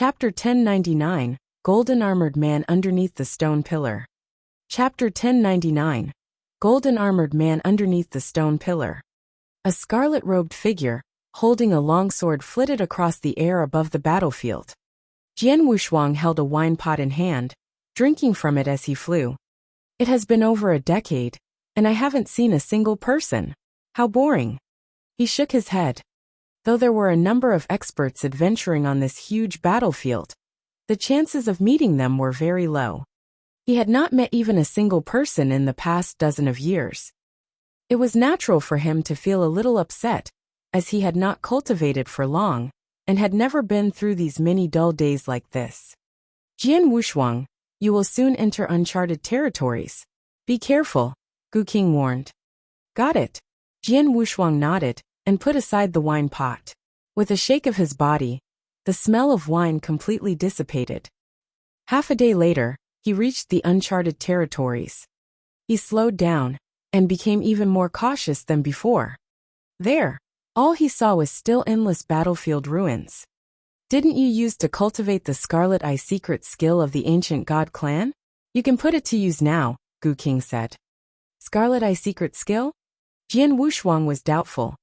Chapter 1099, Golden Armored Man Underneath the Stone Pillar. Chapter 1099, Golden Armored Man Underneath the Stone Pillar. A scarlet-robed figure, holding a long sword, flitted across the air above the battlefield. Jian Wushuang held a wine pot in hand, drinking from it as he flew. It has been over a decade, and I haven't seen a single person. How boring. He shook his head. Though there were a number of experts adventuring on this huge battlefield, the chances of meeting them were very low. He had not met even a single person in the past dozen of years. It was natural for him to feel a little upset, as he had not cultivated for long, and had never been through these many dull days like this. Jian Wushuang, you will soon enter uncharted territories. Be careful, Gu King warned. Got it. Jian Wushuang nodded, and put aside the wine pot. With a shake of his body, the smell of wine completely dissipated. Half a day later, he reached the uncharted territories. He slowed down, and became even more cautious than before. There, all he saw was still endless battlefield ruins. Didn't you use to cultivate the Scarlet Eye secret skill of the ancient god clan? You can put it to use now, Gu King said. Scarlet Eye secret skill? Jian Wushuang was doubtful.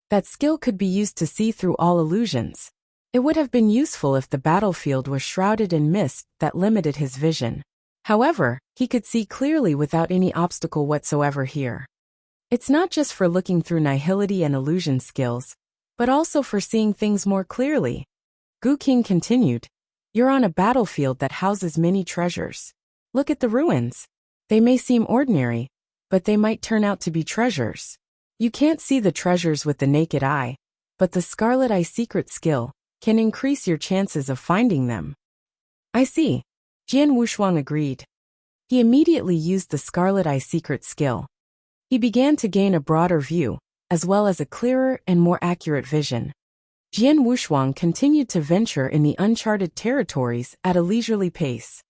That skill could be used to see through all illusions. It would have been useful if the battlefield was shrouded in mist that limited his vision. However, he could see clearly without any obstacle whatsoever here. It's not just for looking through nihility and illusion skills, but also for seeing things more clearly. Gu King continued, You're on a battlefield that houses many treasures. Look at the ruins. They may seem ordinary, but they might turn out to be treasures. You can't see the treasures with the naked eye, but the Scarlet Eye secret skill can increase your chances of finding them. I see. Jian Wushuang agreed. He immediately used the Scarlet Eye secret skill. He began to gain a broader view, as well as a clearer and more accurate vision. Jian Wushuang continued to venture in the uncharted territories at a leisurely pace.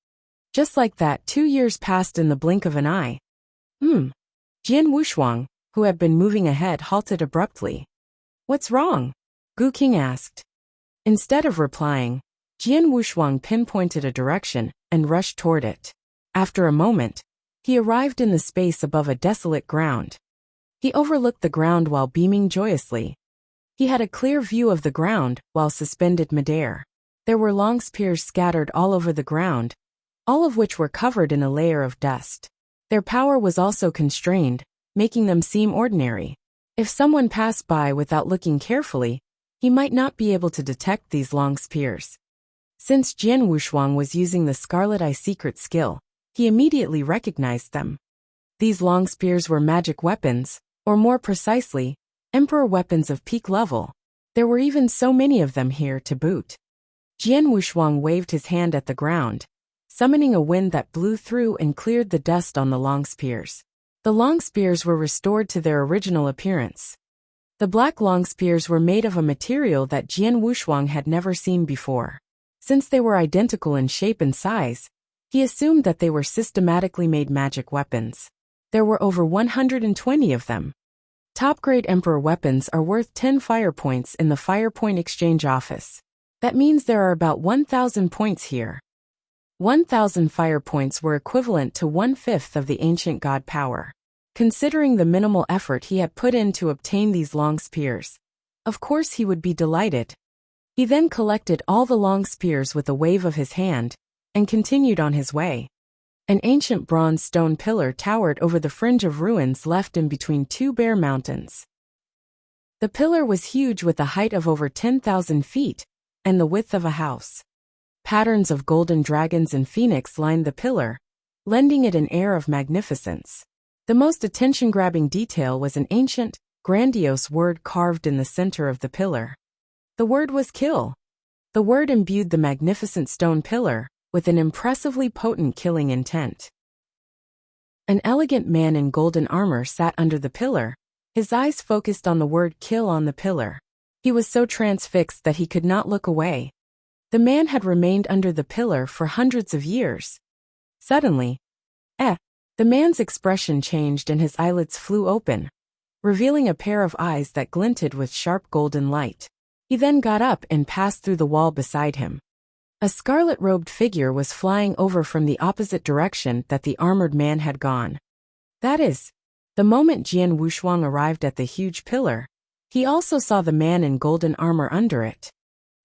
Just like that, 2 years passed in the blink of an eye. Jian Wushuang, who had been moving ahead, halted abruptly. What's wrong? Gu King asked. Instead of replying, Jian Wushuang pinpointed a direction and rushed toward it. After a moment, he arrived in the space above a desolate ground. He overlooked the ground while beaming joyously. He had a clear view of the ground while suspended midair. There were long spears scattered all over the ground, all of which were covered in a layer of dust. Their power was also constrained, making them seem ordinary. If someone passed by without looking carefully, he might not be able to detect these long spears. Since Jian Wushuang was using the Scarlet Eye secret skill, he immediately recognized them. These long spears were magic weapons, or more precisely, emperor weapons of peak level. There were even so many of them here to boot. Jian Wushuang waved his hand at the ground, summoning a wind that blew through and cleared the dust on the long spears. The long spears were restored to their original appearance. The black long spears were made of a material that Jian Wushuang had never seen before. Since they were identical in shape and size, he assumed that they were systematically made magic weapons. There were over 120 of them. Top-grade Emperor weapons are worth 10 fire points in the Fire Point Exchange office. That means there are about 1,000 points here. 1,000 fire points were equivalent to 1/5 of the ancient god power. Considering the minimal effort he had put in to obtain these long spears, of course he would be delighted. He then collected all the long spears with a wave of his hand, and continued on his way. An ancient bronze stone pillar towered over the fringe of ruins left in between two bare mountains. The pillar was huge, with a height of over 10,000 feet, and the width of a house. Patterns of golden dragons and phoenix lined the pillar, lending it an air of magnificence. The most attention-grabbing detail was an ancient, grandiose word carved in the center of the pillar. The word was kill. The word imbued the magnificent stone pillar with an impressively potent killing intent. An elegant man in golden armor sat under the pillar, his eyes focused on the word kill on the pillar. He was so transfixed that he could not look away. The man had remained under the pillar for hundreds of years. Suddenly, the man's expression changed and his eyelids flew open, revealing a pair of eyes that glinted with sharp golden light. He then got up and passed through the wall beside him. A scarlet-robed figure was flying over from the opposite direction that the armored man had gone. That is, the moment Jian Wushuang arrived at the huge pillar, he also saw the man in golden armor under it.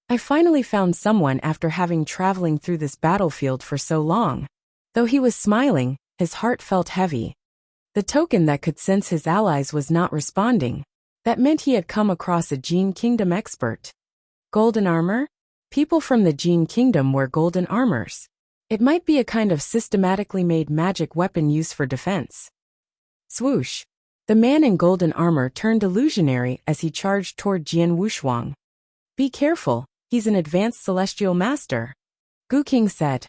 I finally found someone after having traveling through this battlefield for so long. Though he was smiling, his heart felt heavy. The token that could sense his allies was not responding. That meant he had come across a Jin Kingdom expert. Golden armor? People from the Jin Kingdom wear golden armors. It might be a kind of systematically made magic weapon used for defense. Swoosh! The man in golden armor turned illusionary as he charged toward Jian Wushuang. Be careful, he's an advanced celestial master. Gu King said.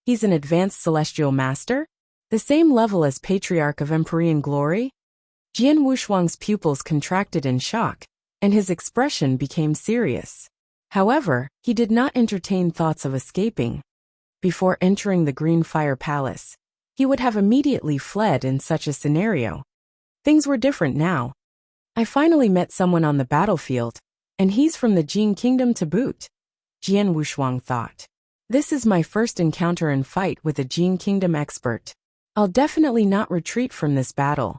He's an advanced celestial master? The same level as Patriarch of Empyrean Glory? Jian Wushuang's pupils contracted in shock, and his expression became serious. However, he did not entertain thoughts of escaping. Before entering the Green Fire Palace, he would have immediately fled in such a scenario. Things were different now. I finally met someone on the battlefield, and he's from the Jin Kingdom to boot. Jian Wushuang thought. This is my first encounter and fight with a Jin Kingdom expert. I'll definitely not retreat from this battle.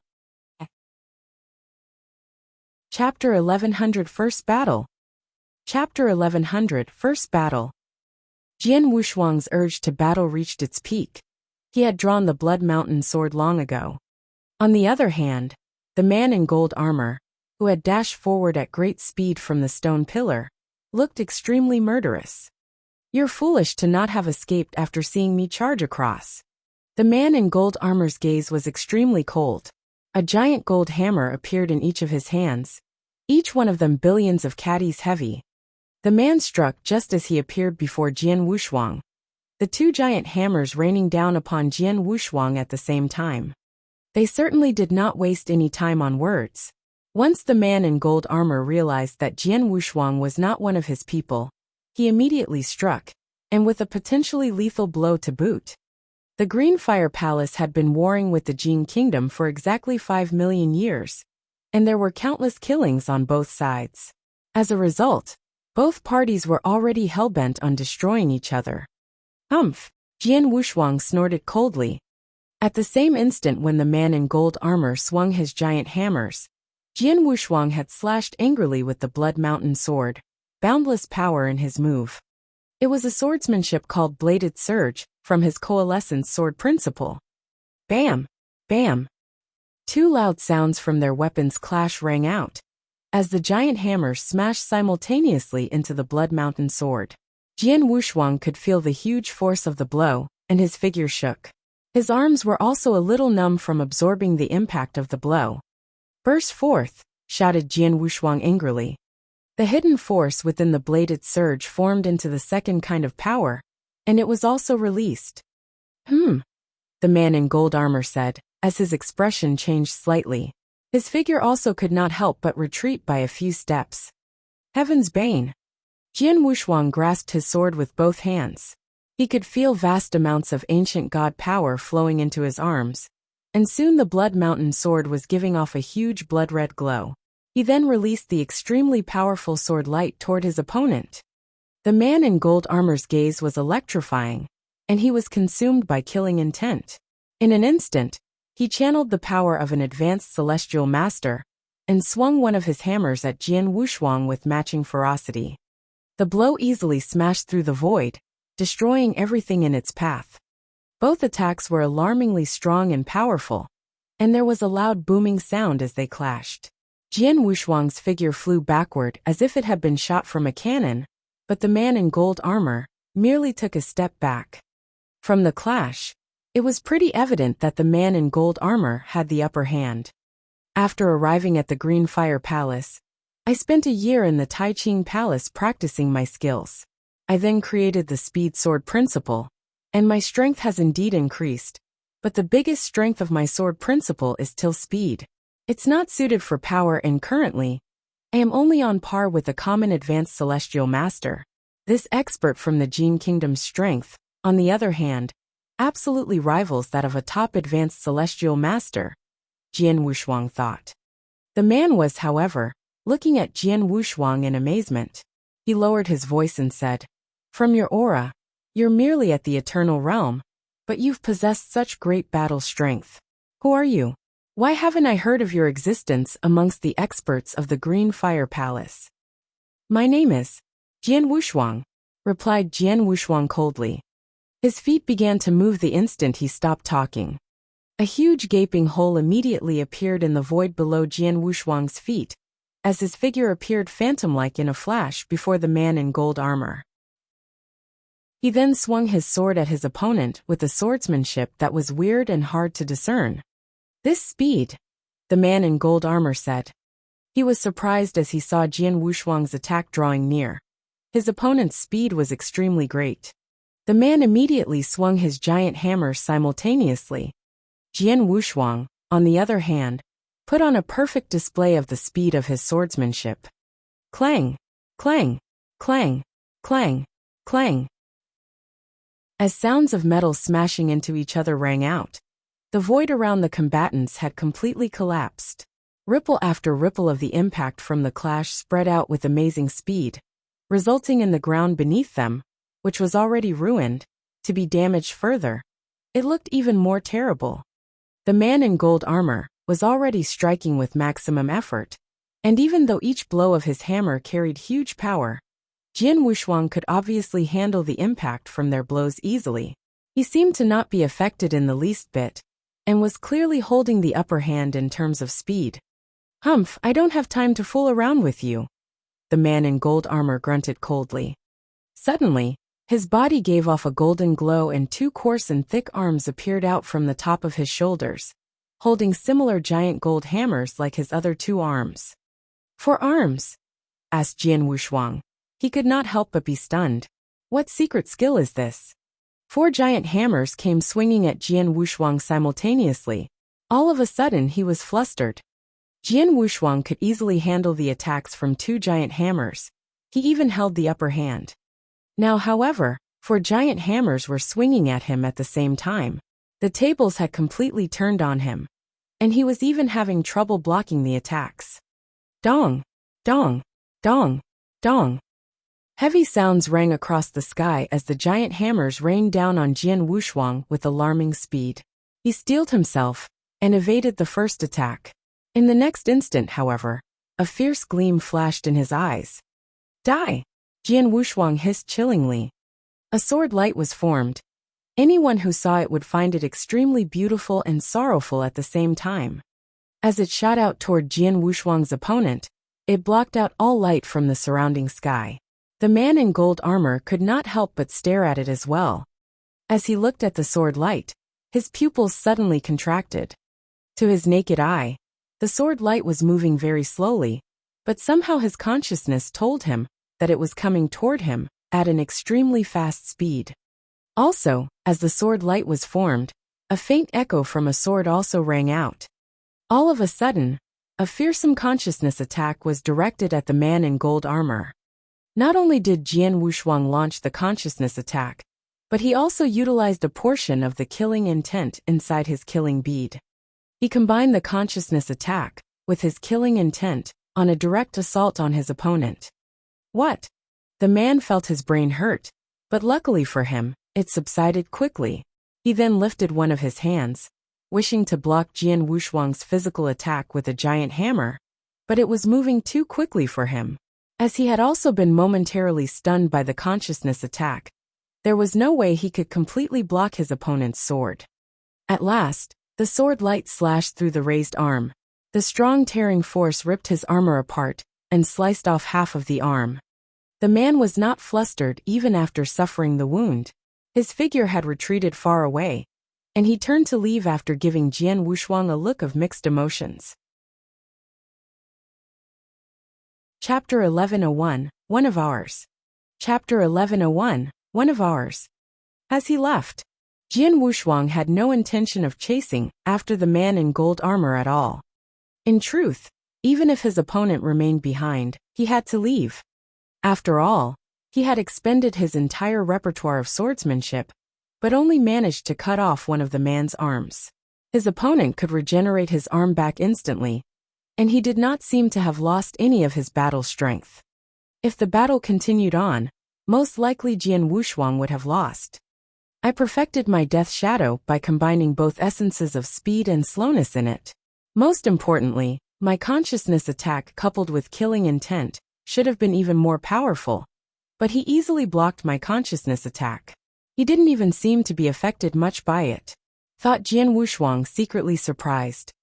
Chapter 1100 First Battle. Chapter 1100 First Battle. Jian Wushuang's urge to battle reached its peak. He had drawn the Blood Mountain sword long ago. On the other hand, the man in gold armor, who had dashed forward at great speed from the stone pillar, looked extremely murderous. You're foolish to not have escaped after seeing me charge across. The man in gold armor's gaze was extremely cold. A giant gold hammer appeared in each of his hands, each one of them billions of caddies heavy. The man struck just as he appeared before Jian Wushuang, the two giant hammers raining down upon Jian Wushuang at the same time. They certainly did not waste any time on words. Once the man in gold armor realized that Jian Wushuang was not one of his people, he immediately struck, and with a potentially lethal blow to boot. The Green Fire Palace had been warring with the Jin Kingdom for exactly 5 million years, and there were countless killings on both sides. As a result, both parties were already hell-bent on destroying each other. Humph! Jian Wushuang snorted coldly. At the same instant when the man in gold armor swung his giant hammers, Jian Wushuang had slashed angrily with the Blood Mountain sword, boundless power in his move. It was a swordsmanship called Bladed Surge, from his coalescence sword principle. Bam! Bam! Two loud sounds from their weapons' clash rang out, as the giant hammers smashed simultaneously into the Blood Mountain sword. Jian Wushuang could feel the huge force of the blow, and his figure shook. His arms were also a little numb from absorbing the impact of the blow. Burst forth! Shouted Jian Wushuang angrily. The hidden force within the bladed surge formed into the second kind of power, and it was also released. The man in gold armor said, as his expression changed slightly. His figure also could not help but retreat by a few steps. Heaven's bane! Jian Wushuang grasped his sword with both hands. He could feel vast amounts of ancient god power flowing into his arms, and soon the Blood Mountain sword was giving off a huge blood-red glow. He then released the extremely powerful sword light toward his opponent. The man in gold armor's gaze was electrifying, and he was consumed by killing intent. In an instant, he channeled the power of an advanced celestial master, and swung one of his hammers at Jian Wushuang with matching ferocity. The blow easily smashed through the void, destroying everything in its path. Both attacks were alarmingly strong and powerful, and there was a loud booming sound as they clashed. Jian Wushuang's figure flew backward as if it had been shot from a cannon, but the man in gold armor merely took a step back. From the clash, it was pretty evident that the man in gold armor had the upper hand. After arriving at the Green Fire Palace, I spent a year in the Taiqing Palace practicing my skills. I then created the speed sword principle, and my strength has indeed increased, but the biggest strength of my sword principle is still speed. It's not suited for power, and currently, I am only on par with a common advanced celestial master. This expert from the Jin Kingdom's strength, on the other hand, absolutely rivals that of a top advanced celestial master, Jian Wushuang thought. The man was, however, looking at Jian Wushuang in amazement. He lowered his voice and said, From your aura, you're merely at the eternal realm, but you've possessed such great battle strength. Who are you? Why haven't I heard of your existence amongst the experts of the Green Fire Palace? My name is Jian Wushuang, replied Jian Wushuang coldly. His feet began to move the instant he stopped talking. A huge gaping hole immediately appeared in the void below Jian Wushuang's feet, as his figure appeared phantom-like in a flash before the man in gold armor. He then swung his sword at his opponent with a swordsmanship that was weird and hard to discern. This speed, the man in gold armor said. He was surprised as he saw Jian Wushuang's attack drawing near. His opponent's speed was extremely great. The man immediately swung his giant hammer simultaneously. Jian Wushuang, on the other hand, put on a perfect display of the speed of his swordsmanship. Clang! Clang! Clang! Clang! Clang! As sounds of metal smashing into each other rang out, the void around the combatants had completely collapsed. Ripple after ripple of the impact from the clash spread out with amazing speed, resulting in the ground beneath them, which was already ruined, to be damaged further. It looked even more terrible. The man in gold armor was already striking with maximum effort, and even though each blow of his hammer carried huge power, Jian Wushuang could obviously handle the impact from their blows easily. He seemed to not be affected in the least bit, and was clearly holding the upper hand in terms of speed. Humph, I don't have time to fool around with you, the man in gold armor grunted coldly. Suddenly, his body gave off a golden glow and two coarse and thick arms appeared out from the top of his shoulders, holding similar giant gold hammers like his other two arms. 4 arms? Asked Jian Wushuang. He could not help but be stunned. What secret skill is this? 4 giant hammers came swinging at Jian Wushuang simultaneously. All of a sudden he was flustered. Jian Wushuang could easily handle the attacks from 2 giant hammers. He even held the upper hand. Now, however, 4 giant hammers were swinging at him at the same time. The tables had completely turned on him, and he was even having trouble blocking the attacks. Dong! Dong! Dong! Dong! Heavy sounds rang across the sky as the giant hammers rained down on Jian Wushuang with alarming speed. He steeled himself and evaded the first attack. In the next instant, however, a fierce gleam flashed in his eyes. Die! Jian Wushuang hissed chillingly. A sword light was formed. Anyone who saw it would find it extremely beautiful and sorrowful at the same time. As it shot out toward Jian Wushuang's opponent, it blocked out all light from the surrounding sky. The man in gold armor could not help but stare at it as well. As he looked at the sword light, his pupils suddenly contracted. To his naked eye, the sword light was moving very slowly, but somehow his consciousness told him that it was coming toward him at an extremely fast speed. Also, as the sword light was formed, a faint echo from a sword also rang out. All of a sudden, a fearsome consciousness attack was directed at the man in gold armor. Not only did Jian Wushuang launch the consciousness attack, but he also utilized a portion of the killing intent inside his killing bead. He combined the consciousness attack with his killing intent on a direct assault on his opponent. What? The man felt his brain hurt, but luckily for him, it subsided quickly. He then lifted one of his hands, wishing to block Jian Wushuang's physical attack with a giant hammer, but it was moving too quickly for him. As he had also been momentarily stunned by the consciousness attack, there was no way he could completely block his opponent's sword. At last, the sword light slashed through the raised arm. The strong tearing force ripped his armor apart and sliced off half of the arm. The man was not flustered even after suffering the wound. His figure had retreated far away, and he turned to leave after giving Jian Wushuang a look of mixed emotions. Chapter 1101, One of Ours. Chapter 1101, One of Ours. As he left, Jian Wushuang had no intention of chasing after the man in gold armor at all. In truth, even if his opponent remained behind, he had to leave. After all, he had expended his entire repertoire of swordsmanship, but only managed to cut off one of the man's arms. His opponent could regenerate his arm back instantly, and he did not seem to have lost any of his battle strength. If the battle continued on, most likely Jian Wushuang would have lost. I perfected my death shadow by combining both essences of speed and slowness in it. Most importantly, my consciousness attack coupled with killing intent should have been even more powerful, but he easily blocked my consciousness attack. He didn't even seem to be affected much by it, thought Jian Wushuang, secretly surprised.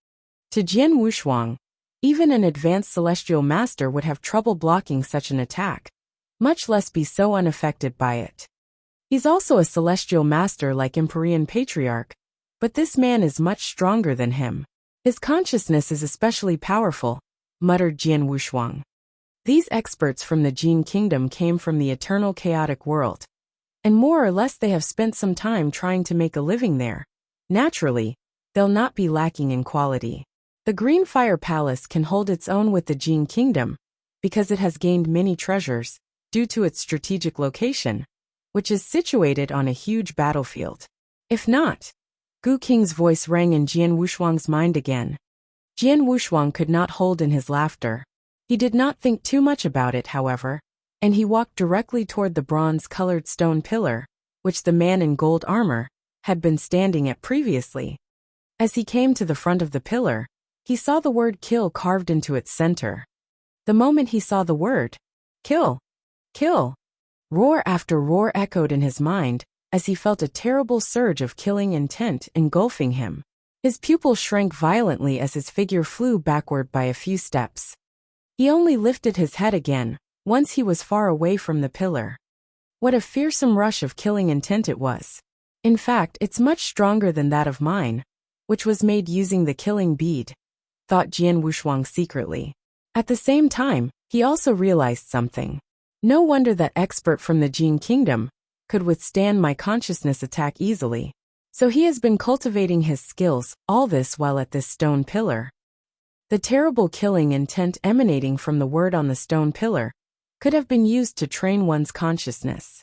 To Jian Wushuang, even an advanced celestial master would have trouble blocking such an attack, much less be so unaffected by it. He's also a celestial master like Empyrean Patriarch, but this man is much stronger than him. His consciousness is especially powerful, muttered Jian Wushuang. These experts from the Jin Kingdom came from the eternal chaotic world, and more or less they have spent some time trying to make a living there. Naturally, they'll not be lacking in quality. The Green Fire Palace can hold its own with the Jin Kingdom, because it has gained many treasures, due to its strategic location, which is situated on a huge battlefield. If not, Gu Qing's voice rang in Jian Wushuang's mind again. Jian Wushuang could not hold in his laughter. He did not think too much about it, however, and he walked directly toward the bronze-colored stone pillar, which the man in gold armor had been standing at previously. As he came to the front of the pillar, he saw the word kill carved into its center. The moment he saw the word, kill, kill, roar after roar echoed in his mind as he felt a terrible surge of killing intent engulfing him. His pupil shrank violently as his figure flew backward by a few steps. He only lifted his head again once he was far away from the pillar. What a fearsome rush of killing intent it was. In fact, it's much stronger than that of mine, which was made using the killing bead, thought Jian Wushuang secretly. At the same time, he also realized something. No wonder that expert from the Jin Kingdom could withstand my consciousness attack easily. So he has been cultivating his skills, all this while at this stone pillar. The terrible killing intent emanating from the word on the stone pillar could have been used to train one's consciousness.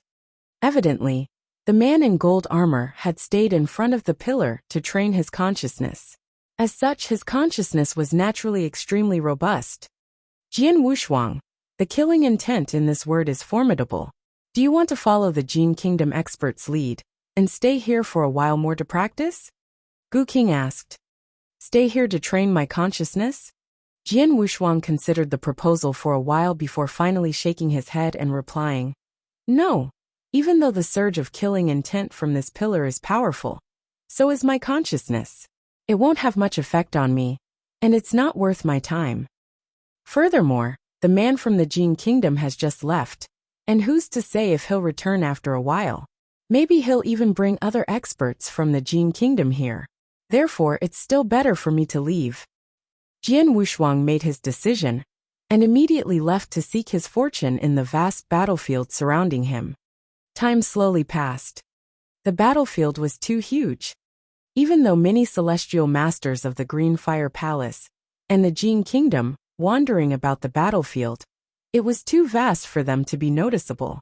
Evidently, the man in gold armor had stayed in front of the pillar to train his consciousness. As such, his consciousness was naturally extremely robust. Jian Wushuang, the killing intent in this word is formidable. Do you want to follow the Jin Kingdom expert's lead and stay here for a while more to practice? Gu Qing asked. Stay here to train my consciousness? Jian Wushuang considered the proposal for a while before finally shaking his head and replying, No, even though the surge of killing intent from this pillar is powerful, so is my consciousness. It won't have much effect on me, and it's not worth my time. Furthermore, the man from the Jin Kingdom has just left, and who's to say if he'll return after a while? Maybe he'll even bring other experts from the Jin Kingdom here. Therefore, it's still better for me to leave. Jian Wushuang made his decision, and immediately left to seek his fortune in the vast battlefield surrounding him. Time slowly passed. The battlefield was too huge. Even though many celestial masters of the Green Fire Palace and the Jin Kingdom wandering about the battlefield, it was too vast for them to be noticeable.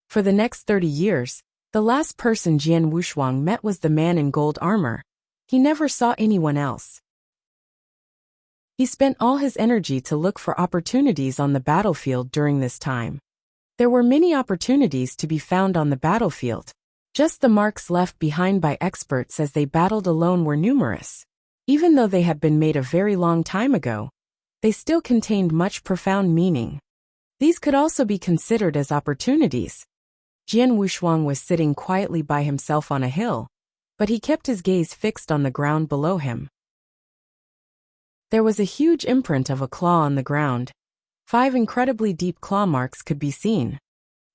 For the next 30 years, the last person Jian Wushuang met was the man in gold armor. He never saw anyone else. He spent all his energy to look for opportunities on the battlefield during this time. There were many opportunities to be found on the battlefield. Just the marks left behind by experts as they battled alone were numerous. Even though they had been made a very long time ago, they still contained much profound meaning. These could also be considered as opportunities. Jian Wushuang was sitting quietly by himself on a hill, but he kept his gaze fixed on the ground below him. There was a huge imprint of a claw on the ground. 5 incredibly deep claw marks could be seen.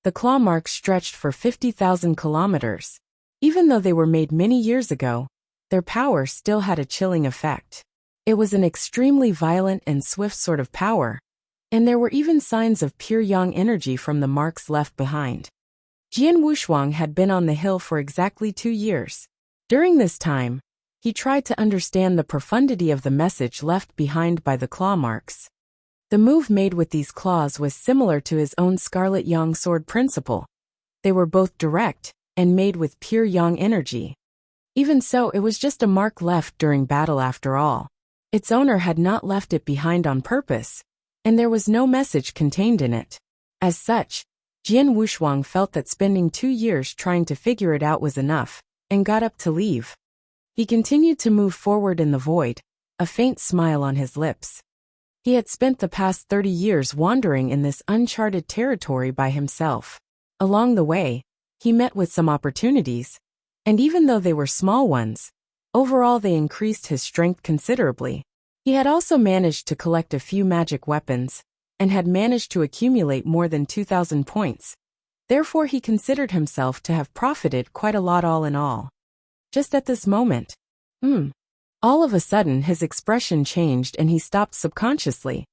The claw marks stretched for 50,000 kilometers. Even though they were made many years ago, their power still had a chilling effect. It was an extremely violent and swift sort of power, and there were even signs of pure yang energy from the marks left behind. Jian Wushuang had been on the hill for exactly 2 years. During this time, he tried to understand the profundity of the message left behind by the claw marks. The move made with these claws was similar to his own Scarlet Yang sword principle. They were both direct and made with pure yang energy. Even so, it was just a mark left during battle after all. Its owner had not left it behind on purpose, and there was no message contained in it. As such, Jian Wushuang felt that spending 2 years trying to figure it out was enough, and got up to leave. He continued to move forward in the void, a faint smile on his lips. He had spent the past 30 years wandering in this uncharted territory by himself. Along the way, he met with some opportunities, and even though they were small ones, overall they increased his strength considerably. He had also managed to collect a few magic weapons, and had managed to accumulate more than 2,000 points. Therefore he considered himself to have profited quite a lot all in all. Just at this moment, all of a sudden his expression changed and he stopped subconsciously.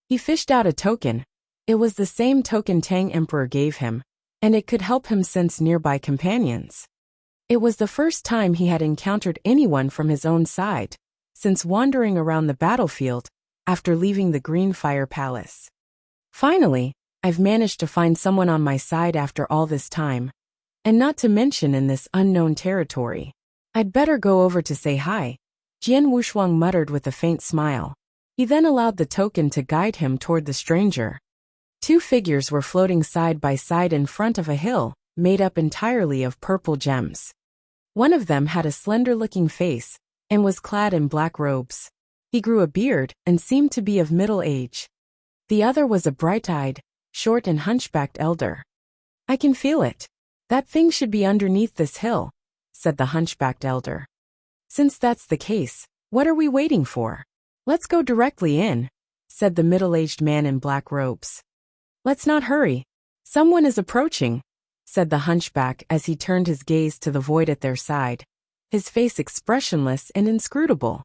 He fished out a token. It was the same token Tang Emperor gave him, and it could help him sense nearby companions. It was the first time he had encountered anyone from his own side, since wandering around the battlefield, after leaving the Green Fire Palace. Finally, I've managed to find someone on my side after all this time, and not to mention in this unknown territory. I'd better go over to say hi, Jian Wushuang muttered with a faint smile. He then allowed the token to guide him toward the stranger. 2 figures were floating side by side in front of a hill, made up entirely of purple gems. One of them had a slender-looking face, and was clad in black robes. He grew a beard, and seemed to be of middle age. The other was a bright-eyed, short and hunchbacked elder. I can feel it. That thing should be underneath this hill, said the hunchbacked elder. Since that's the case, what are we waiting for? Let's go directly in, said the middle-aged man in black robes. Let's not hurry. Someone is approaching, said the hunchback as he turned his gaze to the void at their side, his face expressionless and inscrutable.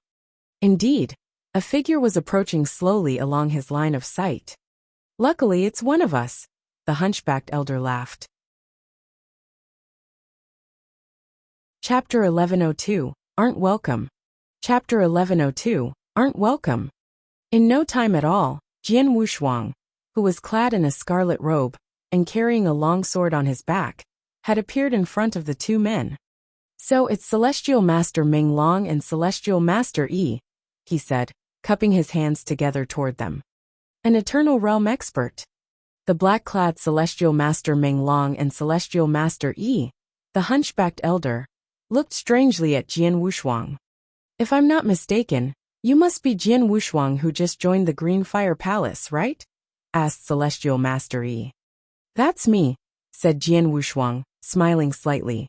Indeed, a figure was approaching slowly along his line of sight. Luckily it's one of us, the hunchbacked elder laughed. Chapter 1102, Aren't Welcome. Chapter 1102, Aren't Welcome. In no time at all, Jian Wushuang, who was clad in a scarlet robe, and carrying a long sword on his back, had appeared in front of the 2 men. So it's Celestial Master Ming Long and Celestial Master Yi, he said, cupping his hands together toward them. An Eternal Realm expert. The black-clad Celestial Master Ming Long and Celestial Master Yi, the hunchbacked elder, looked strangely at Jian Wushuang. If I'm not mistaken, you must be Jian Wushuang who just joined the Green Fire Palace, right? Asked Celestial Master Yi. That's me, said Jian Wushuang, smiling slightly.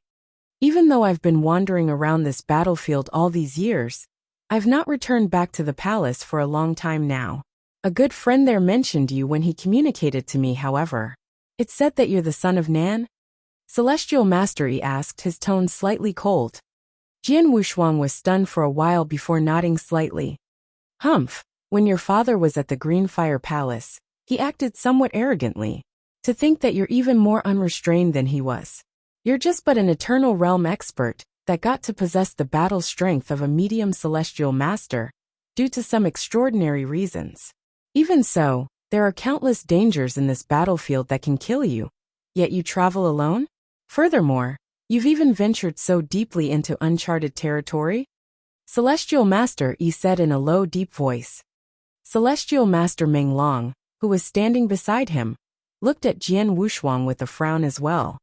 Even though I've been wandering around this battlefield all these years, I've not returned back to the palace for a long time now. A good friend there mentioned you when he communicated to me, however. It said that you're the son of Nan? Celestial Master Yi asked, his tone slightly cold. Jian Wushuang was stunned for a while before nodding slightly. Humph, when your father was at the Green Fire Palace, he acted somewhat arrogantly. To think that you're even more unrestrained than he was. You're just but an Eternal Realm expert that got to possess the battle strength of a medium Celestial Master, due to some extraordinary reasons. Even so, there are countless dangers in this battlefield that can kill you, yet you travel alone? Furthermore, you've even ventured so deeply into uncharted territory? Celestial Master Yi said in a low, deep voice. Celestial Master Ming Long, who was standing beside him, looked at Jian Wushuang with a frown as well.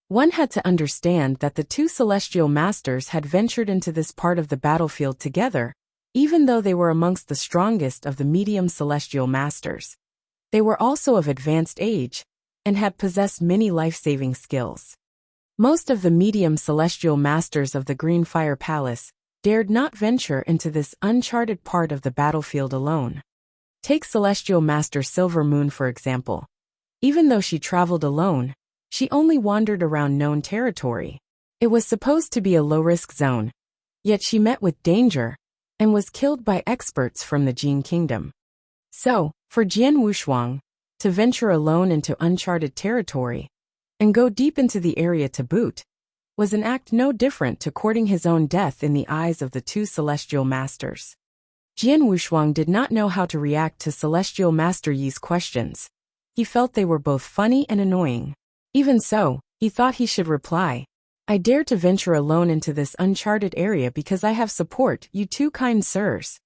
One had to understand that the 2 Celestial Masters had ventured into this part of the battlefield together, even though they were amongst the strongest of the medium Celestial Masters. They were also of advanced age, and had possessed many life-saving skills. Most of the medium Celestial Masters of the Green Fire Palace dared not venture into this uncharted part of the battlefield alone. Take Celestial Master Silver Moon for example. Even though she traveled alone, she only wandered around known territory. It was supposed to be a low-risk zone, yet she met with danger, and was killed by experts from the Jin Kingdom. So, for Jian Wushuang, to venture alone into uncharted territory, and go deep into the area to boot, was an act no different to courting his own death in the eyes of the 2 Celestial Masters. Jian Wushuang did not know how to react to Celestial Master Yi's questions. He felt they were both funny and annoying. Even so, he thought he should reply. I dare to venture alone into this uncharted area because I have support, you 2 kind sirs.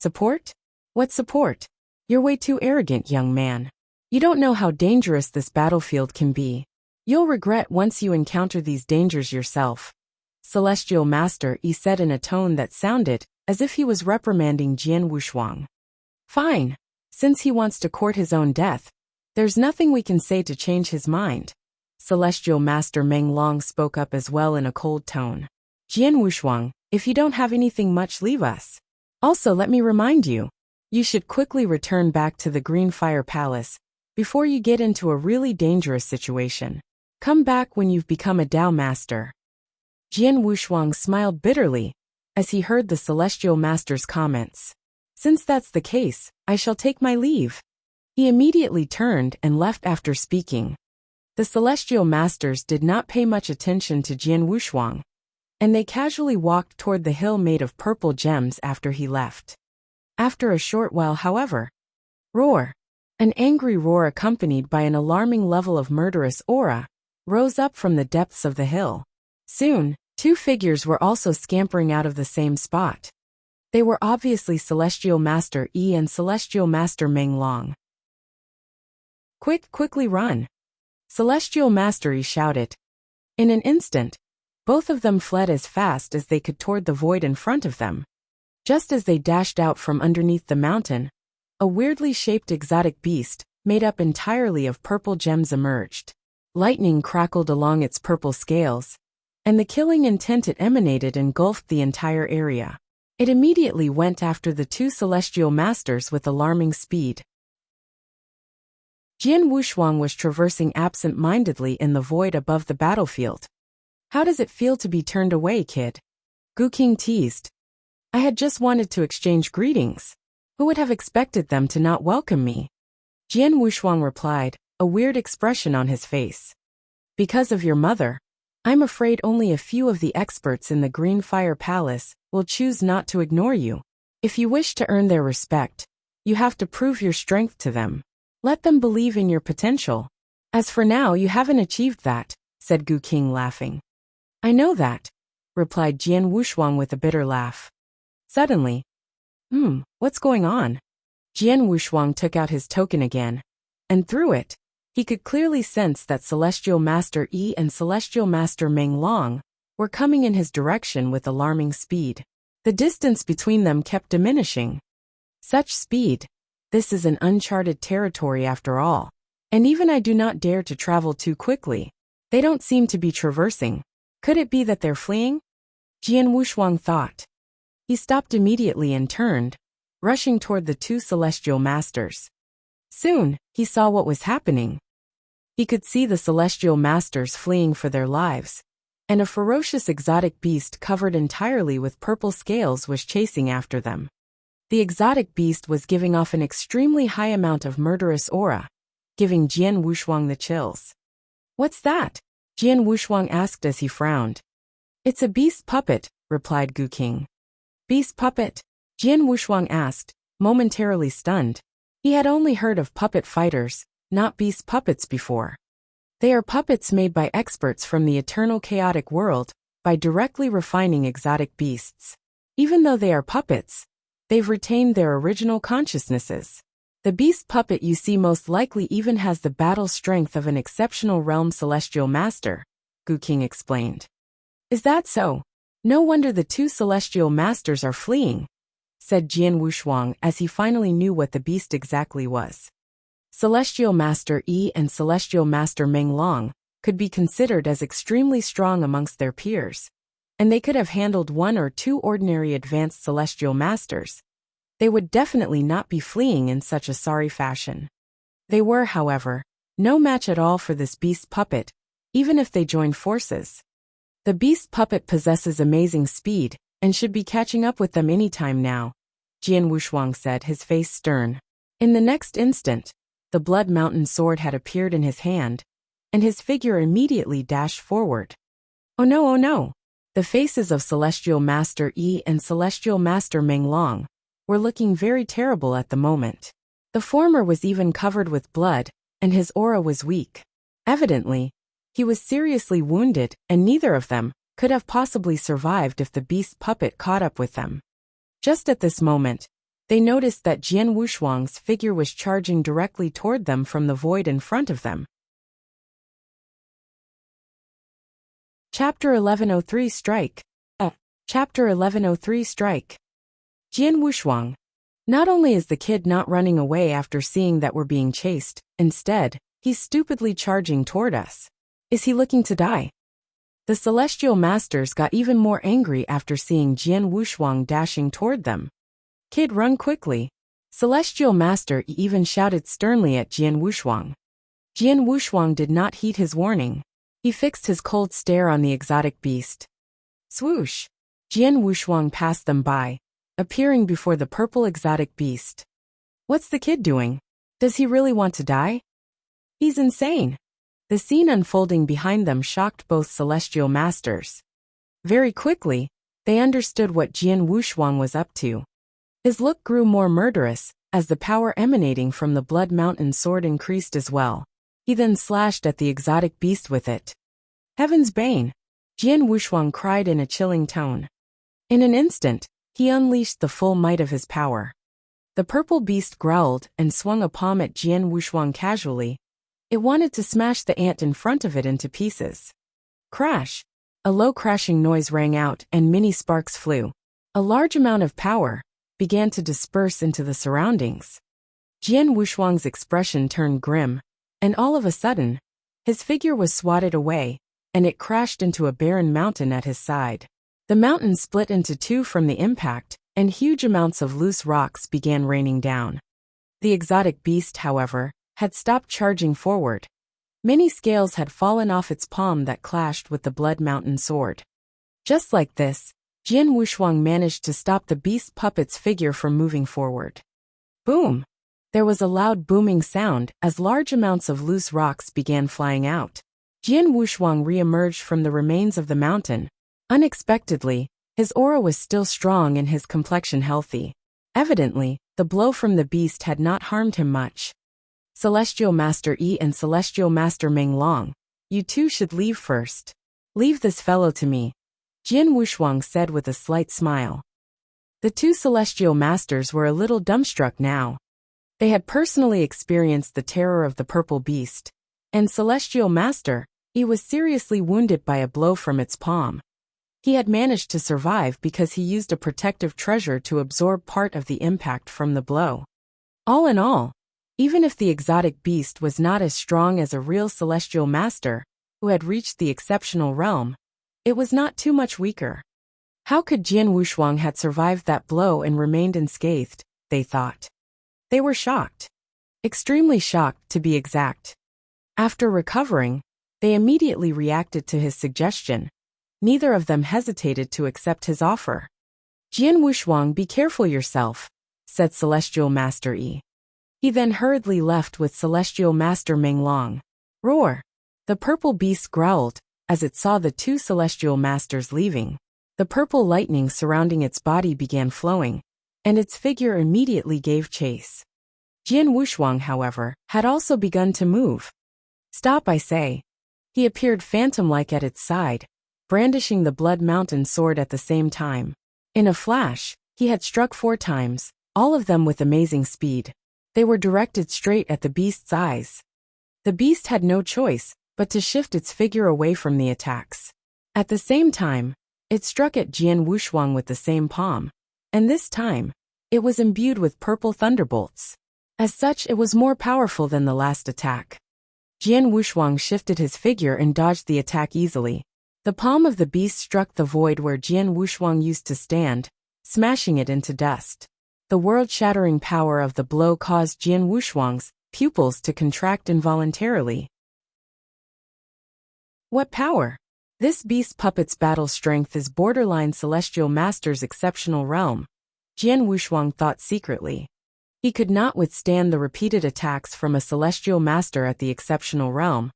Support? What support? You're way too arrogant, young man. You don't know how dangerous this battlefield can be. You'll regret once you encounter these dangers yourself. Celestial Master Yi said in a tone that sounded as if he was reprimanding Jian Wushuang. Fine. Since he wants to court his own death, there's nothing we can say to change his mind. Celestial Master Meng Long spoke up as well in a cold tone. Jian Wushuang, if you don't have anything much, leave us. Also, let me remind you, you should quickly return back to the Green Fire Palace before you get into a really dangerous situation. Come back when you've become a Dao Master. Jian Wushuang smiled bitterly as he heard the Celestial Master's comments. Since that's the case, I shall take my leave. He immediately turned and left after speaking. The Celestial Masters did not pay much attention to Jian Wushuang, and they casually walked toward the hill made of purple gems after he left. After a short while, however, roar! An angry roar accompanied by an alarming level of murderous aura rose up from the depths of the hill. Soon, two figures were also scampering out of the same spot. They were obviously Celestial Master Yi and Celestial Master Meng Long. Quickly run! Celestial Master Yi shouted. In an instant, both of them fled as fast as they could toward the void in front of them. Just as they dashed out from underneath the mountain, a weirdly shaped exotic beast, made up entirely of purple gems, emerged. Lightning crackled along its purple scales, and the killing intent it emanated engulfed the entire area. It immediately went after the two Celestial Masters with alarming speed. Jian Wushuang was traversing absent-mindedly in the void above the battlefield. How does it feel to be turned away, kid? Gu King teased. I had just wanted to exchange greetings. Who would have expected them to not welcome me? Jian Wushuang replied, a weird expression on his face. Because of your mother, I'm afraid only a few of the experts in the Green Fire Palace will choose not to ignore you. If you wish to earn their respect, you have to prove your strength to them. Let them believe in your potential. As for now, you haven't achieved that, said Gu King, laughing. I know that, replied Jian Wushuang with a bitter laugh. Suddenly, what's going on? Jian Wushuang took out his token again, and through it, he could clearly sense that Celestial Master Yi and Celestial Master Meng Long were coming in his direction with alarming speed. The distance between them kept diminishing. Such speed! This is an uncharted territory after all, and even I do not dare to travel too quickly. They don't seem to be traversing. Could it be that they're fleeing? Jian Wushuang thought. He stopped immediately and turned, rushing toward the two Celestial Masters. Soon, he saw what was happening. He could see the Celestial Masters fleeing for their lives, and a ferocious exotic beast covered entirely with purple scales was chasing after them. The exotic beast was giving off an extremely high amount of murderous aura, giving Jian Wushuang the chills. What's that? Jian Wushuang asked as he frowned. It's a beast puppet, replied Gu King. Beast puppet? Jian Wushuang asked, momentarily stunned. He had only heard of puppet fighters, not beast puppets before. They are puppets made by experts from the eternal chaotic world, by directly refining exotic beasts. Even though they are puppets, they've retained their original consciousnesses. The beast puppet you see most likely even has the battle strength of an exceptional realm celestial master, Gu King explained. Is that so? No wonder the two celestial masters are fleeing, said Jian Wushuang as he finally knew what the beast exactly was. Celestial Master Yi and Celestial Master Meng Long could be considered as extremely strong amongst their peers, and they could have handled one or two ordinary advanced celestial masters. They would definitely not be fleeing in such a sorry fashion. They were, however, no match at all for this beast puppet, even if they joined forces. The beast puppet possesses amazing speed, and should be catching up with them any time now, Jian Wushuang said, his face stern. In the next instant, the Blood Mountain sword had appeared in his hand, and his figure immediately dashed forward. Oh no, oh no! The faces of Celestial Master Yi and Celestial Master Meng Long were looking very terrible at the moment. The former was even covered with blood, and his aura was weak. Evidently, he was seriously wounded, and neither of them could have possibly survived if the beast puppet caught up with them. Just at this moment, they noticed that Jian Wushuang's figure was charging directly toward them from the void in front of them. Chapter 1103 Strike. Chapter 1103 Strike. Jian Wushuang. Not only is the kid not running away after seeing that we're being chased, instead, he's stupidly charging toward us. Is he looking to die? The Celestial Masters got even more angry after seeing Jian Wushuang dashing toward them. Kid, run quickly. Celestial Master Yi even shouted sternly at Jian Wushuang. Jian Wushuang did not heed his warning. He fixed his cold stare on the exotic beast. Swoosh! Jian Wushuang passed them by, appearing before the purple exotic beast. What's the kid doing? Does he really want to die? He's insane. The scene unfolding behind them shocked both Celestial Masters. Very quickly, they understood what Jian Wushuang was up to. His look grew more murderous, as the power emanating from the Blood Mountain sword increased as well. He then slashed at the exotic beast with it. Heaven's bane! Jian Wushuang cried in a chilling tone. In an instant, he unleashed the full might of his power. The purple beast growled and swung a palm at Jian Wushuang casually. It wanted to smash the ant in front of it into pieces. Crash! A low crashing noise rang out and many sparks flew. A large amount of power began to disperse into the surroundings. Jian Wushuang's expression turned grim, and all of a sudden, his figure was swatted away, and it crashed into a barren mountain at his side. The mountain split into two from the impact, and huge amounts of loose rocks began raining down. The exotic beast, however, had stopped charging forward. Many scales had fallen off its palm that clashed with the Blood Mountain sword. Just like this, Jian Wushuang managed to stop the beast puppet's figure from moving forward. Boom! There was a loud booming sound as large amounts of loose rocks began flying out. Jian Wushuang re-emerged from the remains of the mountain. Unexpectedly, his aura was still strong and his complexion healthy. Evidently, the blow from the beast had not harmed him much. Celestial Master Yi and Celestial Master Meng Long, you two should leave first. Leave this fellow to me, Jian Wushuang said with a slight smile. The two Celestial Masters were a little dumbstruck now. They had personally experienced the terror of the purple beast, and Celestial Master Yi was seriously wounded by a blow from its palm. He had managed to survive because he used a protective treasure to absorb part of the impact from the blow. All in all, even if the exotic beast was not as strong as a real Celestial Master, who had reached the exceptional realm, it was not too much weaker. How could Jian Wushuang had survived that blow and remained unscathed, they thought. They were shocked. Extremely shocked, to be exact. After recovering, they immediately reacted to his suggestion. Neither of them hesitated to accept his offer. Jian Wushuang, be careful yourself, said Celestial Master Yi. He then hurriedly left with Celestial Master Meng Long. Roar! The purple beast growled as it saw the two Celestial Masters leaving. The purple lightning surrounding its body began flowing, and its figure immediately gave chase. Jian Wushuang, however, had also begun to move. Stop, I say. He appeared phantom-like at its side, brandishing the Blood Mountain sword at the same time. In a flash, he had struck 4 times, all of them with amazing speed. They were directed straight at the beast's eyes. The beast had no choice but to shift its figure away from the attacks. At the same time, it struck at Jian Wushuang with the same palm, and this time, it was imbued with purple thunderbolts. As such, it was more powerful than the last attack. Jian Wushuang shifted his figure and dodged the attack easily. The palm of the beast struck the void where Jian Wushuang used to stand, smashing it into dust. The world-shattering power of the blow caused Jian Wushuang's pupils to contract involuntarily. What power! This beast puppet's battle strength is borderline Celestial Master's exceptional realm, Jian Wushuang thought secretly. He could not withstand the repeated attacks from a Celestial Master at the exceptional realm,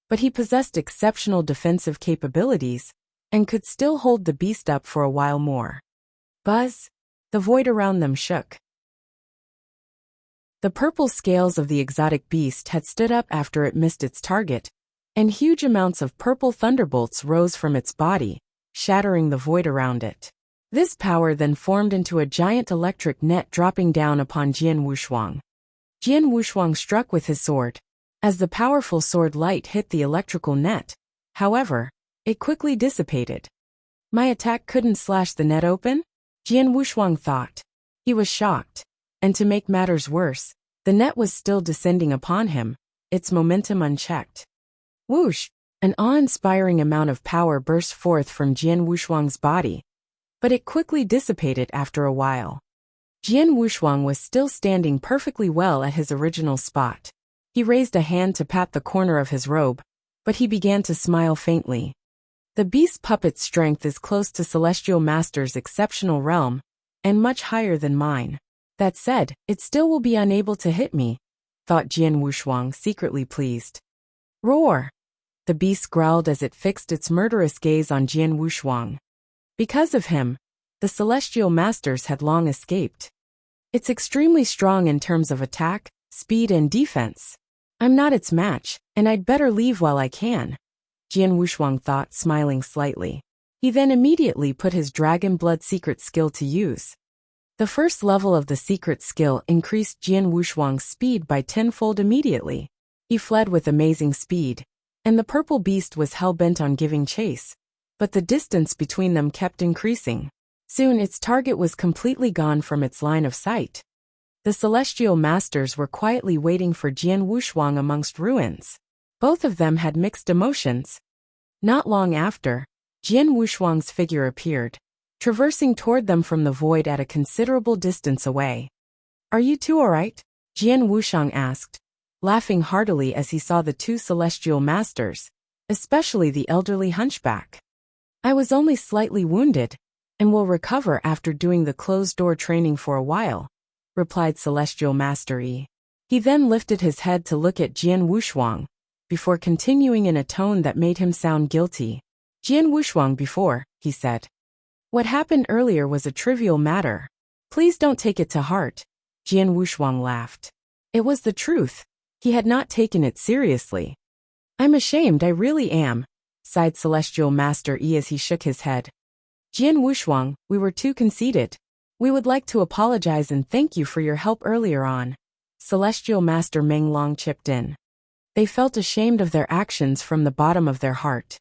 but he possessed exceptional defensive capabilities and could still hold the beast up for a while more. Buzz! The void around them shook. The purple scales of the exotic beast had stood up after it missed its target, and huge amounts of purple thunderbolts rose from its body, shattering the void around it. This power then formed into a giant electric net dropping down upon Jian Wushuang. Jian Wushuang struck with his sword. As the powerful sword light hit the electrical net, however, it quickly dissipated. My attack couldn't slash the net open? Jian Wushuang thought. He was shocked. And to make matters worse, the net was still descending upon him, its momentum unchecked. Whoosh! An awe-inspiring amount of power burst forth from Jian Wushuang's body, but it quickly dissipated after a while. Jian Wushuang was still standing perfectly well at his original spot. He raised a hand to pat the corner of his robe, but he began to smile faintly. The beast puppet's strength is close to Celestial Master's exceptional realm, and much higher than mine. That said, it still will be unable to hit me, thought Jian Wushuang, secretly pleased. Roar! The beast growled as it fixed its murderous gaze on Jian Wushuang. Because of him, the Celestial Masters had long escaped. It's extremely strong in terms of attack, speed and defense. I'm not its match, and I'd better leave while I can, Jian Wushuang thought, smiling slightly. He then immediately put his Dragon Blood secret skill to use. The first level of the secret skill increased Jian Wushuang's speed by tenfold immediately. He fled with amazing speed, and the purple beast was hell-bent on giving chase, but the distance between them kept increasing. Soon its target was completely gone from its line of sight. The Celestial Masters were quietly waiting for Jian Wushuang amongst ruins. Both of them had mixed emotions. Not long after, Jian Wushuang's figure appeared, traversing toward them from the void at a considerable distance away. Are you two all right? Jian Wushuang asked, laughing heartily as he saw the two Celestial Masters, especially the elderly hunchback. I was only slightly wounded, and will recover after doing the closed-door training for a while, replied Celestial Master Yi. He then lifted his head to look at Jian Wushuang, before continuing in a tone that made him sound guilty. Jian Wushuang before, he said. What happened earlier was a trivial matter. Please don't take it to heart. Jian Wushuang laughed. It was the truth. He had not taken it seriously. I'm ashamed, I really am, sighed Celestial Master Yi as he shook his head. Jian Wushuang, we were too conceited. We would like to apologize and thank you for your help earlier on. Celestial Master Meng Long chipped in. They felt ashamed of their actions from the bottom of their heart.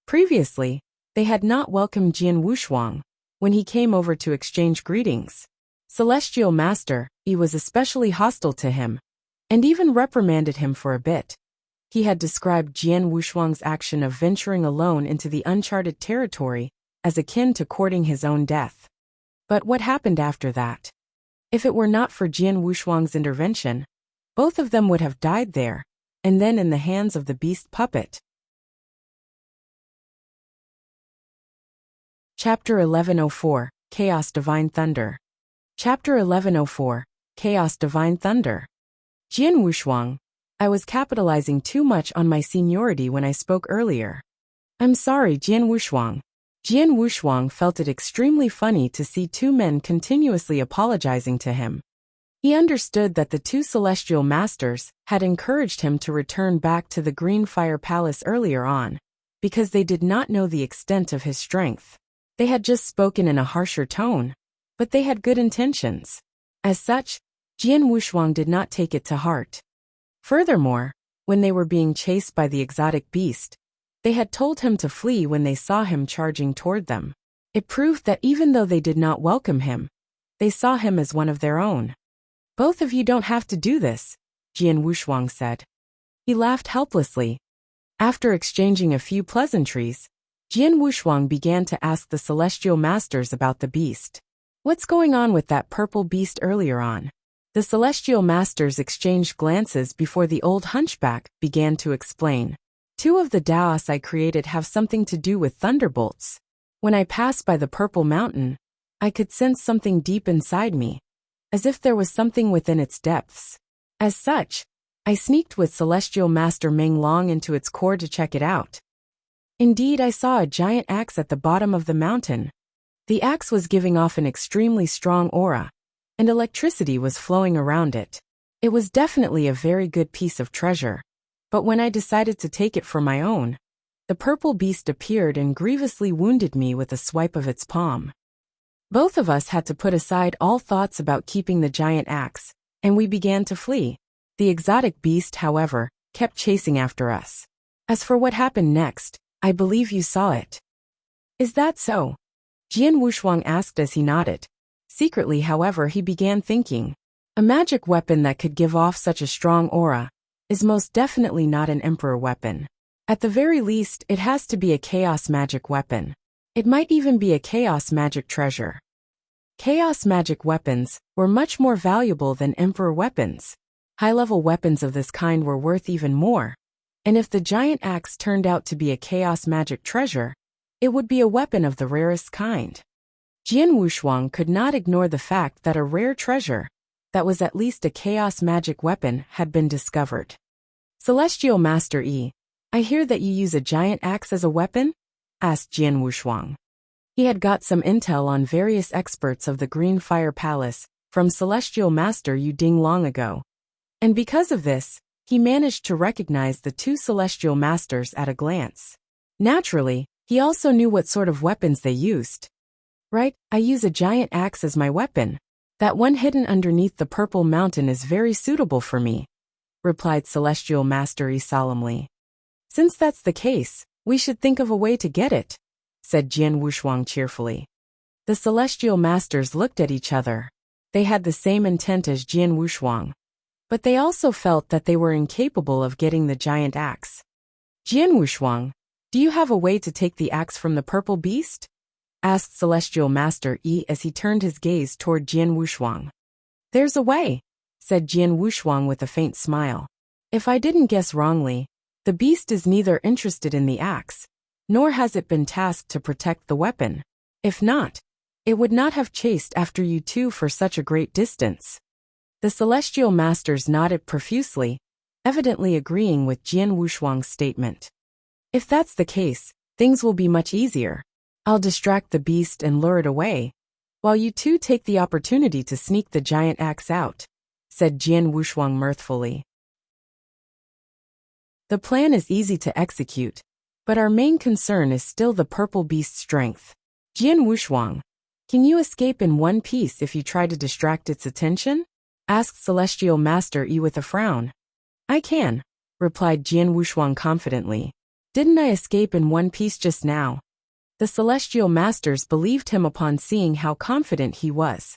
Previously, they had not welcomed Jian Wushuang when he came over to exchange greetings. Celestial Master Yi was especially hostile to him, and even reprimanded him for a bit. He had described Jian Wushuang's action of venturing alone into the uncharted territory as akin to courting his own death. But what happened after that? If it were not for Jian Wushuang's intervention, both of them would have died there, and then in the hands of the beast puppet. Chapter 1104, Chaos Divine Thunder. Chapter 1104, Chaos Divine Thunder. Jian Wushuang, I was capitalizing too much on my seniority when I spoke earlier. I'm sorry, Jian Wushuang. Jian Wushuang felt it extremely funny to see two men continuously apologizing to him. He understood that the two Celestial Masters had encouraged him to return back to the Green Fire Palace earlier on, because they did not know the extent of his strength. They had just spoken in a harsher tone, but they had good intentions. As such, Jian Wushuang did not take it to heart. Furthermore, when they were being chased by the exotic beast, they had told him to flee when they saw him charging toward them. It proved that even though they did not welcome him, they saw him as one of their own. Both of you don't have to do this, Jian Wushuang said. He laughed helplessly. After exchanging a few pleasantries, Jian Wushuang began to ask the Celestial Masters about the beast. What's going on with that purple beast earlier on? The Celestial Masters exchanged glances before the old hunchback began to explain. Two of the Daos I created have something to do with thunderbolts. When I passed by the purple mountain, I could sense something deep inside me, as if there was something within its depths. As such, I sneaked with Celestial Master Meng Long into its core to check it out. Indeed, I saw a giant axe at the bottom of the mountain. The axe was giving off an extremely strong aura, and electricity was flowing around it. It was definitely a very good piece of treasure, but when I decided to take it for my own, the purple beast appeared and grievously wounded me with a swipe of its palm. Both of us had to put aside all thoughts about keeping the giant axe, and we began to flee. The exotic beast, however, kept chasing after us. As for what happened next, I believe you saw it. Is that so? Jian Wushuang asked as he nodded. Secretly, however, he began thinking. A magic weapon that could give off such a strong aura is most definitely not an emperor weapon. At the very least, it has to be a chaos magic weapon. It might even be a chaos magic treasure. Chaos magic weapons were much more valuable than emperor weapons. High-level weapons of this kind were worth even more. And if the giant axe turned out to be a chaos magic treasure, it would be a weapon of the rarest kind. Jian Wushuang could not ignore the fact that a rare treasure, that was at least a chaos magic weapon, had been discovered. Celestial Master Yi, I hear that you use a giant axe as a weapon? Asked Jian Wushuang. He had got some intel on various experts of the Green Fire Palace from Celestial Master Yu Ding long ago. And because of this, he managed to recognize the two Celestial Masters at a glance. Naturally, he also knew what sort of weapons they used. Right, I use a giant axe as my weapon. That one hidden underneath the purple mountain is very suitable for me, replied Celestial Master Yi solemnly. Since that's the case, we should think of a way to get it, said Jian Wushuang cheerfully. The Celestial Masters looked at each other. They had the same intent as Jian Wushuang, but they also felt that they were incapable of getting the giant axe. Jian Wushuang, do you have a way to take the axe from the purple beast? Asked Celestial Master Yi as he turned his gaze toward Jian Wushuang. There's a way, said Jian Wushuang with a faint smile. If I didn't guess wrongly, the beast is neither interested in the axe, nor has it been tasked to protect the weapon. If not, it would not have chased after you two for such a great distance. The Celestial Masters nodded profusely, evidently agreeing with Jian Wushuang's statement. If that's the case, things will be much easier. I'll distract the beast and lure it away, while you two take the opportunity to sneak the giant axe out, said Jian Wushuang mirthfully. The plan is easy to execute, but our main concern is still the purple beast's strength. Jian Wushuang, can you escape in one piece if you try to distract its attention? Asked Celestial Master Yi with a frown. I can, replied Jian Wushuang confidently. Didn't I escape in one piece just now? The Celestial Masters believed him upon seeing how confident he was.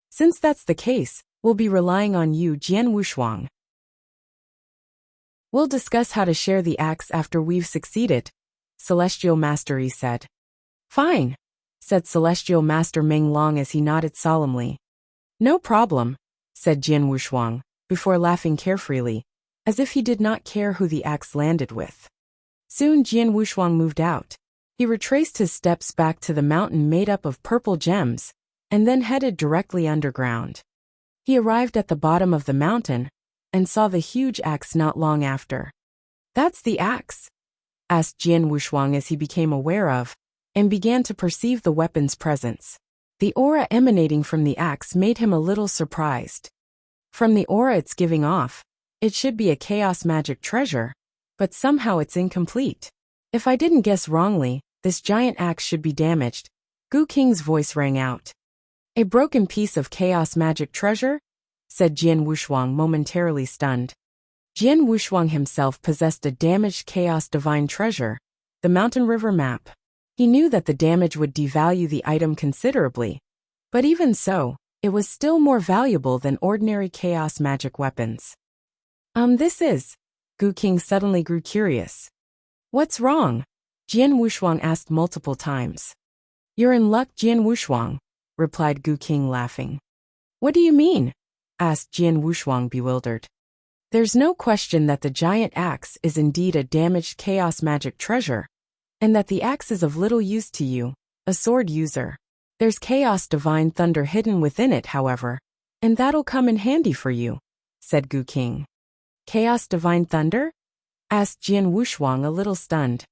Since that's the case, we'll be relying on you, Jian Wushuang. We'll discuss how to share the axe after we've succeeded, Celestial Master Yi said. Fine, said Celestial Master Ming Long as he nodded solemnly. No problem, said Jian Wushuang, before laughing carefreely, as if he did not care who the axe landed with. Soon Jian Wushuang moved out. He retraced his steps back to the mountain made up of purple gems, and then headed directly underground. He arrived at the bottom of the mountain, and saw the huge axe not long after. That's the axe? Asked Jian Wushuang as he became aware of, and began to perceive the weapon's presence. The aura emanating from the axe made him a little surprised. From the aura it's giving off, it should be a chaos magic treasure, but somehow it's incomplete. If I didn't guess wrongly, this giant axe should be damaged. Gu Qing's voice rang out. A broken piece of chaos magic treasure? Said Jian Wushuang, momentarily stunned. Jian Wushuang himself possessed a damaged chaos divine treasure, the mountain river map. He knew that the damage would devalue the item considerably, but even so, it was still more valuable than ordinary chaos magic weapons. This is... Gu Qing suddenly grew curious. What's wrong? Jian Wushuang asked multiple times. You're in luck, Jian Wushuang, replied Gu Qing laughing. What do you mean? Asked Jian Wushuang bewildered. There's no question that the giant axe is indeed a damaged chaos magic treasure, and that the axe is of little use to you, a sword user. There's chaos divine thunder hidden within it, however, and that'll come in handy for you, said Gu Qing. Chaos divine thunder? Asked Jian Wushuang, a little stunned.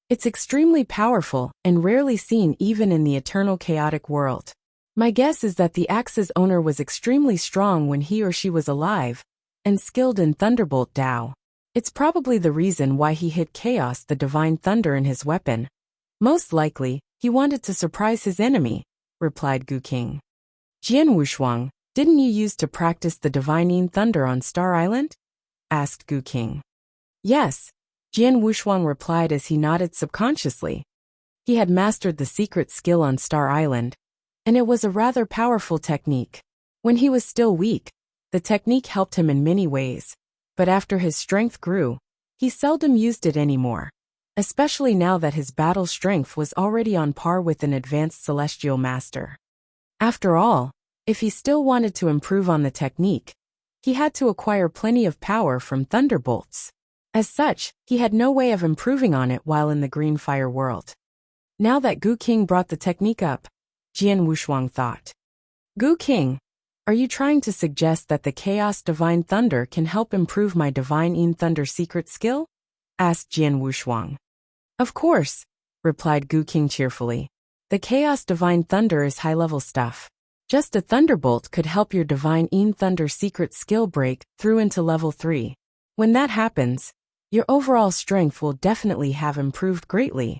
It's extremely powerful and rarely seen even in the eternal chaotic world. My guess is that the axe's owner was extremely strong when he or she was alive, and skilled in Thunderbolt Dao. It's probably the reason why he hid Chaos the Divine Thunder in his weapon. Most likely, he wanted to surprise his enemy, replied Gu King. Jian Wushuang, didn't you use to practice the divine Yin thunder on Star Island? Asked Gu King. Yes, Jian Wushuang replied as he nodded subconsciously. He had mastered the secret skill on Star Island, and it was a rather powerful technique. When he was still weak, the technique helped him in many ways, but after his strength grew, he seldom used it anymore, especially now that his battle strength was already on par with an advanced celestial master. After all, if he still wanted to improve on the technique, he had to acquire plenty of power from thunderbolts. As such, he had no way of improving on it while in the green fire world. Now that Gu King brought the technique up, Jian Wushuang thought. Gu King, are you trying to suggest that the Chaos Divine Thunder can help improve my Divine Yin Thunder secret skill? Asked Jian Wushuang. Of course, replied Gu King cheerfully. The Chaos Divine Thunder is high-level stuff. Just a thunderbolt could help your Divine Yin Thunder secret skill break through into level 3. When that happens, your overall strength will definitely have improved greatly.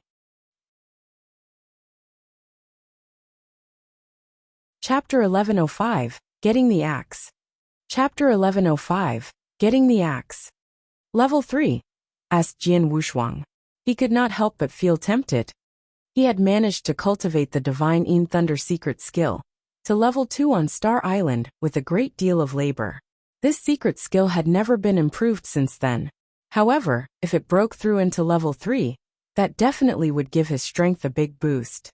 Chapter 1105, Getting the Axe. Chapter 1105, Getting the Axe. Level 3? Asked Jian Wushuang. He could not help but feel tempted. He had managed to cultivate the Divine Yin Thunder secret skill to level 2 on Star Island with a great deal of labor. This secret skill had never been improved since then. However, if it broke through into level 3, that definitely would give his strength a big boost.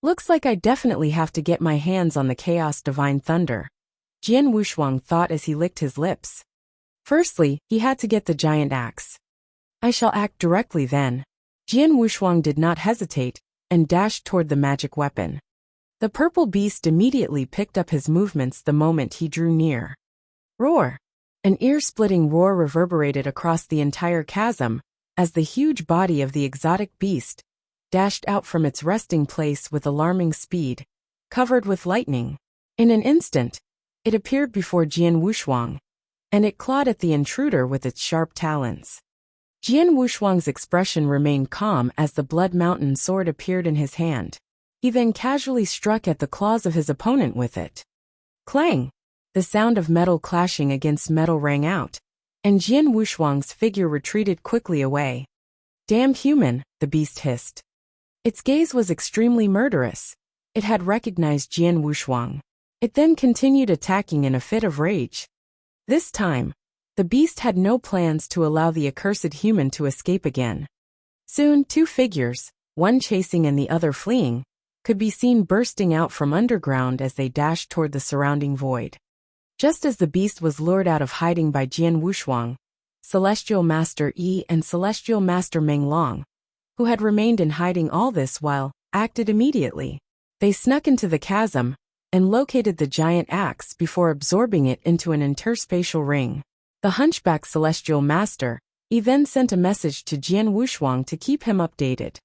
Looks like I definitely have to get my hands on the Chaos Divine Thunder, Jian Wushuang thought as he licked his lips. Firstly, he had to get the giant axe. I shall act directly then. Jian Wushuang did not hesitate and dashed toward the magic weapon. The purple beast immediately picked up his movements the moment he drew near. Roar! An ear-splitting roar reverberated across the entire chasm as the huge body of the exotic beast dashed out from its resting place with alarming speed, covered with lightning. In an instant, it appeared before Jian Wushuang, and it clawed at the intruder with its sharp talons. Jian Wushuang's expression remained calm as the Blood Mountain sword appeared in his hand. He then casually struck at the claws of his opponent with it. Clang! The sound of metal clashing against metal rang out, and Jian Wushuang's figure retreated quickly away. Damn human, the beast hissed. Its gaze was extremely murderous. It had recognized Jian Wushuang. It then continued attacking in a fit of rage. This time, the beast had no plans to allow the accursed human to escape again. Soon, two figures, one chasing and the other fleeing, could be seen bursting out from underground as they dashed toward the surrounding void. Just as the beast was lured out of hiding by Jian Wushuang, Celestial Master Yi and Celestial Master Meng Long, who had remained in hiding all this while, acted immediately. They snuck into the chasm and located the giant axe before absorbing it into an interspatial ring. The hunchback Celestial Master, Yi then sent a message to Jian Wushuang to keep him updated.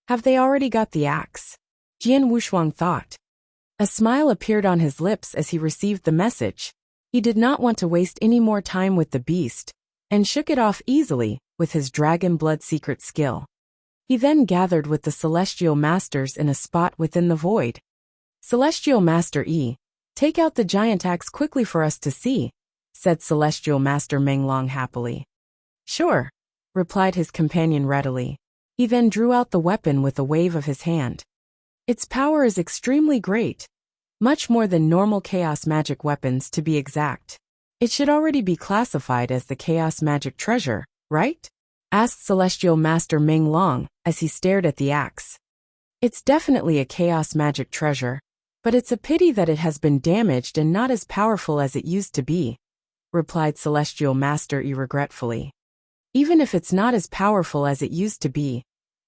Have they already got the axe? Jian Wushuang thought. A smile appeared on his lips as he received the message. He did not want to waste any more time with the beast, and shook it off easily with his dragon blood secret skill. He then gathered with the Celestial Masters in a spot within the void. Celestial Master Yi, take out the giant axe quickly for us to see, said Celestial Master Meng Long happily. Sure, replied his companion readily. He then drew out the weapon with a wave of his hand. Its power is extremely great, much more than normal chaos magic weapons to be exact. It should already be classified as the chaos magic treasure, right? Asked Celestial Master Meng Long as he stared at the axe. It's definitely a chaos magic treasure, but it's a pity that it has been damaged and not as powerful as it used to be, replied Celestial Master Yi regretfully. Even if it's not as powerful as it used to be,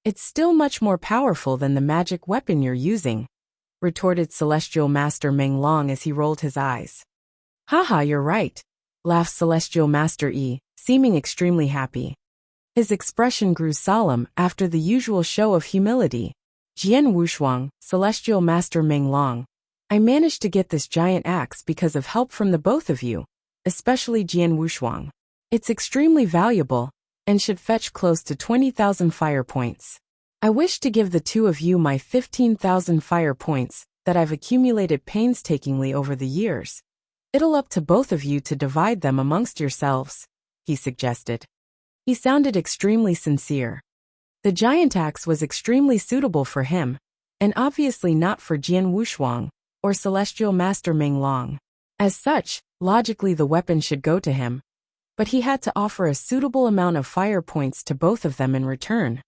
it's still much more powerful than the magic weapon you're using, retorted Celestial Master Meng Long as he rolled his eyes. Haha, you're right, laughed Celestial Master Yi, seeming extremely happy. His expression grew solemn after the usual show of humility. Jian Wushuang, Celestial Master Meng Long, I managed to get this giant axe because of help from the both of you, especially Jian Wushuang. It's extremely valuable, and should fetch close to 20,000 fire points. I wish to give the two of you my 15,000 fire points that I've accumulated painstakingly over the years. It'll up to both of you to divide them amongst yourselves, he suggested. He sounded extremely sincere. The giant axe was extremely suitable for him, and obviously not for Jian Wushuang or Celestial Master Ming Long. As such, logically the weapon should go to him, but he had to offer a suitable amount of fire points to both of them in return.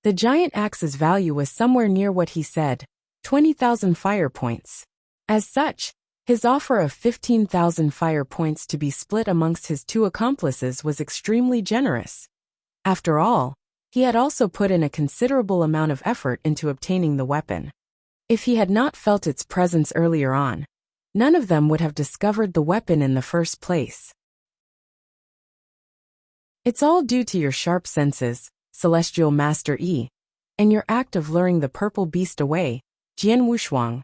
The giant axe's value was somewhere near what he said, 20,000 fire points. As such, his offer of 15,000 fire points to be split amongst his two accomplices was extremely generous. After all, he had also put in a considerable amount of effort into obtaining the weapon. If he had not felt its presence earlier on, none of them would have discovered the weapon in the first place. It's all due to your sharp senses, Celestial Master Yi, and your act of luring the purple beast away, Jian Wushuang,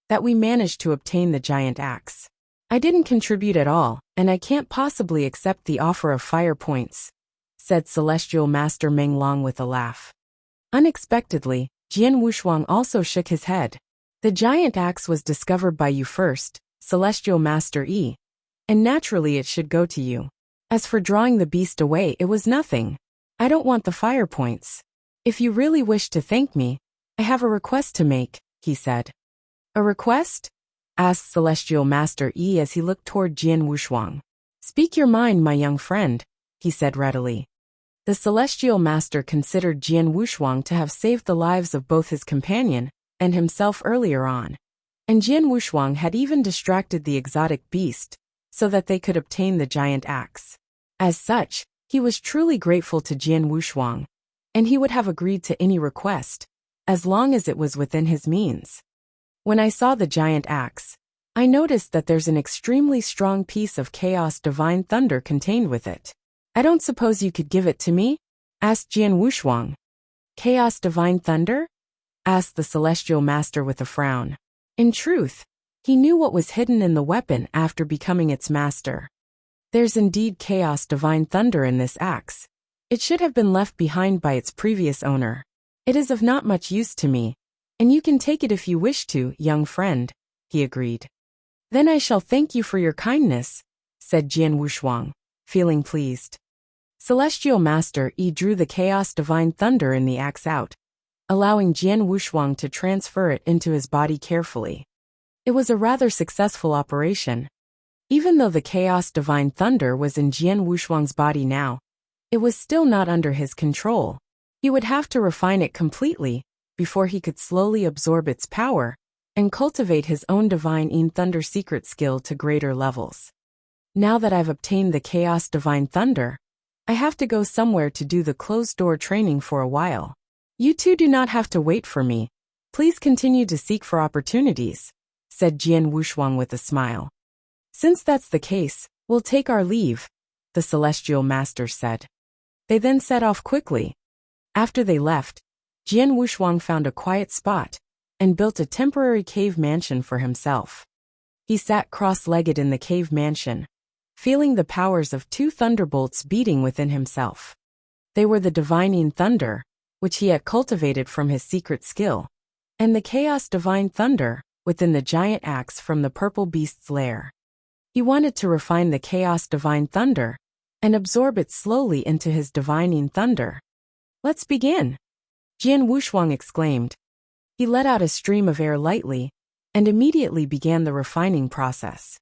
that we managed to obtain the giant axe. I didn't contribute at all, and I can't possibly accept the offer of fire points, said Celestial Master Ming Long with a laugh. Unexpectedly, Jian Wushuang also shook his head. The giant axe was discovered by you first, Celestial Master Yi, and naturally it should go to you. As for drawing the beast away, it was nothing. I don't want the fire points. If you really wish to thank me, I have a request to make, he said. A request? Asked Celestial Master Yi as he looked toward Jian Wushuang. Speak your mind, my young friend, he said readily. The Celestial Master considered Jian Wushuang to have saved the lives of both his companion and himself earlier on, and Jian Wushuang had even distracted the exotic beast so that they could obtain the giant axe. As such, he was truly grateful to Jian Wushuang, and he would have agreed to any request, as long as it was within his means. When I saw the giant axe, I noticed that there's an extremely strong piece of Chaos Divine Thunder contained with it. I don't suppose you could give it to me? Asked Jian Wushuang. Chaos Divine Thunder? Asked the Celestial Master with a frown. In truth, he knew what was hidden in the weapon after becoming its master. There's indeed Chaos Divine Thunder in this axe. It should have been left behind by its previous owner. It is of not much use to me, and you can take it if you wish to, young friend, he agreed. Then I shall thank you for your kindness, said Jian Wushuang, feeling pleased. Celestial Master Yi drew the Chaos Divine Thunder in the axe out, allowing Jian Wushuang to transfer it into his body carefully. It was a rather successful operation. Even though the Chaos Divine Thunder was in Jian Wushuang's body now, it was still not under his control. He would have to refine it completely before he could slowly absorb its power and cultivate his own Divine Yin Thunder secret skill to greater levels. Now that I've obtained the Chaos Divine Thunder, I have to go somewhere to do the closed-door training for a while. You two do not have to wait for me. Please continue to seek for opportunities, said Jian Wushuang with a smile. Since that's the case, we'll take our leave, the Celestial Master said. They then set off quickly. After they left, Jian Wushuang found a quiet spot and built a temporary cave mansion for himself. He sat cross-legged in the cave mansion, feeling the powers of two thunderbolts beating within himself. They were the Divine Yin Thunder, which he had cultivated from his secret skill, and the Chaos Divine Thunder within the giant axe from the purple beast's lair. He wanted to refine the Chaos Divine Thunder and absorb it slowly into his Divine Yin Thunder. Let's begin, Jian Wushuang exclaimed. He let out a stream of air lightly and immediately began the refining process.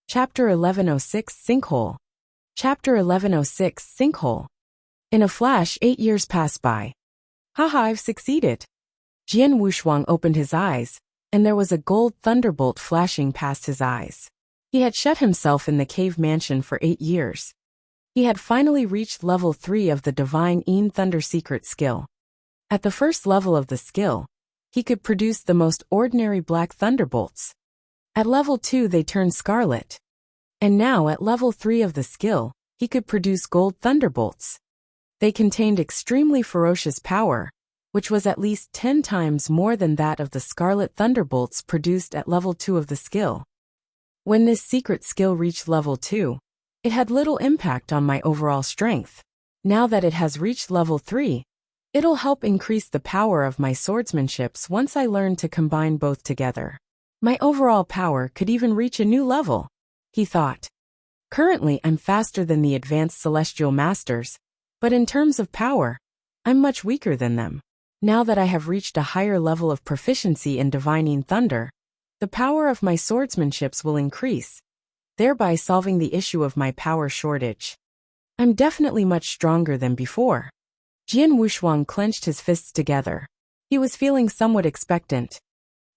Chapter 1106 Sinkhole. Chapter 1106 Sinkhole. In a flash, 8 years passed by. Haha, I've succeeded. Jian Wushuang opened his eyes, and there was a gold thunderbolt flashing past his eyes. He had shut himself in the cave mansion for 8 years. He had finally reached level 3 of the Divine Yin Thunder secret skill. At the first level of the skill, he could produce the most ordinary black thunderbolts. At level 2 they turned scarlet. And now at level 3 of the skill, he could produce gold thunderbolts. They contained extremely ferocious power, which was at least 10 times more than that of the scarlet thunderbolts produced at level 2 of the skill. When this secret skill reached level 2, it had little impact on my overall strength. Now that it has reached level 3, it'll help increase the power of my swordsmanships once I learn to combine both together. My overall power could even reach a new level, he thought. Currently, I'm faster than the advanced celestial masters, but in terms of power, I'm much weaker than them. Now that I have reached a higher level of proficiency in divining thunder, the power of my swordsmanships will increase, thereby solving the issue of my power shortage. I'm definitely much stronger than before. Jian Wushuang clenched his fists together. He was feeling somewhat expectant.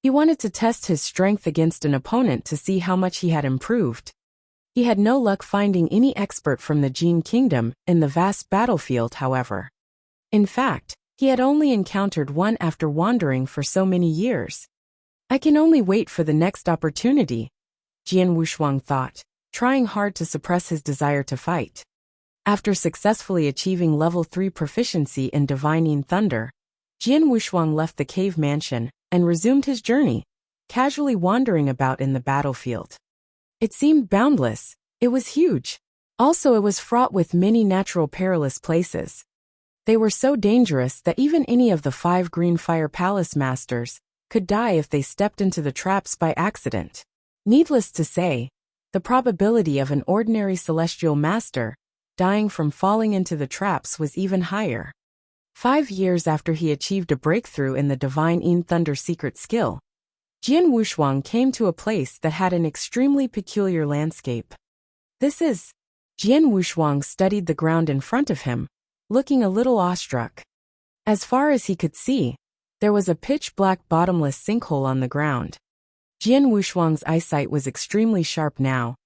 He wanted to test his strength against an opponent to see how much he had improved. He had no luck finding any expert from the Jin Kingdom in the vast battlefield, however. In fact, he had only encountered one after wandering for so many years. I can only wait for the next opportunity, Jian Wushuang thought, trying hard to suppress his desire to fight. After successfully achieving level 3 proficiency in divining thunder, Jian Wushuang left the cave mansion and resumed his journey, casually wandering about in the battlefield. It seemed boundless. It was huge. Also, it was fraught with many natural perilous places. They were so dangerous that even any of the 5 Green Fire Palace masters could die if they stepped into the traps by accident. Needless to say, the probability of an ordinary celestial master dying from falling into the traps was even higher. 5 years after he achieved a breakthrough in the Divine Thunder secret skill, Jian Wushuang came to a place that had an extremely peculiar landscape. Jian Wushuang studied the ground in front of him, looking a little awestruck. As far as he could see, there was a pitch-black bottomless sinkhole on the ground. Jian Wushuang's eyesight was extremely sharp now,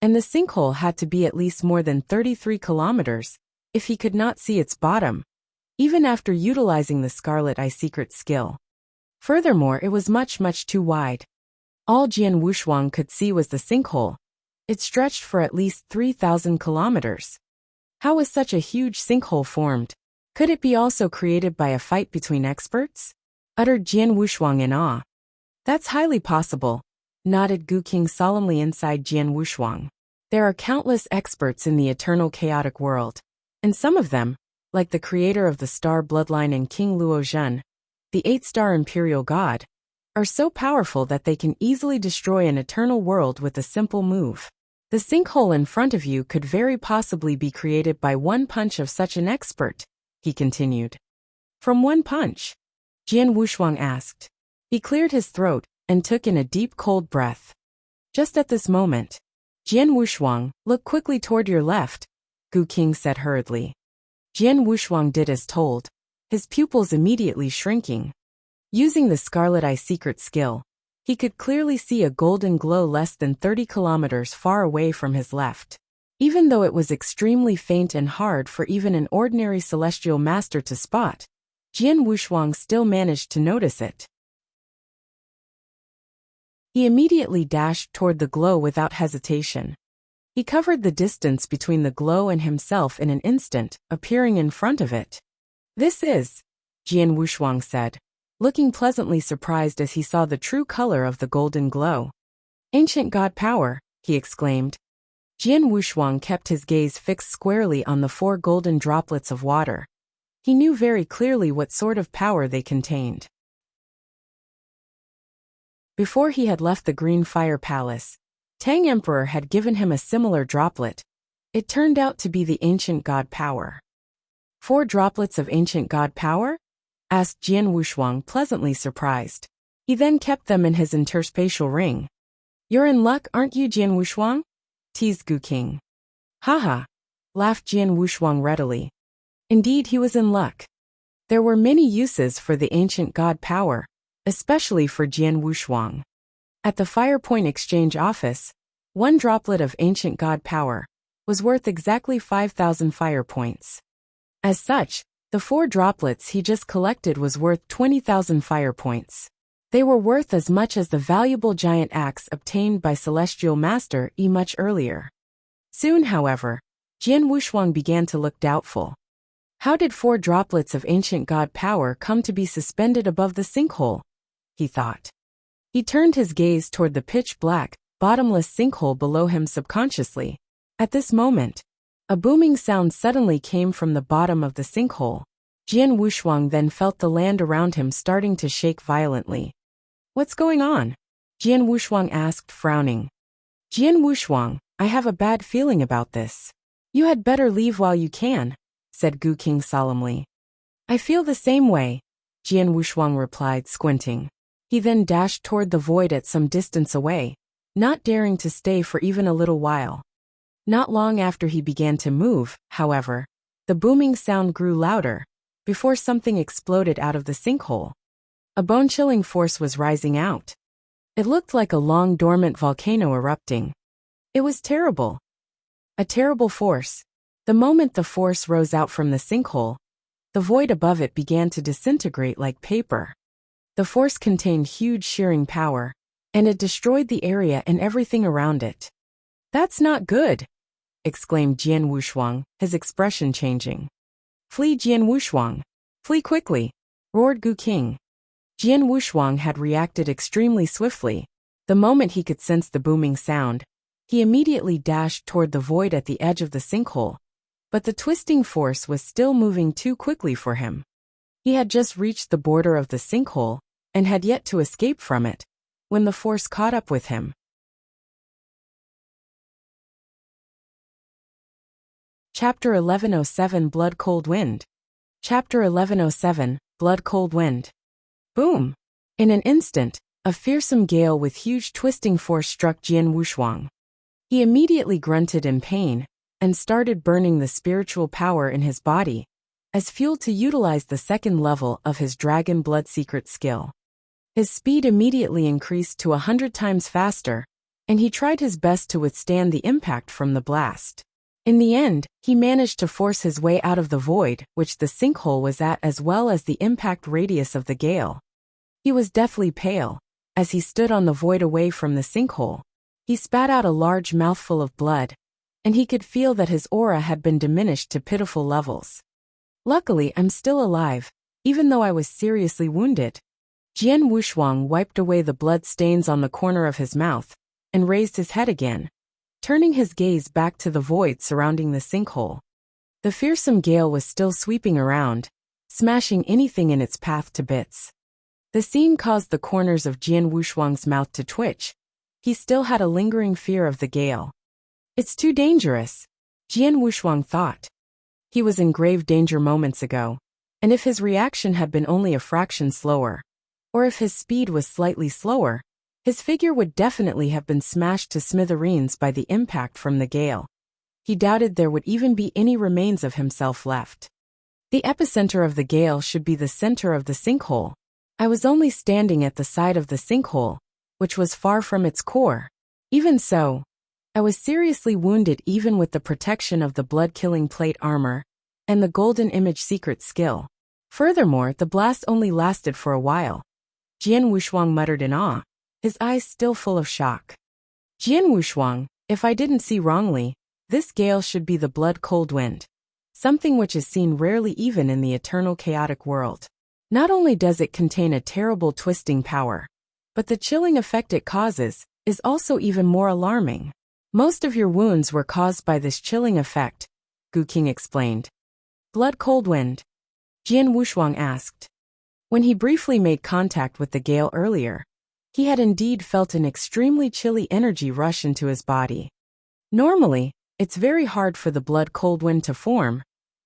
and the sinkhole had to be at least more than 33 kilometers if he could not see its bottom, even after utilizing the Scarlet Eye secret skill. Furthermore, it was much too wide. All Jian Wushuang could see was the sinkhole. It stretched for at least 3,000 kilometers. How was such a huge sinkhole formed? Could it be also created by a fight between experts? Uttered Jian Wushuang in awe. That's highly possible, nodded Gu King solemnly inside Jian Wushuang. There are countless experts in the eternal chaotic world, and some of them, like the creator of the star bloodline and King Luo Zhen, the 8-star imperial god, are so powerful that they can easily destroy an eternal world with a simple move. The sinkhole in front of you could very possibly be created by one punch of such an expert, he continued. From one punch? Jian Wushuang asked. He cleared his throat and took in a deep cold breath. Just at this moment, Jian Wushuang, look quickly toward your left, Gu King said hurriedly. Jian Wushuang did as told, his pupils immediately shrinking. Using the Scarlet Eye secret skill, he could clearly see a golden glow less than 30 kilometers far away from his left. Even though it was extremely faint and hard for even an ordinary celestial master to spot, Jian Wushuang still managed to notice it. He immediately dashed toward the glow without hesitation. He covered the distance between the glow and himself in an instant, appearing in front of it. This is, Jian Wushuang said, looking pleasantly surprised as he saw the true color of the golden glow. Ancient god power, he exclaimed. Jian Wushuang kept his gaze fixed squarely on the 4 golden droplets of water. He knew very clearly what sort of power they contained. Before he had left the Green Fire Palace, Tang Emperor had given him a similar droplet. It turned out to be the ancient god power. 4 droplets of ancient god power? Asked Jian Wushuang, pleasantly surprised. He then kept them in his interspatial ring. You're in luck, aren't you, Jian Wushuang? Teased Gu King. Haha, laughed Jian Wushuang readily. Indeed, he was in luck. There were many uses for the ancient god power, especially for Jian Wushuang. At the Fire Point Exchange office, 1 droplet of ancient god power was worth exactly 5,000 fire points. As such, the 4 droplets he just collected was worth 20,000 fire points. They were worth as much as the valuable giant axe obtained by Celestial Master Yi much earlier. Soon, however, Jian Wushuang began to look doubtful. How did 4 droplets of ancient god power come to be suspended above the sinkhole? He thought. He turned his gaze toward the pitch-black, bottomless sinkhole below him subconsciously. At this moment, A booming sound suddenly came from the bottom of the sinkhole. Jian Wushuang then felt the land around him starting to shake violently. What's going on? Jian Wushuang asked, frowning. Jian Wushuang, I have a bad feeling about this. You had better leave while you can, said Gu King solemnly. I feel the same way, Jian Wushuang replied, squinting. He then dashed toward the void at some distance away, not daring to stay for even a little while. Not long after he began to move, however, the booming sound grew louder, before something exploded out of the sinkhole. A bone-chilling force was rising out. It looked like a long dormant volcano erupting. It was terrible. A terrible force. The moment the force rose out from the sinkhole, the void above it began to disintegrate like paper. The force contained huge shearing power, and it destroyed the area and everything around it. That's not good, exclaimed Jian Wushuang, his expression changing. Flee, Jian Wushuang! Flee quickly! Roared Gu King. Jian Wushuang had reacted extremely swiftly. The moment he could sense the booming sound, he immediately dashed toward the void at the edge of the sinkhole, but the twisting force was still moving too quickly for him. He had just reached the border of the sinkhole and had yet to escape from it, when the force caught up with him. Chapter 1107 Blood Cold Wind. Chapter 1107 Blood Cold Wind. Boom! In an instant, a fearsome gale with huge twisting force struck Jian Wushuang. He immediately grunted in pain and started burning the spiritual power in his body as fuel to utilize the second level of his dragon blood secret skill. His speed immediately increased to 100 times faster, and he tried his best to withstand the impact from the blast. In the end, he managed to force his way out of the void which the sinkhole was at, as well as the impact radius of the gale. He was deathly pale. As he stood on the void away from the sinkhole, he spat out a large mouthful of blood, and he could feel that his aura had been diminished to pitiful levels. Luckily, I'm still alive, even though I was seriously wounded. Jian Wushuang wiped away the blood stains on the corner of his mouth and raised his head again, turning his gaze back to the void surrounding the sinkhole. The fearsome gale was still sweeping around, smashing anything in its path to bits. The scene caused the corners of Jian Wushuang's mouth to twitch. He still had a lingering fear of the gale. It's too dangerous, Jian Wushuang thought. He was in grave danger moments ago, and if his reaction had been only a fraction slower, or if his speed was slightly slower, his figure would definitely have been smashed to smithereens by the impact from the gale. He doubted there would even be any remains of himself left. The epicenter of the gale should be the center of the sinkhole. I was only standing at the side of the sinkhole, which was far from its core. Even so, I was seriously wounded even with the protection of the blood-killing plate armor and the golden image secret skill. Furthermore, the blast only lasted for a while. Jian Wushuang muttered in awe, his eyes still full of shock. Jian Wushuang, if I didn't see wrongly, this gale should be the blood-cold wind, something which is seen rarely even in the eternal chaotic world. Not only does it contain a terrible twisting power, but the chilling effect it causes is also even more alarming. Most of your wounds were caused by this chilling effect, Gu King explained. Blood-cold wind? Jian Wushuang asked. When he briefly made contact with the gale earlier, he had indeed felt an extremely chilly energy rush into his body. Normally, it's very hard for the blood-cold wind to form,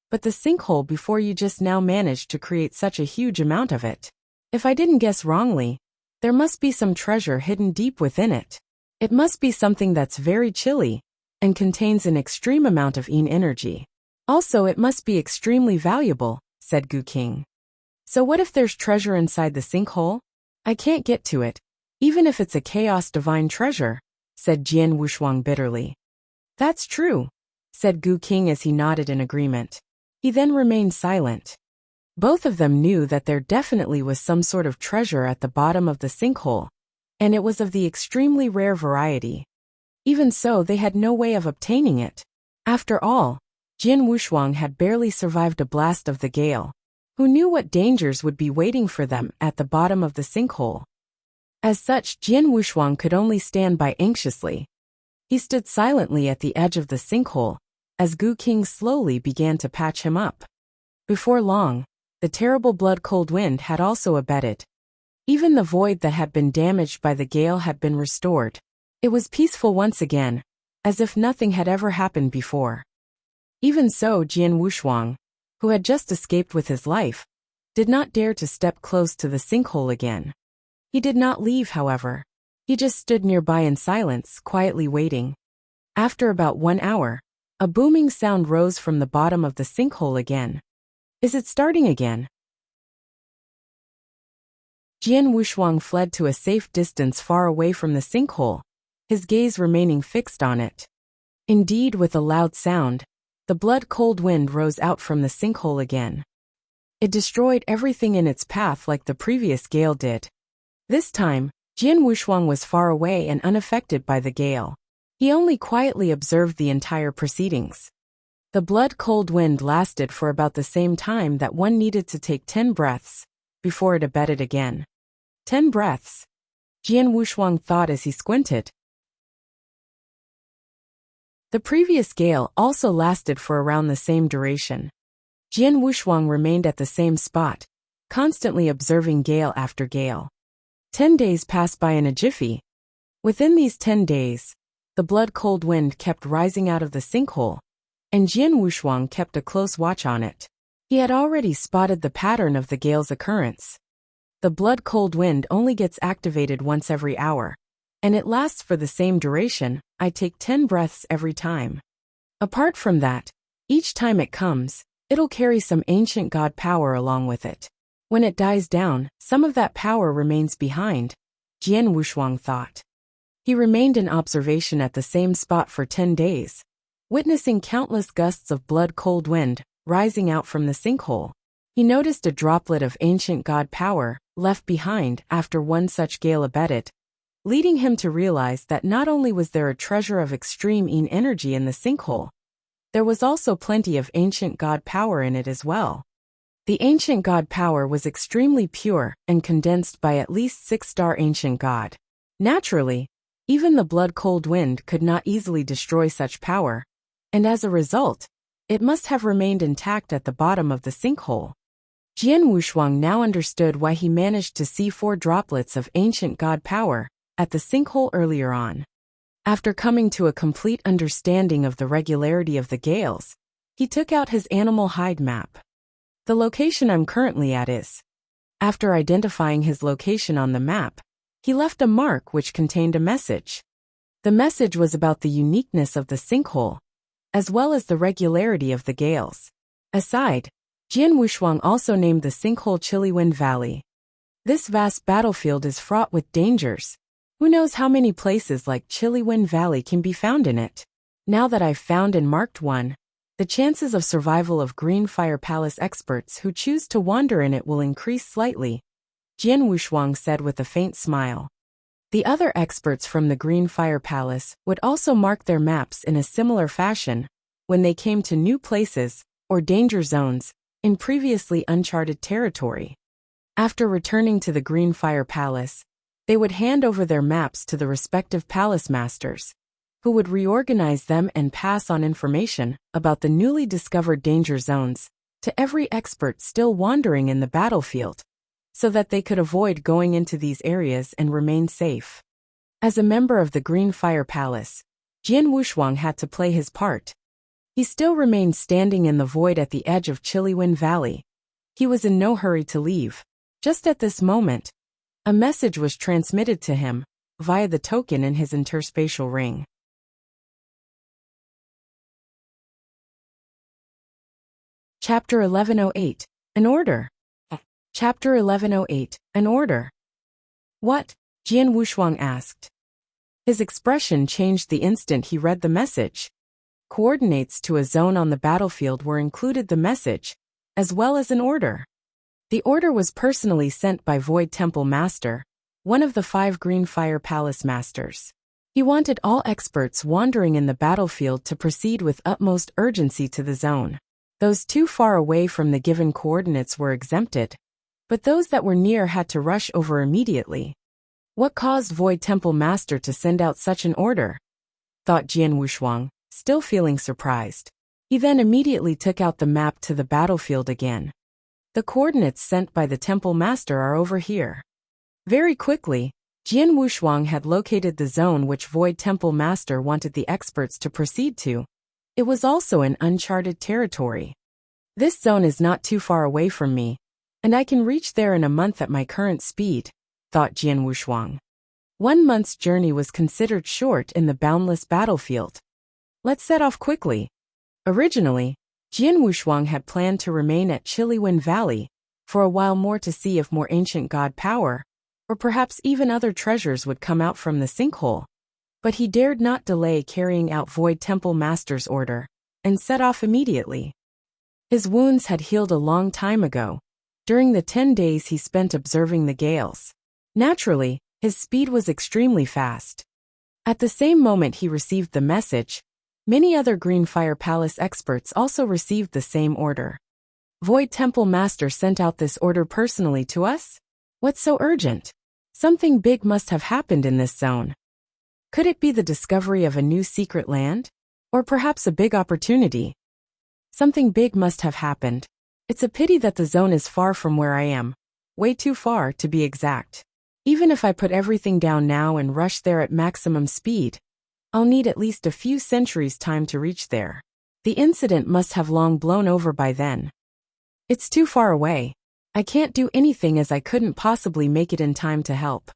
but the sinkhole before you just now managed to create such a huge amount of it. If I didn't guess wrongly, there must be some treasure hidden deep within it. It must be something that's very chilly and contains an extreme amount of yin energy. Also, it must be extremely valuable, said Gu King. So what if there's treasure inside the sinkhole? I can't get to it, even if it's a chaos divine treasure, said Jian Wushuang bitterly. That's true, said Gu King as he nodded in agreement. He then remained silent. Both of them knew that there definitely was some sort of treasure at the bottom of the sinkhole, and it was of the extremely rare variety. Even so, they had no way of obtaining it. After all, Jian Wushuang had barely survived a blast of the gale. Who knew what dangers would be waiting for them at the bottom of the sinkhole? As such, Jian Wushuang could only stand by anxiously. He stood silently at the edge of the sinkhole, as Gu King slowly began to patch him up. Before long, the terrible blood-cold wind had also abated. Even the void that had been damaged by the gale had been restored. It was peaceful once again, as if nothing had ever happened before. Even so, Jian Wushuang, who had just escaped with his life, did not dare to step close to the sinkhole again. He did not leave, however. He just stood nearby in silence, quietly waiting. After about 1 hour, a booming sound rose from the bottom of the sinkhole again. Is it starting again? Jian Wushuang fled to a safe distance far away from the sinkhole, his gaze remaining fixed on it. Indeed, with a loud sound, the blood-cold wind rose out from the sinkhole again. It destroyed everything in its path like the previous gale did. This time, Jian Wushuang was far away and unaffected by the gale. He only quietly observed the entire proceedings. The blood-cold wind lasted for about the same time that one needed to take 10 breaths before it abated again. 10 breaths, Jian Wushuang thought as he squinted. The previous gale also lasted for around the same duration. Jian Wushuang remained at the same spot, constantly observing gale after gale. 10 days passed by in a jiffy. Within these 10 days, the blood-cold wind kept rising out of the sinkhole, and Jian Wushuang kept a close watch on it. He had already spotted the pattern of the gale's occurrence. The blood-cold wind only gets activated once every hour, and it lasts for the same duration. I take 10 breaths every time. Apart from that, each time it comes, it'll carry some ancient god power along with it. When it dies down, some of that power remains behind, Jian Wushuang thought. He remained in observation at the same spot for 10 days, witnessing countless gusts of blood-cold wind rising out from the sinkhole. He noticed a droplet of ancient god power left behind after one such gale abated, leading him to realize that not only was there a treasure of extreme Yin energy in the sinkhole, there was also plenty of ancient god power in it as well. The ancient god power was extremely pure and condensed by at least 6-star ancient god. Naturally, even the blood-cold wind could not easily destroy such power, and as a result, it must have remained intact at the bottom of the sinkhole. Jian Wushuang now understood why he managed to see 4 droplets of ancient god power at the sinkhole earlier on. After coming to a complete understanding of the regularity of the gales, he took out his animal hide map. The location I'm currently at is. After identifying his location on the map, he left a mark which contained a message. The message was about the uniqueness of the sinkhole, as well as the regularity of the gales. Aside, Jian Wushuang also named the sinkhole Chiliwind Valley. This vast battlefield is fraught with dangers. Who knows how many places like Chiliwind Valley can be found in it? Now that I've found and marked one, the chances of survival of Green Fire Palace experts who choose to wander in it will increase slightly, Jian Wushuang said with a faint smile. The other experts from the Green Fire Palace would also mark their maps in a similar fashion when they came to new places or danger zones in previously uncharted territory. After returning to the Green Fire Palace, they would hand over their maps to the respective palace masters, who would reorganize them and pass on information about the newly discovered danger zones to every expert still wandering in the battlefield, so that they could avoid going into these areas and remain safe. As a member of the Green Fire Palace, Jian Wushuang had to play his part. He still remained standing in the void at the edge of Chiliwind Valley. He was in no hurry to leave. Just at this moment, a message was transmitted to him via the token in his interspatial ring. Chapter 1108, An Order. Chapter 1108, An Order. What? Jian Wushuang asked. His expression changed the instant he read the message. Coordinates to a zone on the battlefield were included the message, as well as an order. The order was personally sent by Void Temple Master, one of the 5 Green Fire Palace Masters. He wanted all experts wandering in the battlefield to proceed with utmost urgency to the zone. Those too far away from the given coordinates were exempted, but those that were near had to rush over immediately. What caused Void Temple Master to send out such an order? Thought Jian Wushuang, still feeling surprised. He then immediately took out the map to the battlefield again. The coordinates sent by the temple master are over here. Very quickly, Jian Wushuang had located the zone which Void Temple Master wanted the experts to proceed to. It was also in uncharted territory. This zone is not too far away from me, and I can reach there in a month at my current speed, thought Jian Wushuang. 1 month's journey was considered short in the boundless battlefield. Let's set off quickly. Originally, Jian Wushuang had planned to remain at Chiliwen Valley for a while more to see if more ancient god power, or perhaps even other treasures would come out from the sinkhole. But he dared not delay carrying out Void Temple Master's order, and set off immediately. His wounds had healed a long time ago, during the 10 days he spent observing the gales. Naturally, his speed was extremely fast. At the same moment he received the message, many other Greenfire Palace experts also received the same order. Void Temple Master sent out this order personally to us? What's so urgent? Something big must have happened in this zone. Could it be the discovery of a new secret land? Or perhaps a big opportunity? Something big must have happened. It's a pity that the zone is far from where I am. Way too far, to be exact. Even if I put everything down now and rush there at maximum speed, I'll need at least a few centuries' time to reach there. The incident must have long blown over by then. It's too far away. I can't do anything as I couldn't possibly make it in time to help.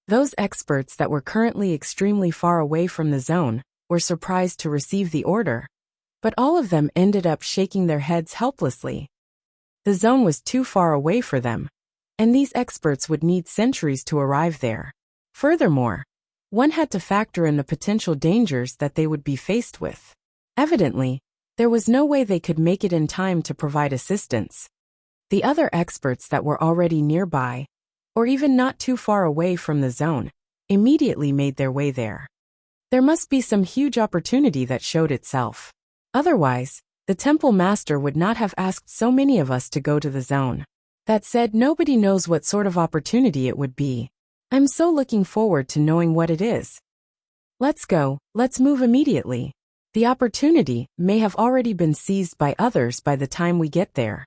Those experts that were currently extremely far away from the zone were surprised to receive the order, but all of them ended up shaking their heads helplessly. The zone was too far away for them, and these experts would need centuries to arrive there. Furthermore, one had to factor in the potential dangers that they would be faced with. Evidently, there was no way they could make it in time to provide assistance. The other experts that were already nearby, or even not too far away from the zone, immediately made their way there. There must be some huge opportunity that showed itself. Otherwise, the temple master would not have asked so many of us to go to the zone. That said, nobody knows what sort of opportunity it would be. I'm so looking forward to knowing what it is. Let's go, let's move immediately. The opportunity may have already been seized by others by the time we get there.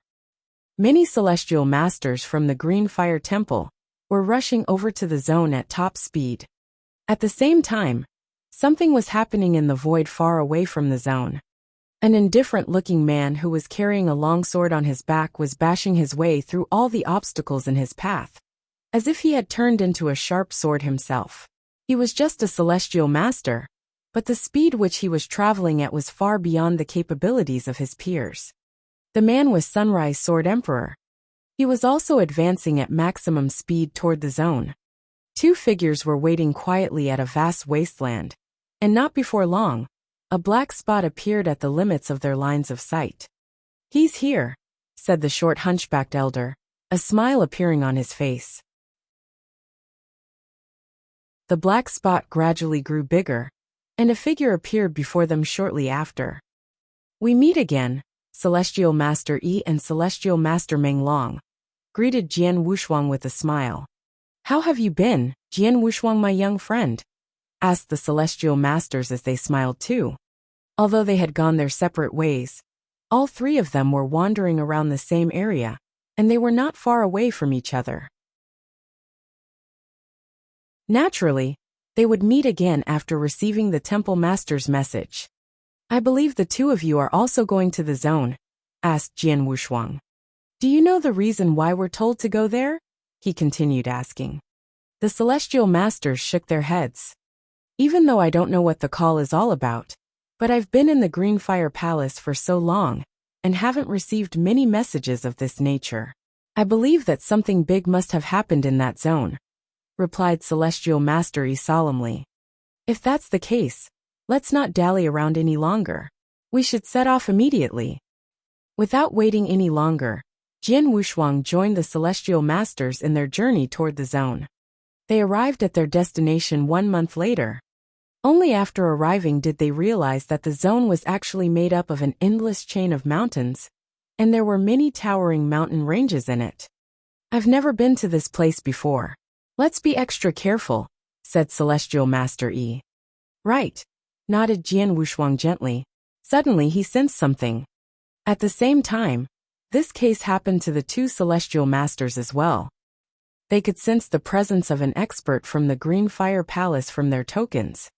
Many celestial masters from the Green Fire Temple were rushing over to the zone at top speed. At the same time, something was happening in the void far away from the zone. An indifferent-looking man who was carrying a long sword on his back was bashing his way through all the obstacles in his path, as if he had turned into a sharp sword himself. He was just a celestial master, but the speed which he was traveling at was far beyond the capabilities of his peers. The man was Sunrise Sword Emperor. He was also advancing at maximum speed toward the zone. 2 figures were waiting quietly at a vast wasteland, and not before long, a black spot appeared at the limits of their lines of sight. "He's here," said the short hunchbacked elder, a smile appearing on his face. The black spot gradually grew bigger, and a figure appeared before them shortly after. "We meet again, Celestial Master Yi and Celestial Master Meng Long," greeted Jian Wushuang with a smile. "How have you been, Jian Wushuang, my young friend?" asked the Celestial Masters as they smiled too. Although they had gone their separate ways, all 3 of them were wandering around the same area, and they were not far away from each other. Naturally, they would meet again after receiving the Temple Master's message. "I believe the 2 of you are also going to the zone?" asked Jian Wushuang. "Do you know the reason why we're told to go there?" he continued asking. The Celestial Masters shook their heads. "Even though I don't know what the call is all about, but I've been in the Green Fire Palace for so long, and haven't received many messages of this nature. I believe that something big must have happened in that zone," replied Celestial Master Yi solemnly. "If that's the case, let's not dally around any longer. We should set off immediately." Without waiting any longer, Jian Wushuang joined the Celestial Masters in their journey toward the zone. They arrived at their destination 1 month later. Only after arriving did they realize that the zone was actually made up of an endless chain of mountains, and there were many towering mountain ranges in it. "I've never been to this place before. Let's be extra careful," said Celestial Master Yi. "Right," nodded Jian Wushuang gently, Suddenly he sensed something. At the same time, this case happened to the two celestial masters as well. They could sense the presence of an expert from the Green Fire Palace from their tokens.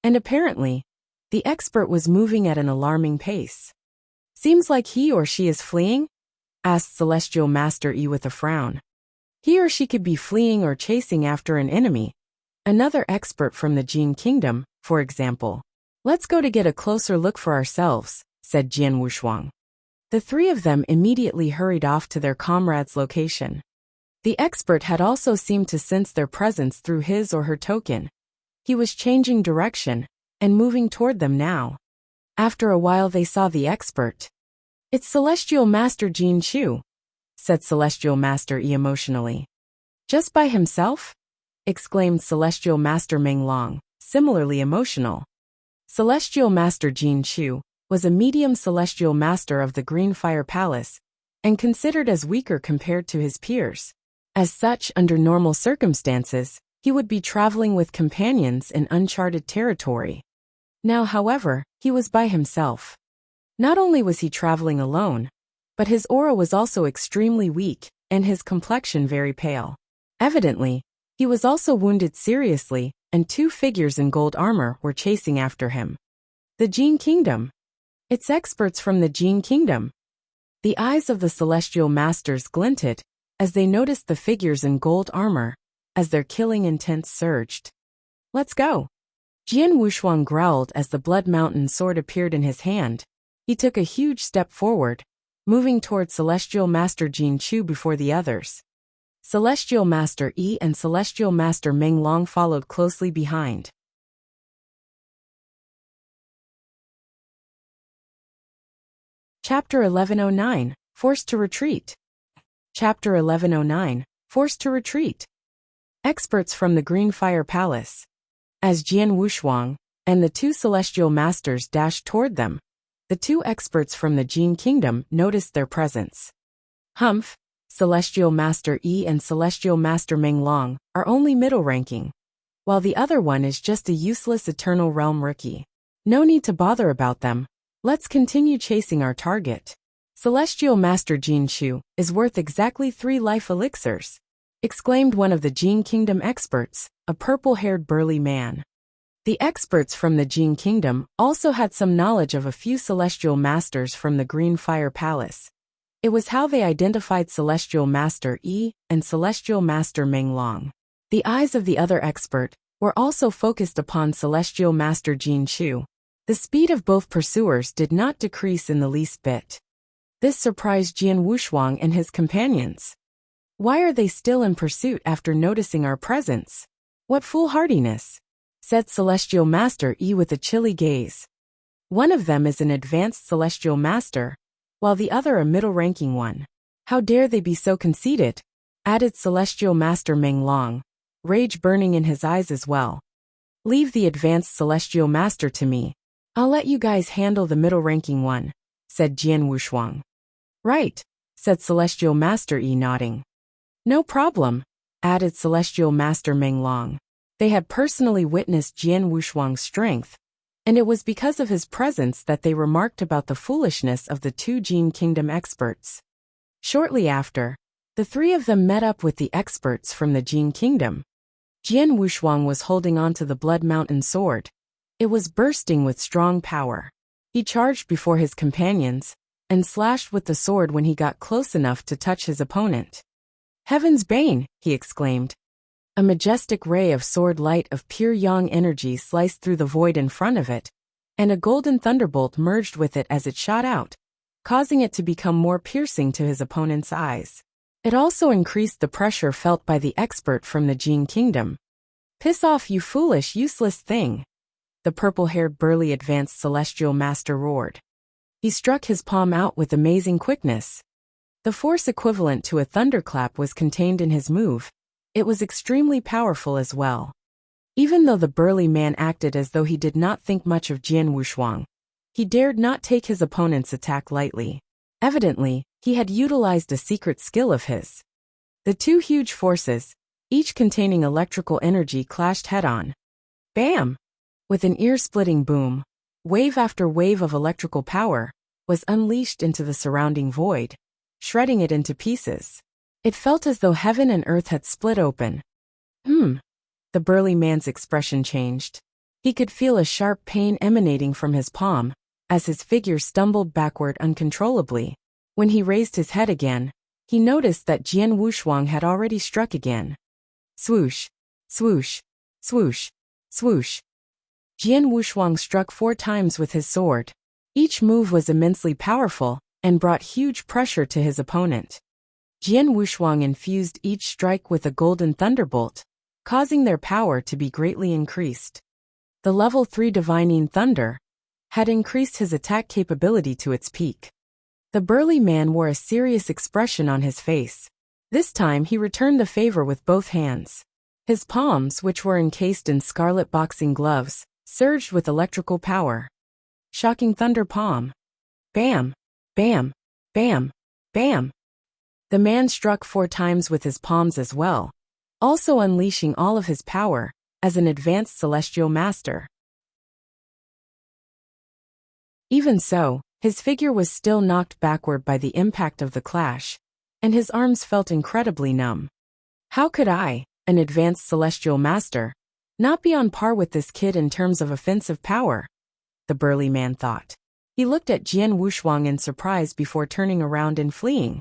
And apparently, the expert was moving at an alarming pace. Seems like he or she is fleeing? Asked Celestial Master Yi with a frown. He or she could be fleeing or chasing after an enemy. Another expert from the Jin Kingdom, for example. Let's go to get a closer look for ourselves, said Jian Wushuang. The three of them immediately hurried off to their comrade's location. The expert had also seemed to sense their presence through his or her token. He was changing direction and moving toward them now. After a while they saw the expert. It's Celestial Master Jin Chu, said Celestial Master Yi emotionally. Just by himself? Exclaimed Celestial Master Meng Long, similarly emotional. Celestial Master Jin Chu was a medium celestial master of the Green Fire Palace, and considered as weaker compared to his peers. As such, under normal circumstances, he would be traveling with companions in uncharted territory. Now, however, he was by himself. Not only was he traveling alone, but his aura was also extremely weak, and his complexion very pale. Evidently, he was also wounded seriously, and two figures in gold armor were chasing after him. The Jin Kingdom. It's experts from the Jin Kingdom. The eyes of the celestial masters glinted as they noticed the figures in gold armor, as their killing intent surged. Let's go. Jian Wushuang growled as the Blood Mountain sword appeared in his hand. He took a huge step forward, moving toward Celestial Master Jin Chu before the others. Celestial Master Yi and Celestial Master Meng Long followed closely behind. Chapter 1109, Forced to Retreat. Chapter 1109, Forced to Retreat. Experts from the Green Fire Palace. As Jian Wushuang and the two celestial masters dashed toward them, the two experts from the Jin Kingdom noticed their presence. Humph, Celestial Master Yi and Celestial Master Meng Long are only middle ranking, while the other one is just a useless Eternal Realm rookie. No need to bother about them. Let's continue chasing our target. Celestial Master Jin Chu is worth exactly 3 life elixirs, exclaimed one of the Jin Kingdom experts, a purple-haired burly man. The experts from the Jin Kingdom also had some knowledge of a few celestial masters from the Green Fire Palace. It was how they identified Celestial Master Yi and Celestial Master Meng Long. The eyes of the other expert were also focused upon Celestial Master Jin Chu. The speed of both pursuers did not decrease in the least bit. This surprised Jian Wushuang and his companions. Why are they still in pursuit after noticing our presence? What foolhardiness, said Celestial Master Yi with a chilly gaze. One of them is an advanced Celestial Master, while the other a middle-ranking one. How dare they be so conceited, added Celestial Master Meng Long, rage burning in his eyes as well. Leave the advanced Celestial Master to me. I'll let you guys handle the middle-ranking one, said Jian Wushuang. Right, said Celestial Master Yi nodding. No problem, added Celestial Master Meng Long. They had personally witnessed Jian Wushuang's strength, and it was because of his presence that they remarked about the foolishness of the two Jin Kingdom experts. Shortly after, the three of them met up with the experts from the Jin Kingdom. Jian Wushuang was holding onto the Blood Mountain sword. It was bursting with strong power. He charged before his companions, and slashed with the sword when he got close enough to touch his opponent. Heaven's Bane, he exclaimed. A majestic ray of sword light of pure yang energy sliced through the void in front of it, and a golden thunderbolt merged with it as it shot out, causing it to become more piercing to his opponent's eyes. It also increased the pressure felt by the expert from the Jin Kingdom. Piss off, you foolish, useless thing, the purple-haired burly advanced celestial master roared. He struck his palm out with amazing quickness. The force equivalent to a thunderclap was contained in his move. It was extremely powerful as well. Even though the burly man acted as though he did not think much of Jian Wushuang, he dared not take his opponent's attack lightly. Evidently, he had utilized a secret skill of his. The two huge forces, each containing electrical energy, clashed head-on. Bam! With an ear-splitting boom, Wave after wave of electrical power was unleashed into the surrounding void, shredding it into pieces. It felt as though heaven and earth had split open. The burly man's expression changed. He could feel a sharp pain emanating from his palm, as his figure stumbled backward uncontrollably. When he raised his head again, he noticed that Jian Wushuang had already struck again. Swoosh, swoosh, swoosh, swoosh. Jian Wushuang struck 4 times with his sword. Each move was immensely powerful and brought huge pressure to his opponent. Jian Wushuang infused each strike with a golden thunderbolt, causing their power to be greatly increased. The level 3 Divining Thunder had increased his attack capability to its peak. The burly man wore a serious expression on his face. This time he returned the favor with both hands. His palms, which were encased in scarlet boxing gloves, surged with electrical power. Shocking thunder palm. Bam! Bam! Bam! Bam! The man struck 4 times with his palms as well, also unleashing all of his power as an advanced celestial master. Even so, his figure was still knocked backward by the impact of the clash, and his arms felt incredibly numb. How could I, an advanced celestial master, not be on par with this kid in terms of offensive power? The burly man thought. He looked at Jian Wushuang in surprise before turning around and fleeing.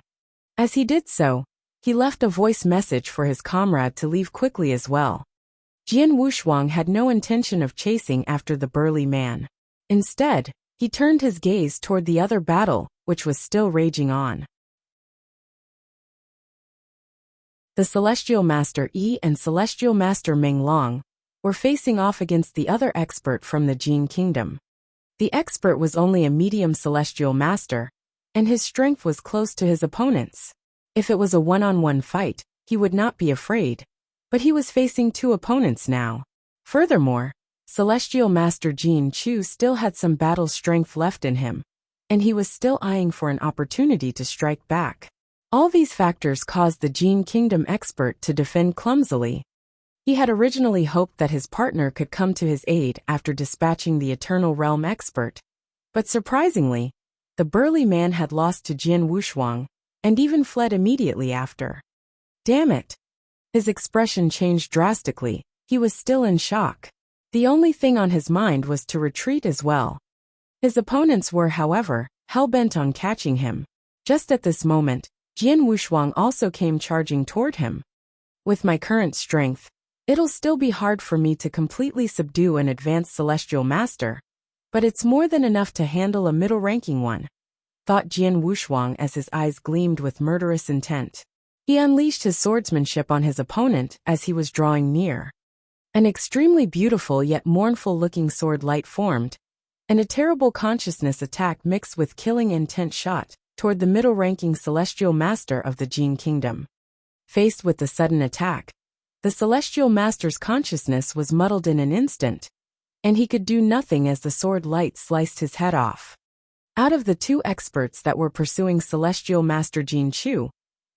As he did so, he left a voice message for his comrade to leave quickly as well. Jian Wushuang had no intention of chasing after the burly man. Instead, he turned his gaze toward the other battle, which was still raging on. The Celestial Master Yi and Celestial Master Meng Long were facing off against the other expert from the Jin Kingdom. The expert was only a medium celestial master, and his strength was close to his opponent's. If it was a one-on-one fight, he would not be afraid, but he was facing 2 opponents now. Furthermore, Celestial Master Jin Chu still had some battle strength left in him, and he was still eyeing for an opportunity to strike back. All these factors caused the Jin Kingdom expert to defend clumsily. He had originally hoped that his partner could come to his aid after dispatching the Eternal Realm expert, but surprisingly, the burly man had lost to Jian Wushuang, and even fled immediately after. Damn it! His expression changed drastically. He was still in shock. The only thing on his mind was to retreat as well. His opponents were, however, hell-bent on catching him. Just at this moment, Jian Wushuang also came charging toward him. With my current strength, it'll still be hard for me to completely subdue an advanced celestial master, but it's more than enough to handle a middle-ranking one, thought Jian Wushuang as his eyes gleamed with murderous intent. He unleashed his swordsmanship on his opponent as he was drawing near. An extremely beautiful yet mournful-looking sword light formed, and a terrible consciousness attack mixed with killing intent shot toward the middle-ranking celestial master of the Jin Kingdom. Faced with the sudden attack, the celestial master's consciousness was muddled in an instant, and he could do nothing as the sword light sliced his head off. Out of the 2 experts that were pursuing Celestial Master Jin Chu,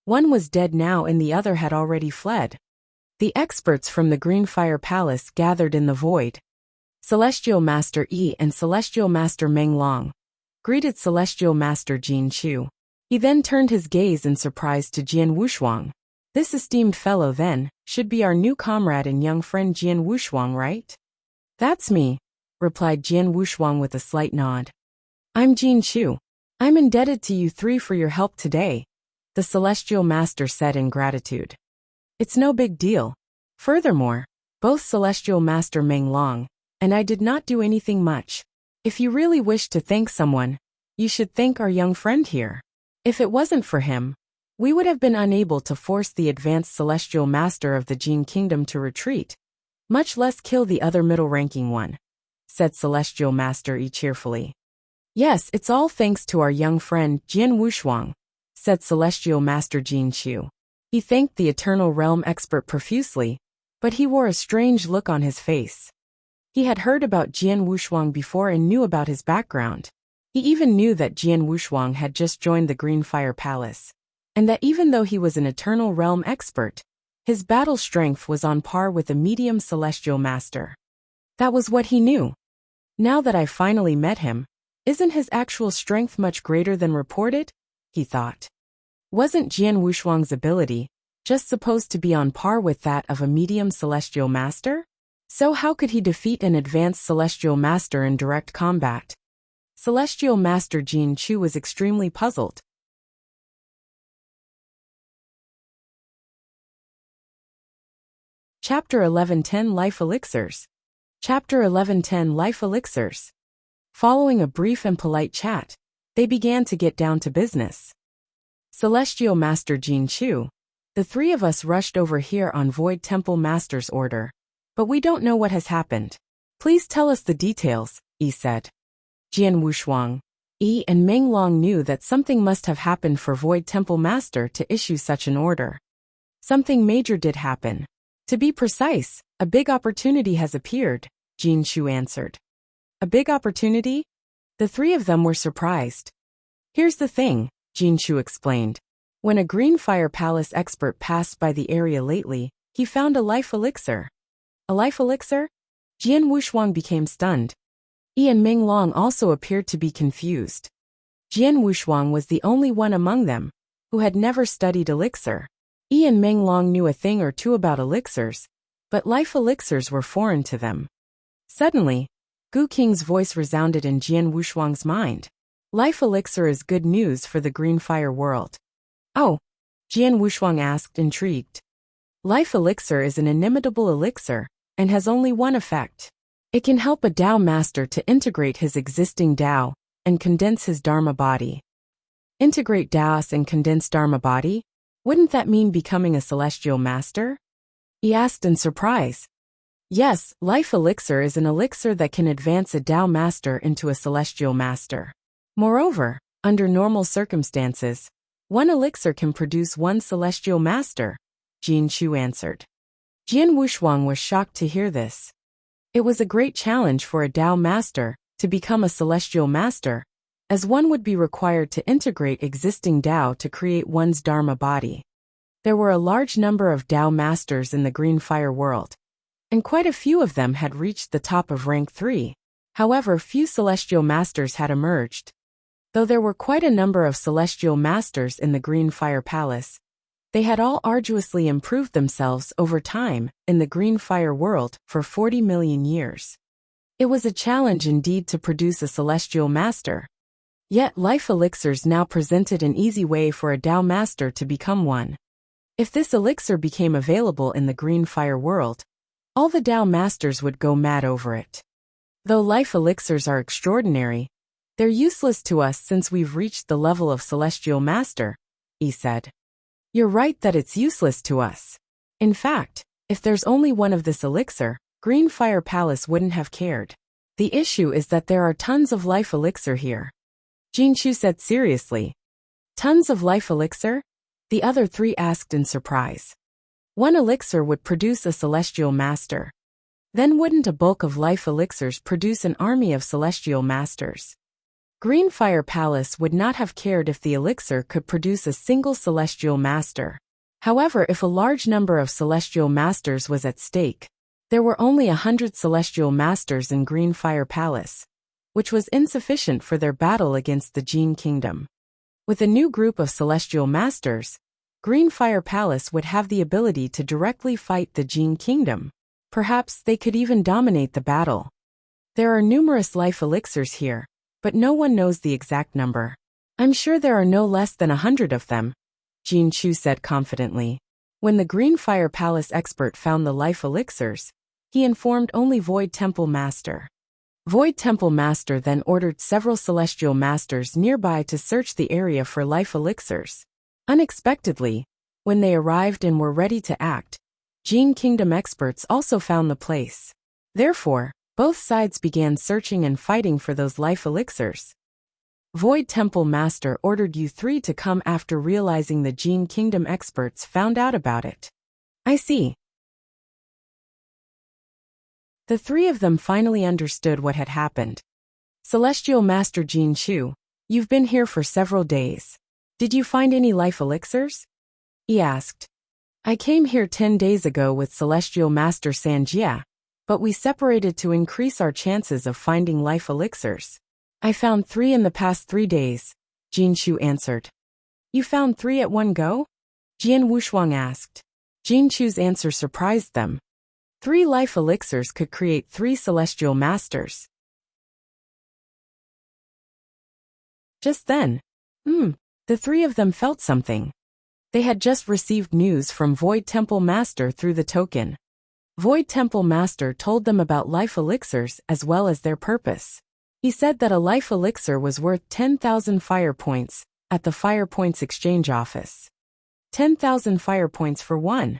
one was dead now and the other had already fled. The experts from the Green Fire Palace gathered in the void. Celestial Master Yi and Celestial Master Meng Long greeted Celestial Master Jin Chu. He then turned his gaze in surprise to Jian Wushuang. This esteemed fellow then should be our new comrade and young friend Jian Wushuang, right? That's me, replied Jian Wushuang with a slight nod. I'm Jin Chu. I'm indebted to you 3 for your help today, the Celestial Master said in gratitude. It's no big deal. Furthermore, both Celestial Master Meng Long and I did not do anything much. If you really wish to thank someone, you should thank our young friend here. If it wasn't for him, we would have been unable to force the advanced Celestial Master of the Jin Kingdom to retreat, much less kill the other middle-ranking one, said Celestial Master Yi cheerfully. Yes, it's all thanks to our young friend Jian Wushuang, said Celestial Master Jin Chu. He thanked the Eternal Realm expert profusely, but he wore a strange look on his face. He had heard about Jian Wushuang before and knew about his background. He even knew that Jian Wushuang had just joined the Green Fire Palace, and that even though he was an Eternal Realm expert, his battle strength was on par with a medium celestial master. That was what he knew. Now that I finally met him, isn't his actual strength much greater than reported? He thought. Wasn't Jian Wushuang's ability just supposed to be on par with that of a medium celestial master? So how could he defeat an advanced celestial master in direct combat? Celestial Master Jin Chu was extremely puzzled. Chapter 1110 Life Elixirs. Chapter 1110 Life Elixirs. Following a brief and polite chat, they began to get down to business. Celestial Master Jin Chu, the three of us rushed over here on Void Temple Master's order, but we don't know what has happened. Please tell us the details, Yi said. Jian Wushuang, Yi and Meng Long knew that something must have happened for Void Temple Master to issue such an order. Something major did happen. To be precise, a big opportunity has appeared, Jin Chu answered. A big opportunity? The three of them were surprised. Here's the thing, Jin Chu explained. When a Green Fire Palace expert passed by the area lately, he found a life elixir. A life elixir? Jian Wushuang became stunned. Yi and Ming Long also appeared to be confused. Jian Wushuang was the only one among them who had never studied elixir. Yi and Ming Long knew a thing or two about elixirs, but life elixirs were foreign to them. Suddenly, Gu Qing's voice resounded in Jian Wushuang's mind. Life elixir is good news for the Green Fire world. Oh, Jian Wushuang asked, intrigued. Life elixir is an inimitable elixir and has only one effect. It can help a Dao master to integrate his existing Dao and condense his Dharma body. Integrate Daos and condense Dharma body? Wouldn't that mean becoming a celestial master? He asked in surprise. Yes, life elixir is an elixir that can advance a Dao master into a celestial master. Moreover, under normal circumstances, one elixir can produce one celestial master, Jin Chu answered. Jian Wushuang was shocked to hear this. It was a great challenge for a Dao master to become a celestial master, as one would be required to integrate existing Dao to create one's Dharma body. There were a large number of Dao masters in the Green Fire world, and quite a few of them had reached the top of rank 3. However, few celestial masters had emerged. Though there were quite a number of celestial masters in the Green Fire Palace, they had all arduously improved themselves over time in the Green Fire world for 40 million years. It was a challenge indeed to produce a celestial master. Yet life elixirs now presented an easy way for a Dao master to become one. If this elixir became available in the Green Fire world, all the Dao masters would go mad over it. Though life elixirs are extraordinary, they're useless to us since we've reached the level of celestial master, Yi said. You're right that it's useless to us. In fact, if there's only one of this elixir, Green Fire Palace wouldn't have cared. The issue is that there are tons of life elixir here. Jin Chu said seriously. Tons of life elixir? The other three asked in surprise. One elixir would produce a celestial master. Then wouldn't a bulk of life elixirs produce an army of celestial masters? Green Fire Palace would not have cared if the elixir could produce a single celestial master. However, if a large number of celestial masters was at stake, there were only 100 celestial masters in Green Fire Palace, which was insufficient for their battle against the Jin Kingdom. With a new group of celestial masters, Green Fire Palace would have the ability to directly fight the Jin Kingdom. Perhaps they could even dominate the battle. There are numerous life elixirs here, but no one knows the exact number. I'm sure there are no less than 100 of them, Jin Chu said confidently. When the Green Fire Palace expert found the life elixirs, he informed only Void Temple Master. Void Temple Master then ordered several celestial masters nearby to search the area for life elixirs. Unexpectedly, when they arrived and were ready to act, Jin Kingdom experts also found the place. Therefore, both sides began searching and fighting for those life elixirs. Void Temple Master ordered you three to come after realizing the Jin Kingdom experts found out about it. I see. The three of them finally understood what had happened. Celestial Master Jin Chu, you've been here for several days. Did you find any life elixirs? He asked. I came here 10 days ago with Celestial Master Sanjia, but we separated to increase our chances of finding life elixirs. I found 3 in the past 3 days, Jinshu answered. You found 3 at one go? Jian Wushuang asked. Jinshu's answer surprised them. 3 life elixirs could create 3 celestial masters. Just then, the 3 of them felt something. They had just received news from Void Temple Master through the token. Void Temple Master told them about life elixirs as well as their purpose. He said that a life elixir was worth 10,000 fire points at the Fire Points Exchange office. 10,000 fire points for one.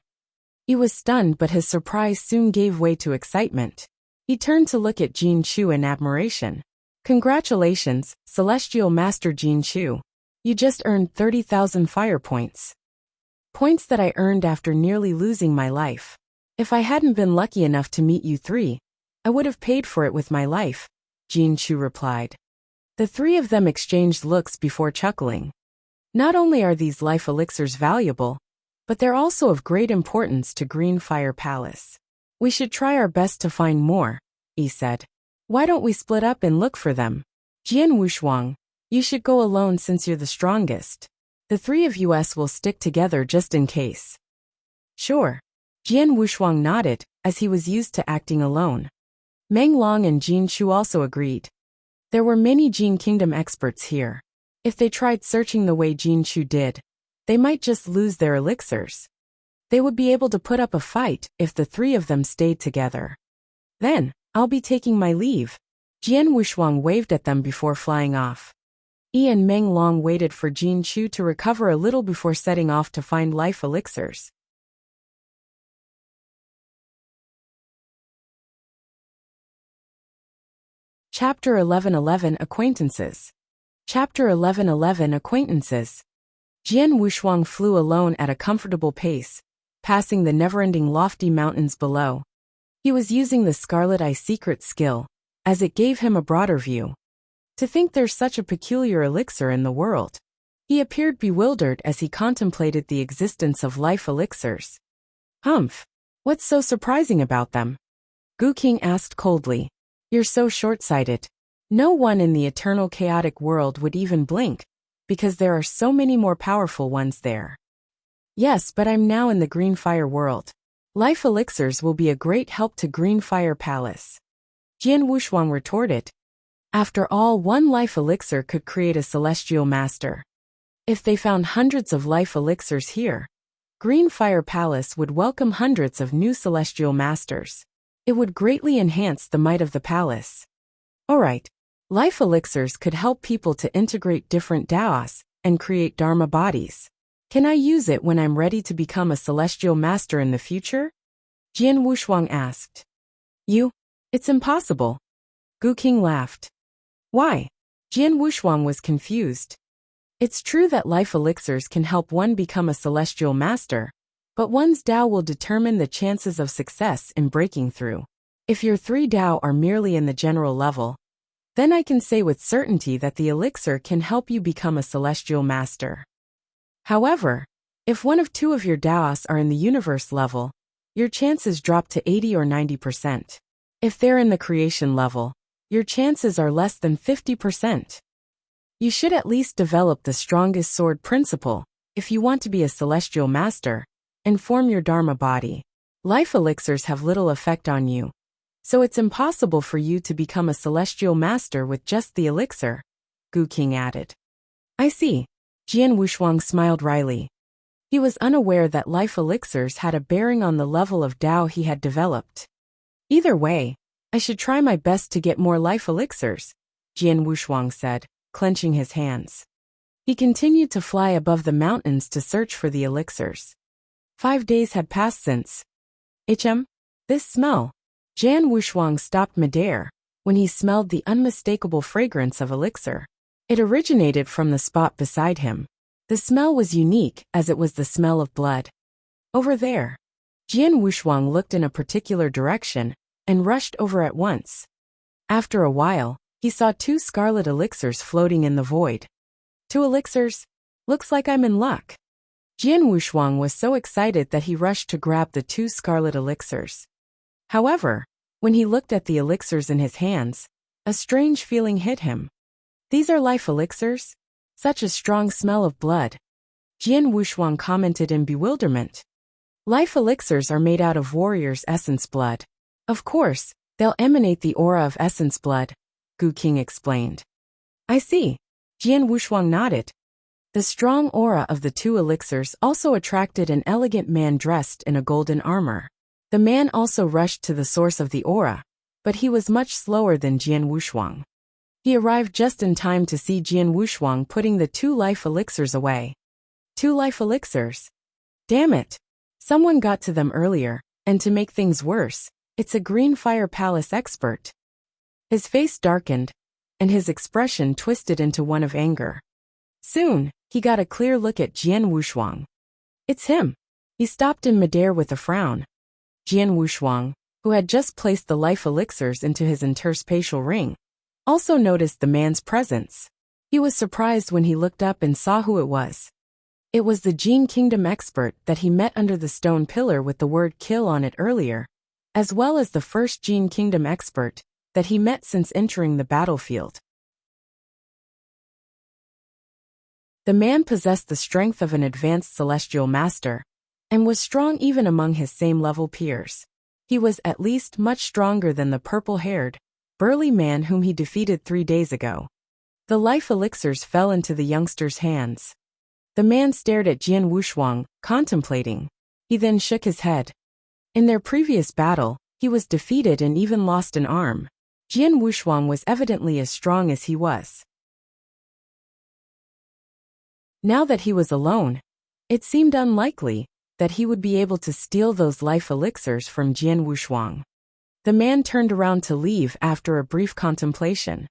He was stunned, but his surprise soon gave way to excitement. He turned to look at Jinshu in admiration. Congratulations, Celestial Master Jinshu. You just earned 30,000 fire points. Points that I earned after nearly losing my life. If I hadn't been lucky enough to meet you 3, I would have paid for it with my life, Jinshu replied. The 3 of them exchanged looks before chuckling. Not only are these life elixirs valuable, but they're also of great importance to Green Fire Palace. We should try our best to find more, he said. Why don't we split up and look for them? Jian Wushuang, you should go alone since you're the strongest. The 3 of us will stick together just in case. Sure. Jian Wushuang nodded, as he was used to acting alone. Meng Long and Jinshu also agreed. There were many Jin Kingdom experts here. If they tried searching the way Jinshu did, they might just lose their elixirs. They would be able to put up a fight if the 3 of them stayed together. Then, I'll be taking my leave. Jian Wushuang waved at them before flying off. Yi and Meng Long waited for Jinshu to recover a little before setting off to find life elixirs. Chapter 11:11 Acquaintances. Chapter 11:11 Acquaintances. Jian Wushuang flew alone at a comfortable pace, passing the never-ending lofty mountains below. He was using the Scarlet Eye secret skill, as it gave him a broader view. To think there's such a peculiar elixir in the world. He appeared bewildered as he contemplated the existence of life elixirs. Humph! What's so surprising about them? Gu King asked coldly. You're so short-sighted. No one in the eternal chaotic world would even blink, because there are so many more powerful ones there. Yes, but I'm now in the Green Fire world. Life elixirs will be a great help to Green Fire Palace. Jian Wushuang retorted. After all, one life elixir could create a celestial master. If they found hundreds of life elixirs here, Green Fire Palace would welcome hundreds of new celestial masters. It would greatly enhance the might of the palace. Alright, life elixirs could help people to integrate different Daos and create Dharma bodies. Can I use it when I'm ready to become a celestial master in the future? Jian Wushuang asked. It's impossible. Gu King laughed. Why? Jian Wushuang was confused. It's true that life elixirs can help one become a celestial master, but one's Dao will determine the chances of success in breaking through. If your 3 Dao are merely in the general level, then I can say with certainty that the elixir can help you become a celestial master. However, if one of 2 of your Daos are in the universe level, your chances drop to 80 or 90%. If they're in the creation level, your chances are less than 50%. You should at least develop the strongest sword principle if you want to be a celestial master and form your Dharma body. Life elixirs have little effect on you, so it's impossible for you to become a celestial master with just the elixir, Gu King added. I see. Jian Wushuang smiled wryly. He was unaware that life elixirs had a bearing on the level of Dao he had developed. Either way, I should try my best to get more life elixirs, Jian Wushuang said, clenching his hands. He continued to fly above the mountains to search for the elixirs. 5 days had passed since. This smell. Jian Wushuang stopped midair when he smelled the unmistakable fragrance of elixir. It originated from the spot beside him. The smell was unique as it was the smell of blood. Over there. Jian Wushuang looked in a particular direction and rushed over at once. After a while, he saw 2 scarlet elixirs floating in the void. 2 elixirs? Looks like I'm in luck. Jian Wushuang was so excited that he rushed to grab the 2 scarlet elixirs. However, When he looked at the elixirs in his hands, a strange feeling hit him. These are life elixirs? Such a strong smell of blood. Jian Wushuang commented in bewilderment. Life elixirs are made out of warriors' essence blood. Of course, they'll emanate the aura of essence blood, Gu King explained. I see. Jian Wushuang nodded. The strong aura of the two elixirs also attracted an elegant man dressed in a golden armor. The man also rushed to the source of the aura, but he was much slower than Jian Wushuang. He arrived just in time to see Jian Wushuang putting the 2 life elixirs away. 2 life elixirs? Damn it! Someone got to them earlier, and to make things worse, it's a Green Fire Palace expert. His face darkened, and his expression twisted into one of anger. Soon, he got a clear look at Jian Wushuang. It's him. He stopped in midair with a frown. Jian Wushuang, who had just placed the life elixirs into his interspatial ring, also noticed the man's presence. He was surprised when he looked up and saw who it was. It was the Jin Kingdom expert that he met under the stone pillar with the word kill on it earlier, as well as the first Jin Kingdom expert that he met since entering the battlefield. The man possessed the strength of an advanced celestial master, and was strong even among his same-level peers. He was at least much stronger than the purple-haired, burly man whom he defeated 3 days ago. The life elixirs fell into the youngster's hands. The man stared at Jian Wushuang, contemplating. He then shook his head. In their previous battle, he was defeated and even lost an arm. Jian Wushuang was evidently as strong as he was. Now that he was alone, it seemed unlikely that he would be able to steal those life elixirs from Jian Wushuang. The man turned around to leave after a brief contemplation.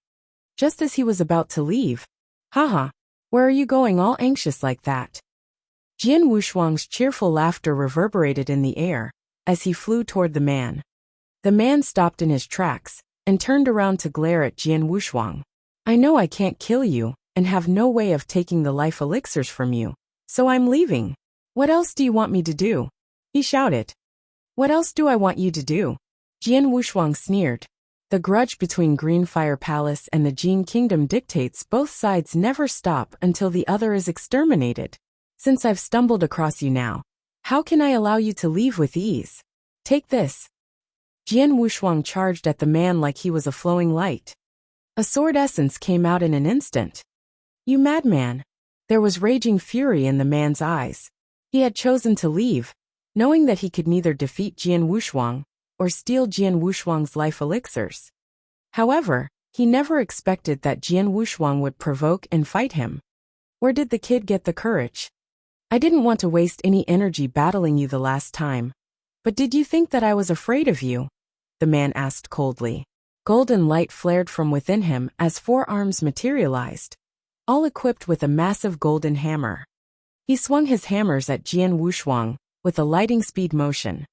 Just as he was about to leave, haha, where are you going all anxious like that? Jian Wushuang's cheerful laughter reverberated in the air as he flew toward the man. The man stopped in his tracks and turned around to glare at Jian Wushuang. I know I can't kill you and have no way of taking the life elixirs from you, so I'm leaving. What else do you want me to do? He shouted. What else do I want you to do? Jian Wushuang sneered. The grudge between Green Fire Palace and the Jin Kingdom dictates both sides never stop until the other is exterminated. Since I've stumbled across you now, how can I allow you to leave with ease? Take this. Jian Wushuang charged at the man like he was a flowing light. A sword essence came out in an instant. You madman! There was raging fury in the man's eyes. He had chosen to leave, knowing that he could neither defeat Jian Wushuang or steal Jian Wushuang's life elixirs. However, he never expected that Jian Wushuang would provoke and fight him. Where did the kid get the courage? I didn't want to waste any energy battling you the last time. But did you think that I was afraid of you? The man asked coldly. Golden light flared from within him as 4 arms materialized, all equipped with a massive golden hammer. He swung his hammers at Jian Wushuang with a lightning speed motion.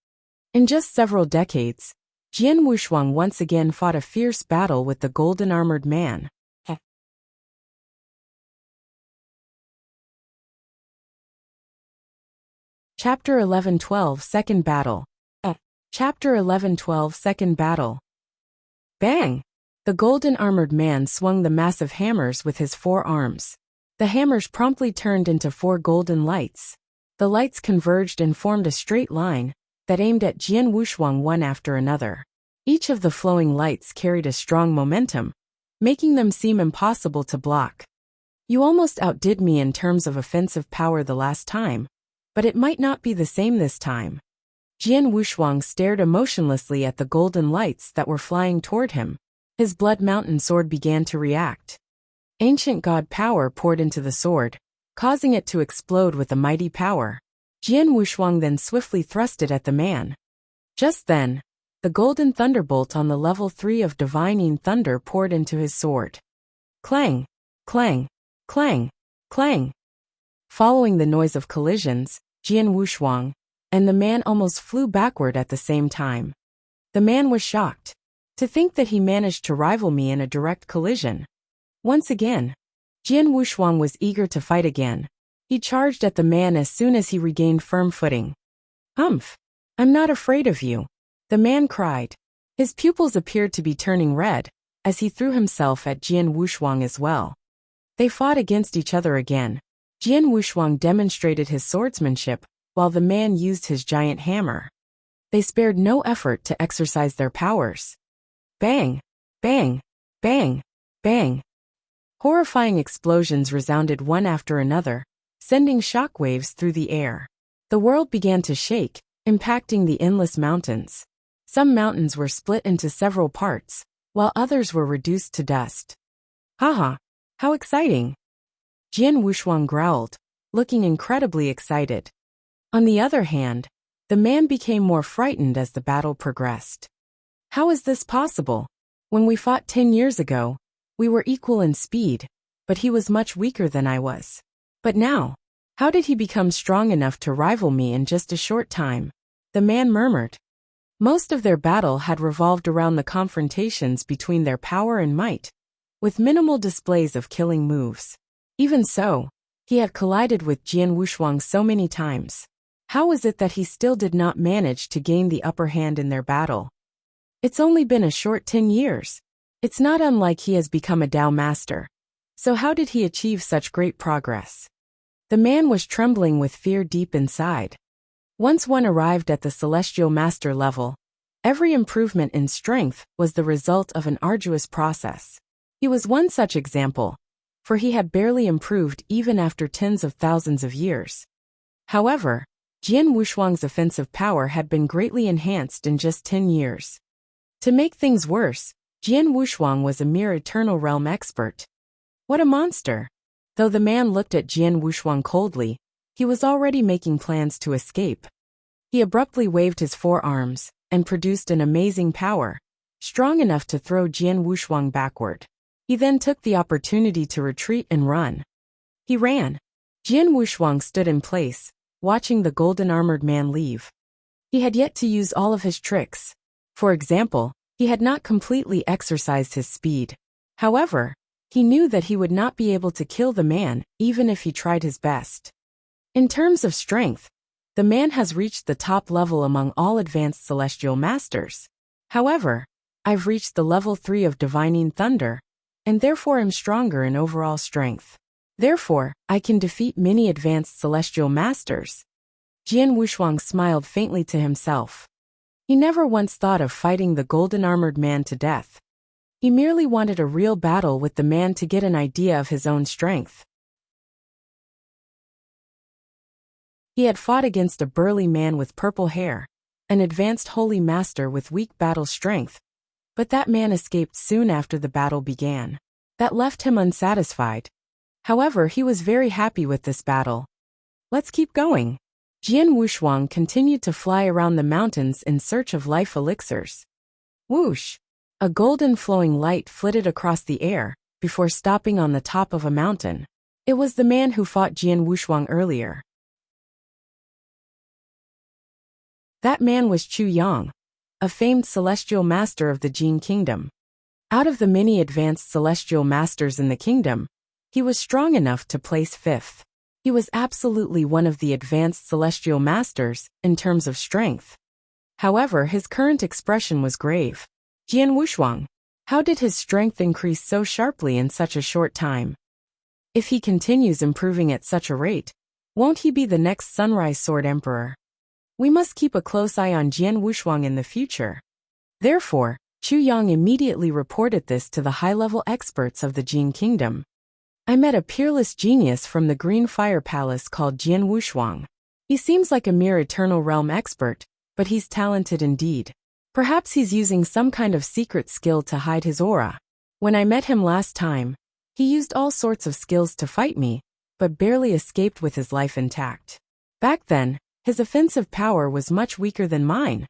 In just several decades, Jian Wushuang once again fought a fierce battle with the golden armored man. Chapter 11-12 Second Battle. Chapter 11-12 Second Battle. Bang! The golden armored man swung the massive hammers with his 4 arms. The hammers promptly turned into 4 golden lights. The lights converged and formed a straight line that aimed at Jian Wushuang one after another. Each of the flowing lights carried a strong momentum, making them seem impossible to block. You almost outdid me in terms of offensive power the last time, but it might not be the same this time. Jian Wushuang stared emotionlessly at the golden lights that were flying toward him. His blood mountain sword began to react. Ancient god power poured into the sword, causing it to explode with a mighty power. Jian Wushuang then swiftly thrust it at the man. Just then, the golden thunderbolt on the level 3 of divining thunder poured into his sword. Clang! Clang! Clang! Clang! Following the noise of collisions, Jian Wushuang and the man almost flew backward at the same time. The man was shocked. To think that he managed to rival me in a direct collision. Once again, Jian Wushuang was eager to fight again. He charged at the man as soon as he regained firm footing. Humph! I'm not afraid of you, the man cried. His pupils appeared to be turning red, as he threw himself at Jian Wushuang as well. They fought against each other again. Jian Wushuang demonstrated his swordsmanship, while the man used his giant hammer. They spared no effort to exercise their powers. Bang! Bang! Bang! Bang! Horrifying explosions resounded one after another, sending shockwaves through the air. The world began to shake, impacting the endless mountains. Some mountains were split into several parts, while others were reduced to dust. Haha! How exciting! Jian Wushuang growled, looking incredibly excited. On the other hand, the man became more frightened as the battle progressed. How is this possible? When we fought 10 years ago, we were equal in speed, but he was much weaker than I was. But now, how did he become strong enough to rival me in just a short time? The man murmured. Most of their battle had revolved around the confrontations between their power and might, with minimal displays of killing moves. Even so, he had collided with Jian Wushuang so many times. How was it that he still did not manage to gain the upper hand in their battle? It's only been a short 10 years. It's not unlike he has become a Dao master. So how did he achieve such great progress? The man was trembling with fear deep inside. Once one arrived at the celestial master level, every improvement in strength was the result of an arduous process. He was one such example, for he had barely improved even after tens of thousands of years. However, Jian Wushuang's offensive power had been greatly enhanced in just 10 years. To make things worse, Jian Wushuang was a mere Eternal Realm expert. What a monster! Though the man looked at Jian Wushuang coldly, he was already making plans to escape. He abruptly waved his forearms and produced an amazing power, strong enough to throw Jian Wushuang backward. He then took the opportunity to retreat and run. He ran. Jian Wushuang stood in place, watching the golden-armored man leave. He had yet to use all of his tricks. For example, he had not completely exercised his speed. However, he knew that he would not be able to kill the man even if he tried his best. In terms of strength, the man has reached the top level among all advanced celestial masters. However, I've reached the level 3 of divining thunder, and therefore am stronger in overall strength. Therefore, I can defeat many advanced celestial masters. Jian Wushuang smiled faintly to himself. He never once thought of fighting the golden-armored man to death. He merely wanted a real battle with the man to get an idea of his own strength. He had fought against a burly man with purple hair, an advanced holy master with weak battle strength, but that man escaped soon after the battle began. That left him unsatisfied. However, he was very happy with this battle. Let's keep going. Jian Wushuang continued to fly around the mountains in search of life elixirs. Whoosh! A golden flowing light flitted across the air, before stopping on the top of a mountain. It was the man who fought Jian Wushuang earlier. That man was Chu Yang, a famed celestial master of the Jin Kingdom. Out of the many advanced celestial masters in the kingdom, he was strong enough to place 5th. He was absolutely one of the advanced celestial masters in terms of strength. However, his current expression was grave. Jian Wushuang, how did his strength increase so sharply in such a short time? If he continues improving at such a rate, won't he be the next Sunrise Sword Emperor? We must keep a close eye on Jian Wushuang in the future. Therefore, Chu Yang immediately reported this to the high-level experts of the Jin Kingdom. I met a peerless genius from the Green Fire Palace called Jian Wushuang. He seems like a mere Eternal Realm expert, but he's talented indeed. Perhaps he's using some kind of secret skill to hide his aura. When I met him last time, he used all sorts of skills to fight me, but barely escaped with his life intact. Back then, his offensive power was much weaker than mine.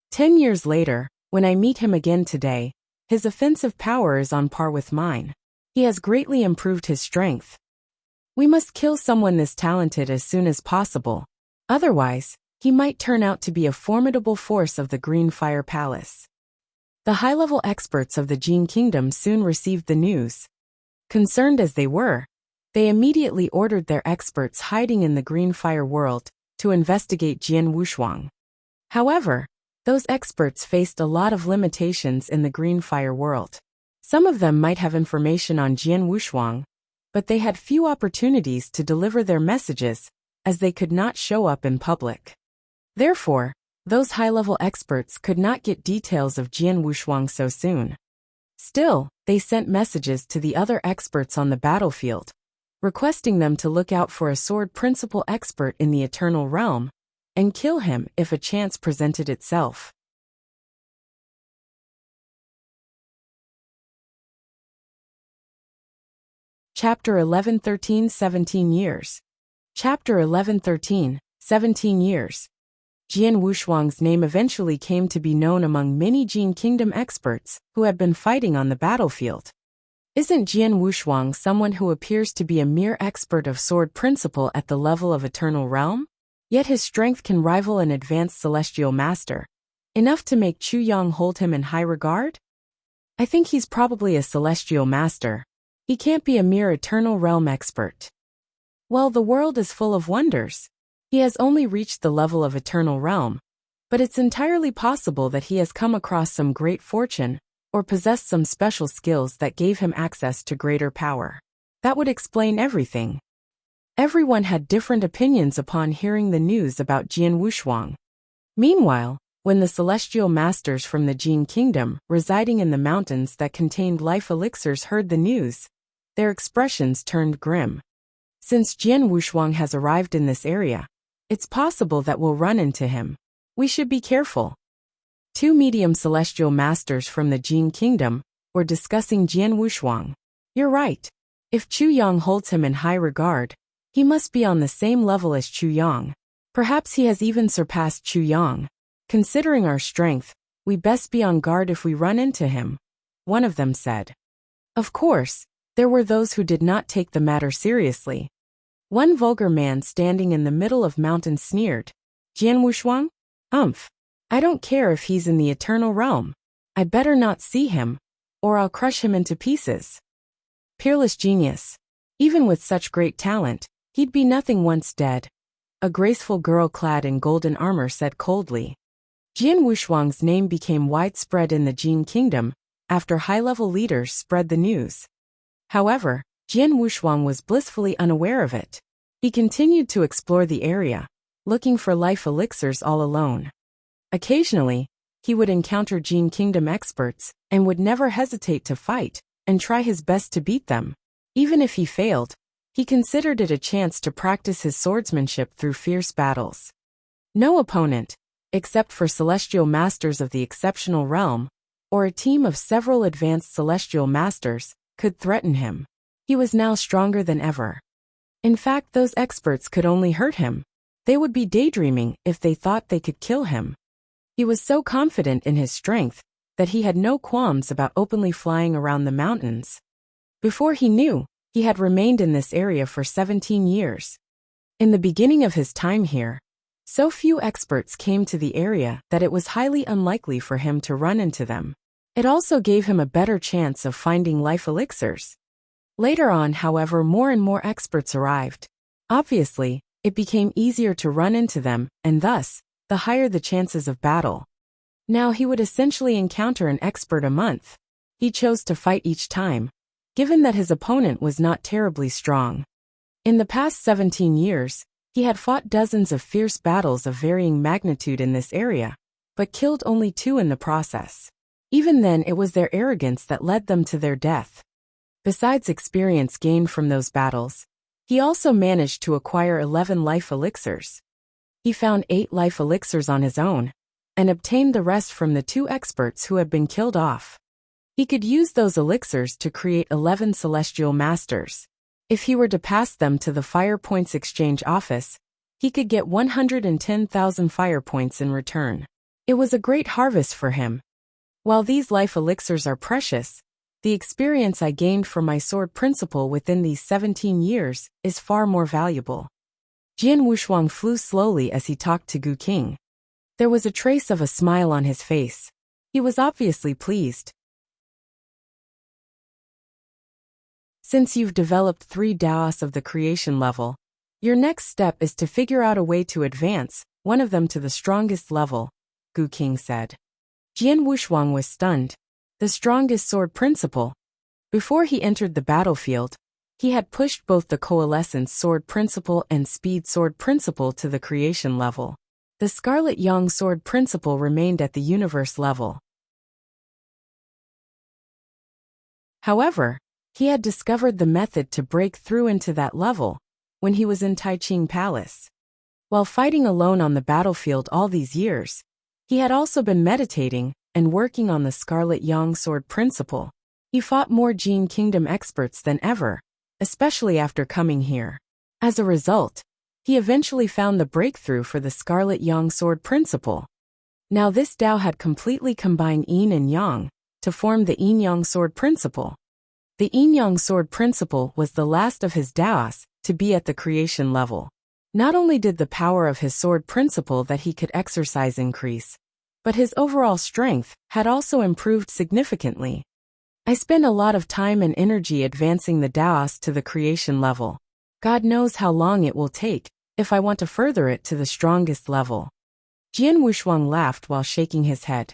10 years later, when I meet him again today, his offensive power is on par with mine. He has greatly improved his strength. We must kill someone this talented as soon as possible. Otherwise, he might turn out to be a formidable force of the Green Fire Palace. The high-level experts of the Jin Kingdom soon received the news. Concerned as they were, they immediately ordered their experts hiding in the Green Fire world to investigate Jian Wushuang. However, Those experts faced a lot of limitations in the green fire world. Some of them might have information on Jian Wushuang, but they had few opportunities to deliver their messages, as they could not show up in public. Therefore, those high-level experts could not get details of Jian Wushuang so soon. Still, they sent messages to the other experts on the battlefield, requesting them to look out for a sword principle expert in the Eternal Realm, and kill him if a chance presented itself. Chapter 11:13 17 years. Chapter 11:13 17 years. Jian Wushuang's name eventually came to be known among many Jin Kingdom experts who had been fighting on the battlefield. Isn't Jian Wushuang someone who appears to be a mere expert of sword principle at the level of Eternal Realm? Yet his strength can rival an advanced celestial master, enough to make Chu Yang hold him in high regard? I think he's probably a celestial master. He can't be a mere Eternal Realm expert. Well, the world is full of wonders. He has only reached the level of Eternal Realm, but it's entirely possible that he has come across some great fortune, or possessed some special skills that gave him access to greater power. That would explain everything. Everyone had different opinions upon hearing the news about Jian Wushuang. Meanwhile, when the celestial masters from the Jin Kingdom, residing in the mountains that contained life elixirs, heard the news, their expressions turned grim. Since Jian Wushuang has arrived in this area, it's possible that we'll run into him. We should be careful. Two medium celestial masters from the Jin Kingdom were discussing Jian Wushuang. You're right. If Chu Yang holds him in high regard, he must be on the same level as Chu Yang. Perhaps he has even surpassed Chu Yang. Considering our strength, we best be on guard if we run into him, one of them said. Of course, there were those who did not take the matter seriously. One vulgar man standing in the middle of mountains sneered, Jian Wushuang? I don't care if he's in the Eternal Realm. I better not see him, or I'll crush him into pieces. Peerless genius. Even with such great talent, he'd be nothing once dead. A graceful girl clad in golden armor said coldly. Jian Wushuang's name became widespread in the Jin Kingdom after high-level leaders spread the news. However, Jian Wushuang was blissfully unaware of it. He continued to explore the area, looking for life elixirs all alone. Occasionally, he would encounter Jin Kingdom experts and would never hesitate to fight and try his best to beat them. Even if he failed, he considered it a chance to practice his swordsmanship through fierce battles. No opponent, except for celestial masters of the exceptional realm, or a team of several advanced celestial masters, could threaten him. He was now stronger than ever. In fact, those experts could only hurt him. They would be daydreaming if they thought they could kill him. He was so confident in his strength that he had no qualms about openly flying around the mountains. Before he knew, he had remained in this area for 17 years. In the beginning of his time here, so few experts came to the area that it was highly unlikely for him to run into them. It also gave him a better chance of finding life elixirs. Later on, however, more and more experts arrived. Obviously, it became easier to run into them, and thus, the higher the chances of battle. Now he would essentially encounter an expert a month. He chose to fight each time, given that his opponent was not terribly strong. In the past 17 years, he had fought dozens of fierce battles of varying magnitude in this area, but killed only 2 in the process. Even then, it was their arrogance that led them to their death. Besides experience gained from those battles, he also managed to acquire 11 life elixirs. He found 8 life elixirs on his own, and obtained the rest from the 2 experts who had been killed off. He could use those elixirs to create 11 celestial masters. If he were to pass them to the Fire Points Exchange Office, he could get 110,000 fire points in return. It was a great harvest for him. While these life elixirs are precious, the experience I gained from my sword principle within these 17 years is far more valuable. Jian Wushuang flew slowly as he talked to Gu King. There was a trace of a smile on his face. He was obviously pleased. Since you've developed 3 Daos of the creation level, your next step is to figure out a way to advance one of them to the strongest level, Gu King said. Jian Wushuang was stunned. The strongest sword principle. Before he entered the battlefield, he had pushed both the coalescence sword principle and speed sword principle to the creation level. The Scarlet Yang sword principle remained at the universe level. However, he had discovered the method to break through into that level when he was in Taiching Palace. While fighting alone on the battlefield all these years, he had also been meditating and working on the Scarlet Yang sword principle. He fought more Jin Kingdom experts than ever, especially after coming here. As a result, he eventually found the breakthrough for the Scarlet Yang sword principle. Now this Dao had completely combined Yin and Yang to form the Yin-Yang sword principle. The Yin-Yang sword principle was the last of his Daos to be at the creation level. Not only did the power of his sword principle that he could exercise increase, but his overall strength had also improved significantly. I spend a lot of time and energy advancing the Daos to the creation level. God knows how long it will take if I want to further it to the strongest level. Jian Wushuang laughed while shaking his head.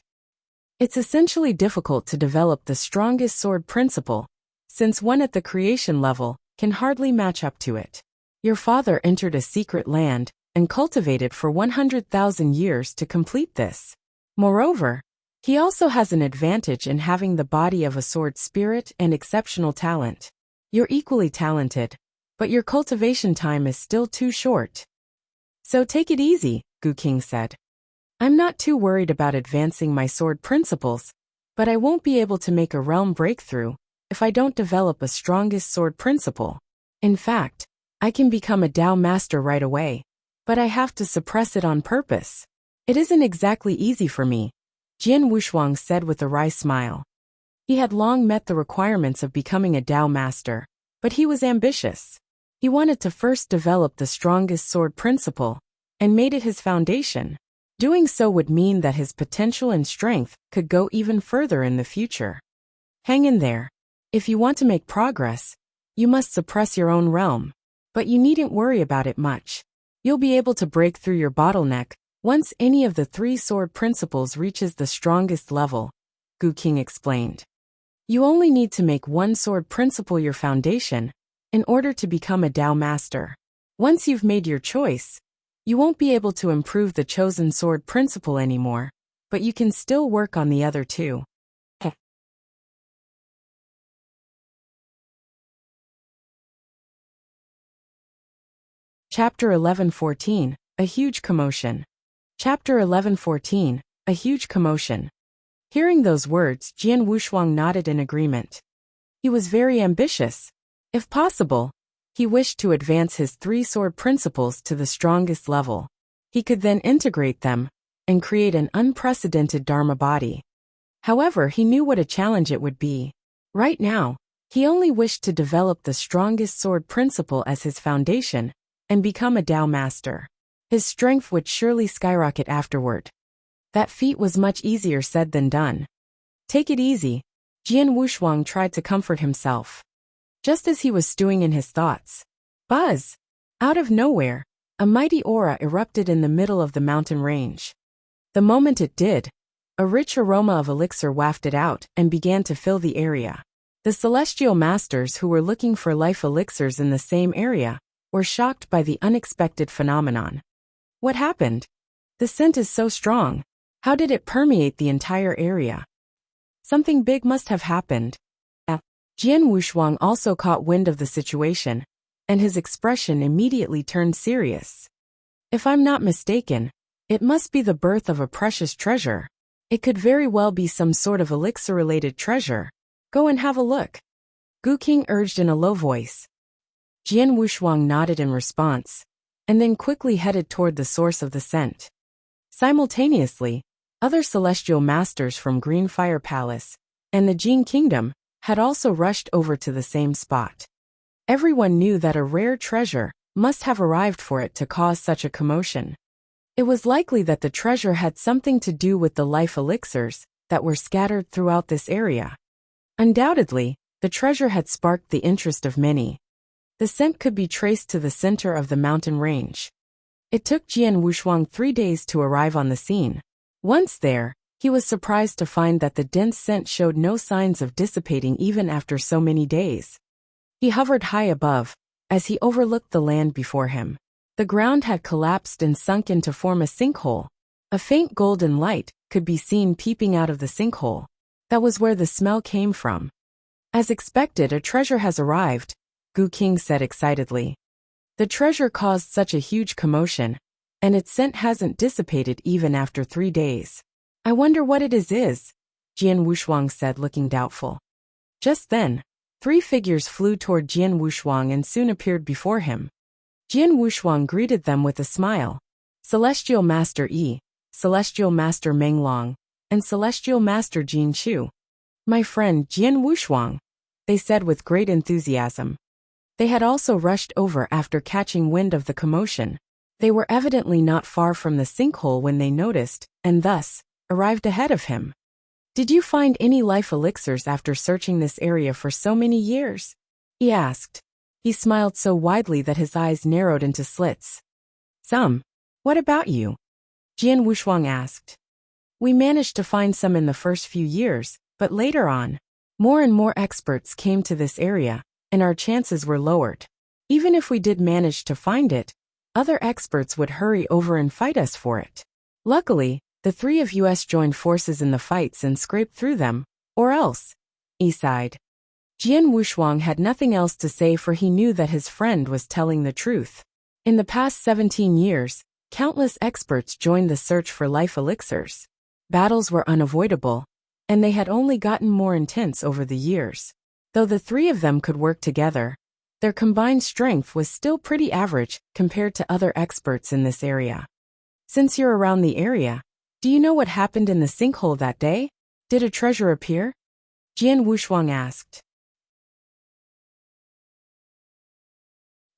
It's essentially difficult to develop the strongest sword principle, since one at the creation level can hardly match up to it. Your father entered a secret land and cultivated for 100,000 years to complete this. Moreover, he also has an advantage in having the body of a sword spirit and exceptional talent. You're equally talented, but your cultivation time is still too short. So take it easy, Gu King said. I'm not too worried about advancing my sword principles, but I won't be able to make a realm breakthrough if I don't develop a strongest sword principle. In fact, I can become a Dao master right away, but I have to suppress it on purpose. It isn't exactly easy for me, Jian Wushuang said with a wry smile. He had long met the requirements of becoming a Dao master, but he was ambitious. He wanted to first develop the strongest sword principle and made it his foundation. Doing so would mean that his potential and strength could go even further in the future. Hang in there. If you want to make progress, you must suppress your own realm, but you needn't worry about it much. You'll be able to break through your bottleneck once any of the 3 sword principles reaches the strongest level, Gu King explained. You only need to make one sword principle your foundation in order to become a Dao master. Once you've made your choice, you won't be able to improve the chosen sword principle anymore, but you can still work on the other 2. Chapter 11:14, A Huge Commotion. Chapter 11:14, A Huge Commotion. Hearing those words, Jian Wushuang nodded in agreement. He was very ambitious. If possible, he wished to advance his 3 sword principles to the strongest level. He could then integrate them and create an unprecedented Dharma body. However, he knew what a challenge it would be. Right now, he only wished to develop the strongest sword principle as his foundation and become a Dao master. His strength would surely skyrocket afterward. That feat was much easier said than done. Take it easy, Jian Wushuang tried to comfort himself. Just as he was stewing in his thoughts, buzz! Out of nowhere, a mighty aura erupted in the middle of the mountain range. The moment it did, a rich aroma of elixir wafted out and began to fill the area. The celestial masters who were looking for life elixirs in the same area were shocked by the unexpected phenomenon. What happened? The scent is so strong. How did it permeate the entire area? Something big must have happened. Jian Wushuang also caught wind of the situation, and his expression immediately turned serious. If I'm not mistaken, it must be the birth of a precious treasure. It could very well be some sort of elixir-related treasure. Go and have a look. Gu King urged in a low voice. Jian Wushuang nodded in response, and then quickly headed toward the source of the scent. Simultaneously, other celestial masters from Green Fire Palace and the Jin Kingdom had also rushed over to the same spot. Everyone knew that a rare treasure must have arrived for it to cause such a commotion. It was likely that the treasure had something to do with the life elixirs that were scattered throughout this area. Undoubtedly, the treasure had sparked the interest of many. The scent could be traced to the center of the mountain range. It took Jian Wushuang 3 days to arrive on the scene. Once there, he was surprised to find that the dense scent showed no signs of dissipating even after so many days. He hovered high above, as he overlooked the land before him. The ground had collapsed and sunk in to form a sinkhole. A faint golden light could be seen peeping out of the sinkhole. That was where the smell came from. As expected, a treasure has arrived, Gu King said excitedly. The treasure caused such a huge commotion, and its scent hasn't dissipated even after 3 days. I wonder what it is, Jian Wushuang said, looking doubtful. Just then, 3 figures flew toward Jian Wushuang and soon appeared before him. Jian Wushuang greeted them with a smile. Celestial Master Yi, Celestial Master Meng Long, and Celestial Master Jin Chu. My friend Jian Wushuang, they said with great enthusiasm. They had also rushed over after catching wind of the commotion. They were evidently not far from the sinkhole when they noticed, and thus, arrived ahead of him. Did you find any life elixirs after searching this area for so many years? He asked. He smiled so widely that his eyes narrowed into slits. Some. What about you? Jian Wushuang asked. We managed to find some in the first few years, but later on, more and more experts came to this area, and our chances were lowered. Even if we did manage to find it, other experts would hurry over and fight us for it. Luckily, the 3 of us joined forces in the fights and scraped through them, or else. He sighed. Jian Wushuang had nothing else to say, for he knew that his friend was telling the truth. In the past 17 years, countless experts joined the search for life elixirs. Battles were unavoidable, and they had only gotten more intense over the years. Though the 3 of them could work together, their combined strength was still pretty average compared to other experts in this area. Since you're around the area, do you know what happened in the sinkhole that day? Did a treasure appear? Jian Wushuang asked.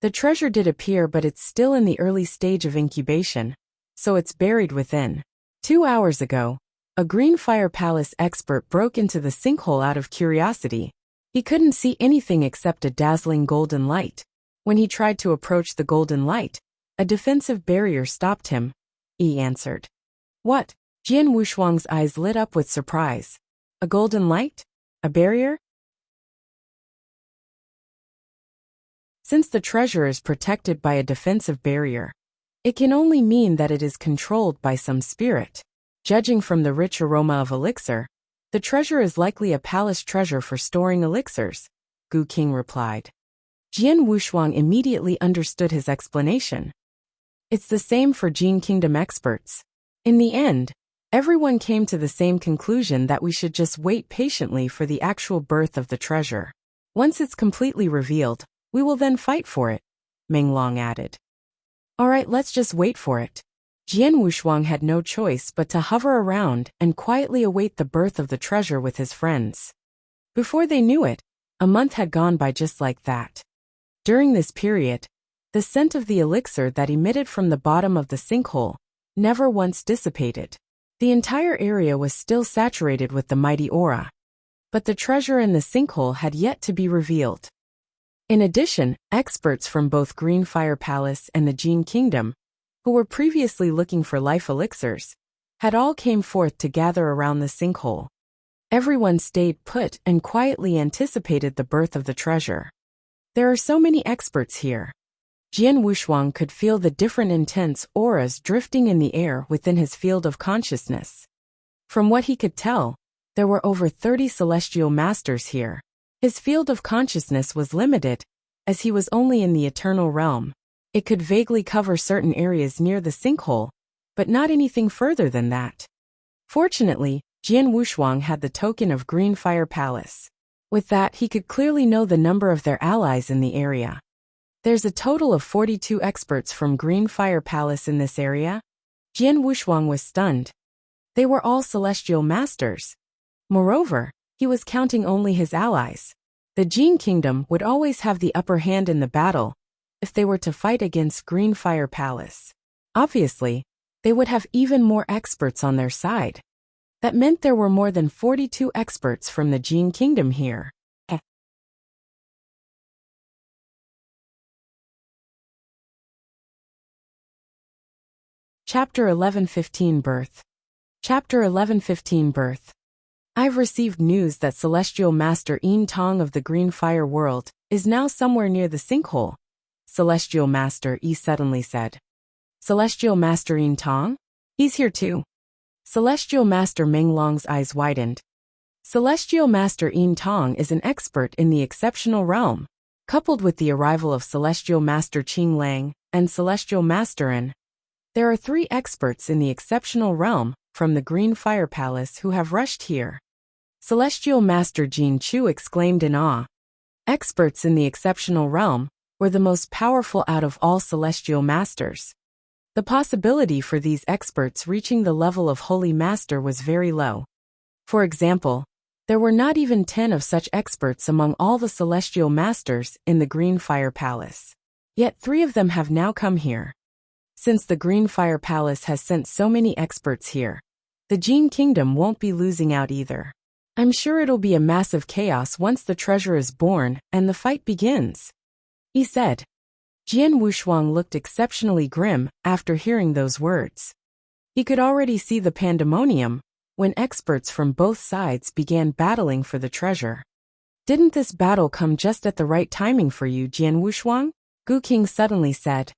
The treasure did appear, but it's still in the early stage of incubation, so it's buried within. 2 hours ago, a Green Fire Palace expert broke into the sinkhole out of curiosity. He couldn't see anything except a dazzling golden light. When he tried to approach the golden light, a defensive barrier stopped him. He answered. What? Jian Wushuang's eyes lit up with surprise. A golden light? A barrier? Since the treasure is protected by a defensive barrier, it can only mean that it is controlled by some spirit. Judging from the rich aroma of elixir, the treasure is likely a palace treasure for storing elixirs, Gu King replied. Jian Wushuang immediately understood his explanation. It's the same for Jin Kingdom experts. In the end, everyone came to the same conclusion that we should just wait patiently for the actual birth of the treasure. Once it's completely revealed, we will then fight for it, Meng Long added. All right, let's just wait for it. Jian Wushuang had no choice but to hover around and quietly await the birth of the treasure with his friends. Before they knew it, a month had gone by just like that. During this period, the scent of the elixir that emitted from the bottom of the sinkhole never once dissipated. The entire area was still saturated with the mighty aura. But the treasure in the sinkhole had yet to be revealed. In addition, experts from both Green Fire Palace and the Jin Kingdom, who were previously looking for life elixirs, had all came forth to gather around the sinkhole. Everyone stayed put and quietly anticipated the birth of the treasure. There are so many experts here. Jian Wushuang could feel the different intense auras drifting in the air within his field of consciousness. From what he could tell, there were over 30 celestial masters here. His field of consciousness was limited, as he was only in the eternal realm. It could vaguely cover certain areas near the sinkhole, but not anything further than that. Fortunately, Jian Wushuang had the token of Green Fire Palace. With that, he could clearly know the number of their allies in the area. There's a total of 42 experts from Green Fire Palace in this area. Jian Wushuang was stunned. They were all celestial masters. Moreover, he was counting only his allies. The Jin Kingdom would always have the upper hand in the battle if they were to fight against Green Fire Palace. Obviously, they would have even more experts on their side. That meant there were more than 42 experts from the Jin Kingdom here. Chapter 11:15 Birth. Chapter 11:15 Birth. I've received news that Celestial Master Yin Tong of the Green Fire World is now somewhere near the sinkhole, Celestial Master Yi suddenly said. Celestial Master Yin Tong? He's here too. Celestial Master Meng Long's eyes widened. Celestial Master Yin Tong is an expert in the exceptional realm. Coupled with the arrival of Celestial Master Qing Lang and Celestial Master An, there are 3 experts in the exceptional realm from the Green Fire Palace who have rushed here. Celestial Master Jin Chu exclaimed in awe. Experts in the exceptional realm were the most powerful out of all celestial masters. The possibility for these experts reaching the level of Holy Master was very low. For example, there were not even 10 of such experts among all the celestial masters in the Green Fire Palace. Yet 3 of them have now come here. Since the Green Fire Palace has sent so many experts here, the Jin Kingdom won't be losing out either. I'm sure it'll be a massive chaos once the treasure is born and the fight begins, he said. Jian Wushuang looked exceptionally grim after hearing those words. He could already see the pandemonium when experts from both sides began battling for the treasure. Didn't this battle come just at the right timing for you, Jian Wushuang? Gu King suddenly said.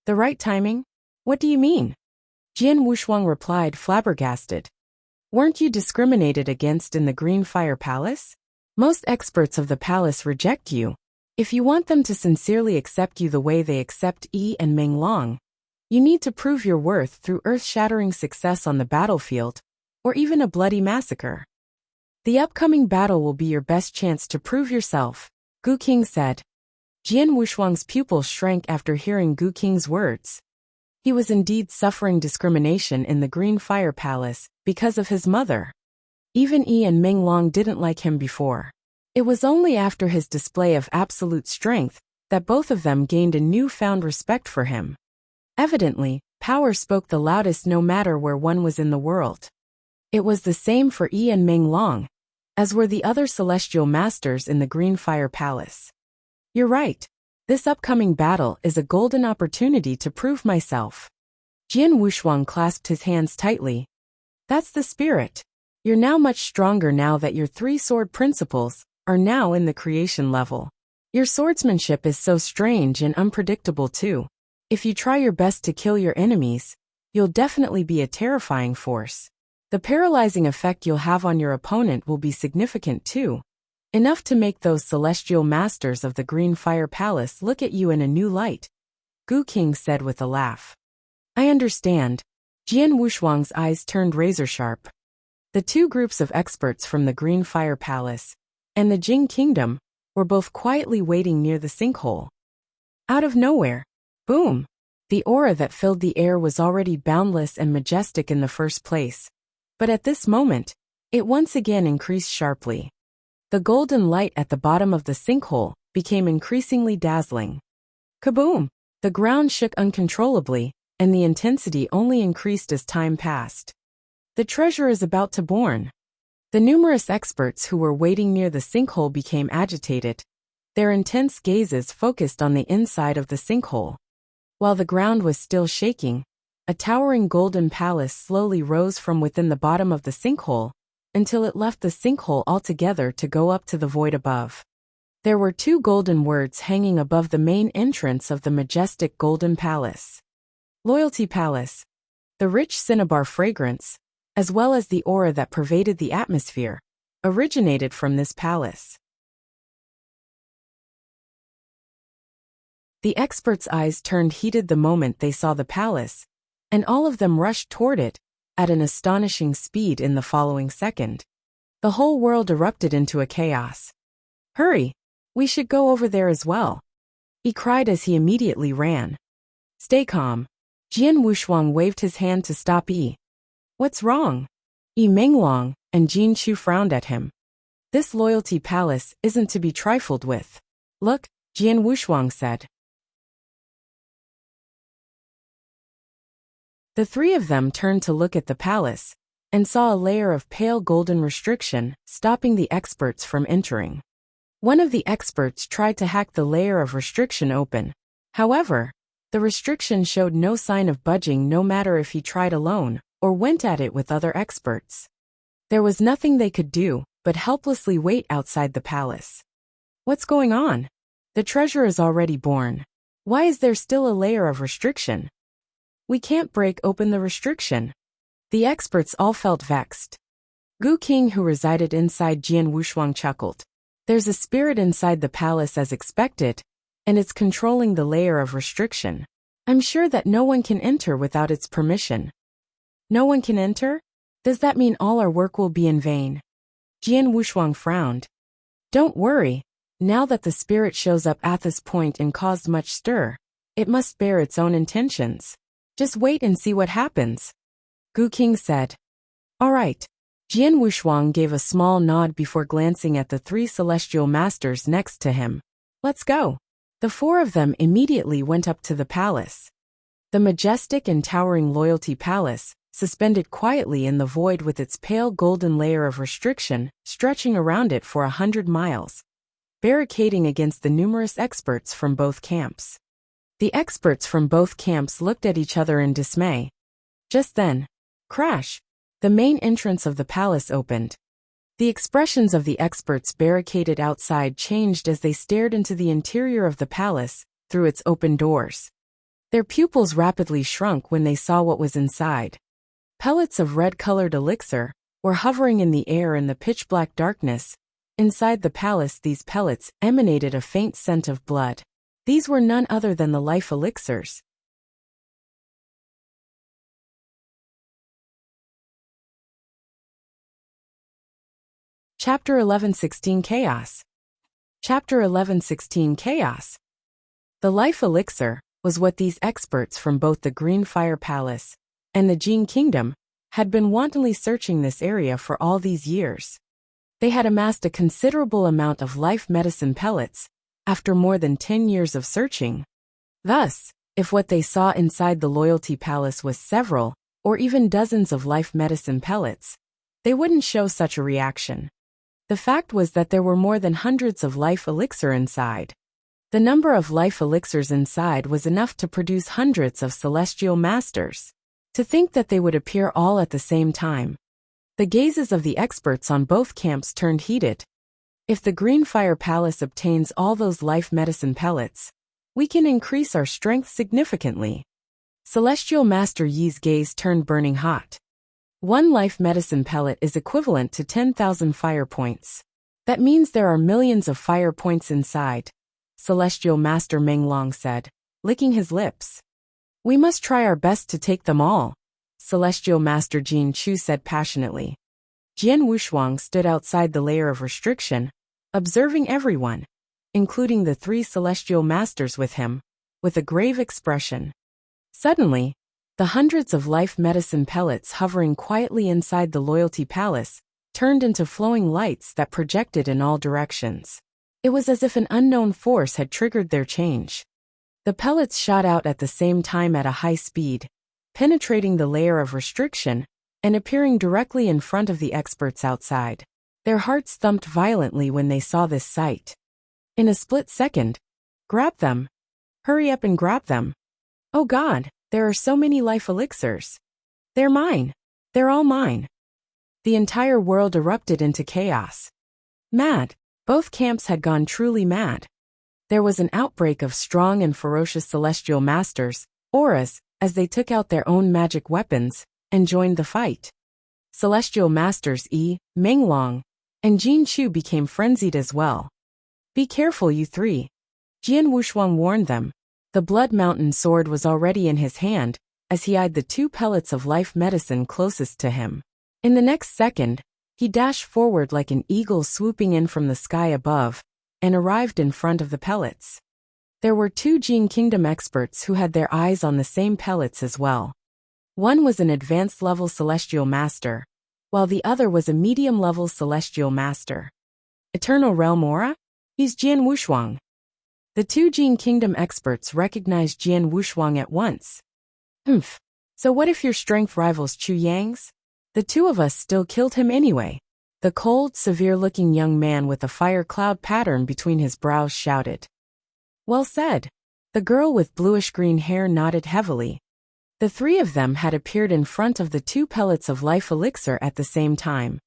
The right timing? What do you mean? Jian Wushuang replied, flabbergasted. Weren't you discriminated against in the Green Fire Palace? Most experts of the palace reject you. If you want them to sincerely accept you the way they accept Yi and Meng Long, you need to prove your worth through earth-shattering success on the battlefield, or even a bloody massacre. The upcoming battle will be your best chance to prove yourself, Gu King said. Jian Wushuang's pupil shrank after hearing Gu King's words. He was indeed suffering discrimination in the Green Fire Palace because of his mother. Even Yi and Meng Long didn't like him before. It was only after his display of absolute strength that both of them gained a newfound respect for him. Evidently, power spoke the loudest no matter where one was in the world. It was the same for Yi and Meng Long, as were the other celestial masters in the Green Fire Palace. You're right. This upcoming battle is a golden opportunity to prove myself. Jian Wushuang clasped his hands tightly. That's the spirit. You're now much stronger now that your 3 sword principles are now in the creation level. Your swordsmanship is so strange and unpredictable too. If you try your best to kill your enemies, you'll definitely be a terrifying force. The paralyzing effect you'll have on your opponent will be significant too. Enough to make those celestial masters of the Green Fire Palace look at you in a new light, Gu King said with a laugh. I understand. Jian Wushuang's eyes turned razor-sharp. The 2 groups of experts from the Green Fire Palace and the Jin Kingdom were both quietly waiting near the sinkhole. Out of nowhere, boom! The aura that filled the air was already boundless and majestic in the first place, but at this moment, it once again increased sharply. The golden light at the bottom of the sinkhole became increasingly dazzling. Kaboom! The ground shook uncontrollably, and the intensity only increased as time passed. The treasure is about to born. The numerous experts who were waiting near the sinkhole became agitated, their intense gazes focused on the inside of the sinkhole. While the ground was still shaking, a towering golden palace slowly rose from within the bottom of the sinkhole until it left the sinkhole altogether to go up to the void above. There were 2 golden words hanging above the main entrance of the majestic golden palace. Loyalty Palace. The rich cinnabar fragrance, as well as the aura that pervaded the atmosphere, originated from this palace. The experts' eyes turned heated the moment they saw the palace, and all of them rushed toward it at an astonishing speed in the following second. The whole world erupted into a chaos. Hurry! We should go over there as well, he cried as he immediately ran. Stay calm. Jian Wushuang waved his hand to stop Yi. What's wrong? Yi Menglong and Jin Chu frowned at him. This loyalty palace isn't to be trifled with. Look, Jian Wushuang said. The 3 of them turned to look at the palace, and saw a layer of pale golden restriction stopping the experts from entering. One of the experts tried to hack the layer of restriction open. However, the restriction showed no sign of budging no matter if he tried alone or went at it with other experts. There was nothing they could do but helplessly wait outside the palace. What's going on? The treasure is already born. Why is there still a layer of restriction? We can't break open the restriction. The experts all felt vexed. Gu King, who resided inside Jian Wushuang, chuckled. There's a spirit inside the palace as expected, and it's controlling the layer of restriction. I'm sure that no one can enter without its permission. No one can enter? Does that mean all our work will be in vain? Jian Wushuang frowned. Don't worry. Now that the spirit shows up at this point and caused much stir, it must bear its own intentions. Just wait and see what happens. Gu King said. All right. Jian Wushuang gave a small nod before glancing at the 3 celestial masters next to him. Let's go. The 4 of them immediately went up to the palace. The majestic and towering Loyalty Palace, suspended quietly in the void with its pale golden layer of restriction, stretching around it for 100 miles. Barricading against the numerous experts from both camps. The experts from both camps looked at each other in dismay. Just then, crash! The main entrance of the palace opened. The expressions of the experts barricaded outside changed as they stared into the interior of the palace, through its open doors. Their pupils rapidly shrunk when they saw what was inside. Pellets of red-colored elixir were hovering in the air in the pitch-black darkness. Inside the palace, these pellets emanated a faint scent of blood. These were none other than the life elixirs. Chapter 11:16 Chaos. Chapter 11:16 Chaos. The life elixir was what these experts from both the Green Fire Palace and the Jin Kingdom had been wantonly searching this area for all these years. They had amassed a considerable amount of life medicine pellets after more than 10 years of searching. Thus, if what they saw inside the Loyalty Palace was several, or even dozens of life medicine pellets, they wouldn't show such a reaction. The fact was that there were more than hundreds of life elixir inside. The number of life elixirs inside was enough to produce hundreds of celestial masters. To think that they would appear all at the same time. The gazes of the experts on both camps turned heated. If the Green Fire Palace obtains all those life medicine pellets, we can increase our strength significantly. Celestial Master Yi's gaze turned burning hot. 1 life medicine pellet is equivalent to 10,000 fire points. That means there are millions of fire points inside, Celestial Master Meng Long said, licking his lips. We must try our best to take them all, Celestial Master Jin Chu said passionately. Jian Wushuang stood outside the layer of restriction, observing everyone, including the 3 celestial masters with him, with a grave expression. Suddenly, the hundreds of life medicine pellets hovering quietly inside the Loyalty Palace turned into flowing lights that projected in all directions. It was as if an unknown force had triggered their change. The pellets shot out at the same time at a high speed, penetrating the layer of restriction and appearing directly in front of the experts outside. Their hearts thumped violently when they saw this sight. In a split second, grab them. Hurry up and grab them. Oh God, there are so many life elixirs. They're mine. They're all mine. The entire world erupted into chaos. Mad. Both camps had gone truly mad. There was an outbreak of strong and ferocious celestial masters, auras, as they took out their own magic weapons and joined the fight. Celestial Masters Yi, Menglong, and Jin Chu became frenzied as well. Be careful, you 3. Jian Wushuang warned them. The Blood Mountain sword was already in his hand, as he eyed the 2 pellets of life medicine closest to him. In the next second, he dashed forward like an eagle swooping in from the sky above, and arrived in front of the pellets. There were 2 Jin Kingdom experts who had their eyes on the same pellets as well. One was an advanced-level Celestial Master, while the other was a medium-level Celestial Master. Eternal Realm Aura? He's Jian Wushuang. The 2 Jin Kingdom experts recognized Jian Wushuang at once. So what if your strength rivals Chu Yang's? The 2 of us still killed him anyway. The cold, severe-looking young man with a fire cloud pattern between his brows shouted. Well said. The girl with bluish-green hair nodded heavily. The three of them had appeared in front of the 2 pellets of life elixir at the same time.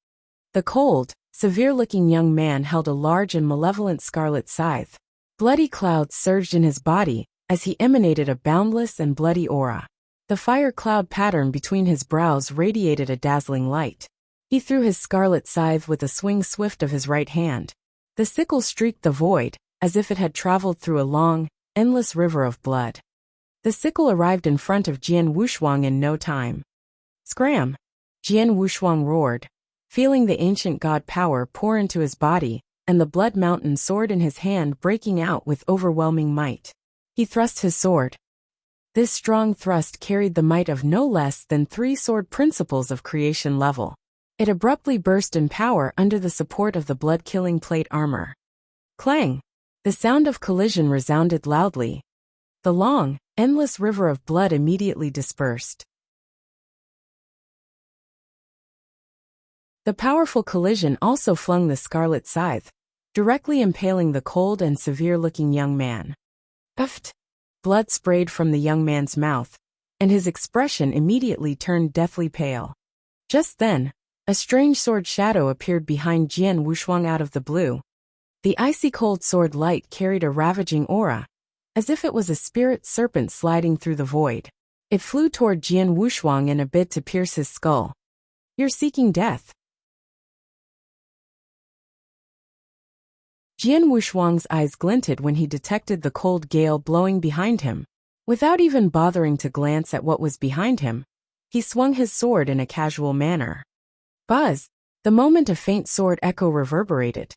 The cold, severe-looking young man held a large and malevolent scarlet scythe. Bloody clouds surged in his body as he emanated a boundless and bloody aura. The fire cloud pattern between his brows radiated a dazzling light. He threw his scarlet scythe with a swing swift of his right hand. The sickle streaked the void, as if it had traveled through a long, endless river of blood. The sickle arrived in front of Jian Wushuang in no time. Scram! Jian Wushuang roared, feeling the ancient god power pour into his body, and the blood mountain sword in his hand breaking out with overwhelming might. He thrust his sword. This strong thrust carried the might of no less than 3 sword principles of creation level. It abruptly burst in power under the support of the blood-killing plate armor. Clang! The sound of collision resounded loudly. The long, endless river of blood immediately dispersed. The powerful collision also flung the scarlet scythe, directly impaling the cold and severe-looking young man. Uft! Blood sprayed from the young man's mouth, and his expression immediately turned deathly pale. Just then, a strange sword shadow appeared behind Jian Wushuang out of the blue. The icy-cold sword light carried a ravaging aura, as if it was a spirit serpent sliding through the void. It flew toward Jian Wushuang in a bid to pierce his skull. "You're seeking death." Jian Wushuang's eyes glinted when he detected the cold gale blowing behind him. Without even bothering to glance at what was behind him, he swung his sword in a casual manner. Buzz! The moment a faint sword echo reverberated.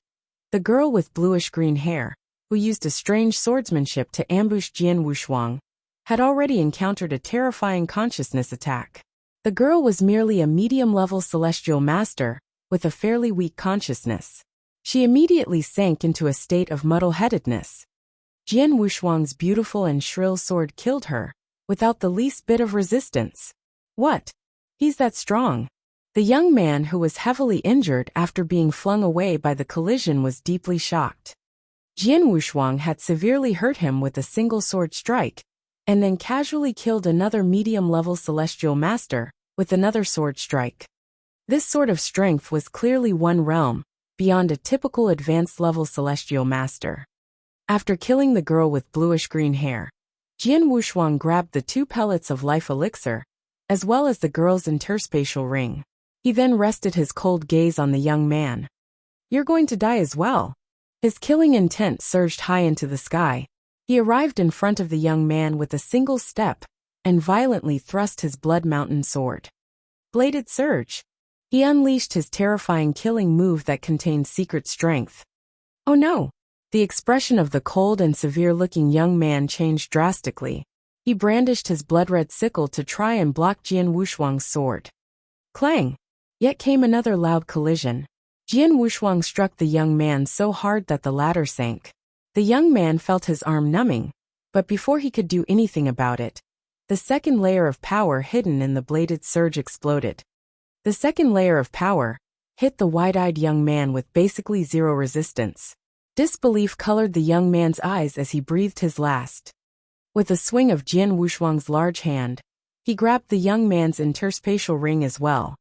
The girl with bluish-green hair, who used a strange swordsmanship to ambush Jian Wushuang, had already encountered a terrifying consciousness attack. The girl was merely a medium-level celestial master, with a fairly weak consciousness. She immediately sank into a state of muddle-headedness. Jian Wushuang's beautiful and shrill sword killed her, without the least bit of resistance. What? He's that strong? The young man, who was heavily injured after being flung away by the collision, was deeply shocked. Jian Wushuang had severely hurt him with a single sword strike, and then casually killed another medium-level celestial master with another sword strike. This sort of strength was clearly one realm beyond a typical advanced-level celestial master. After killing the girl with bluish-green hair, Jian Wushuang grabbed the 2 pellets of life elixir, as well as the girl's interspatial ring. He then rested his cold gaze on the young man. "You're going to die as well." His killing intent surged high into the sky. He arrived in front of the young man with a single step, and violently thrust his blood mountain sword. Bladed surge. He unleashed his terrifying killing move that contained secret strength. Oh no! The expression of the cold and severe-looking young man changed drastically. He brandished his blood-red sickle to try and block Jian Wushuang's sword. Clang! Yet came another loud collision. Jian Wushuang struck the young man so hard that the latter sank. The young man felt his arm numbing, but before he could do anything about it, the second layer of power hidden in the bladed surge exploded. The second layer of power hit the wide-eyed young man with basically zero resistance. Disbelief colored the young man's eyes as he breathed his last. With a swing of Jian Wushuang's large hand, he grabbed the young man's interspatial ring as well.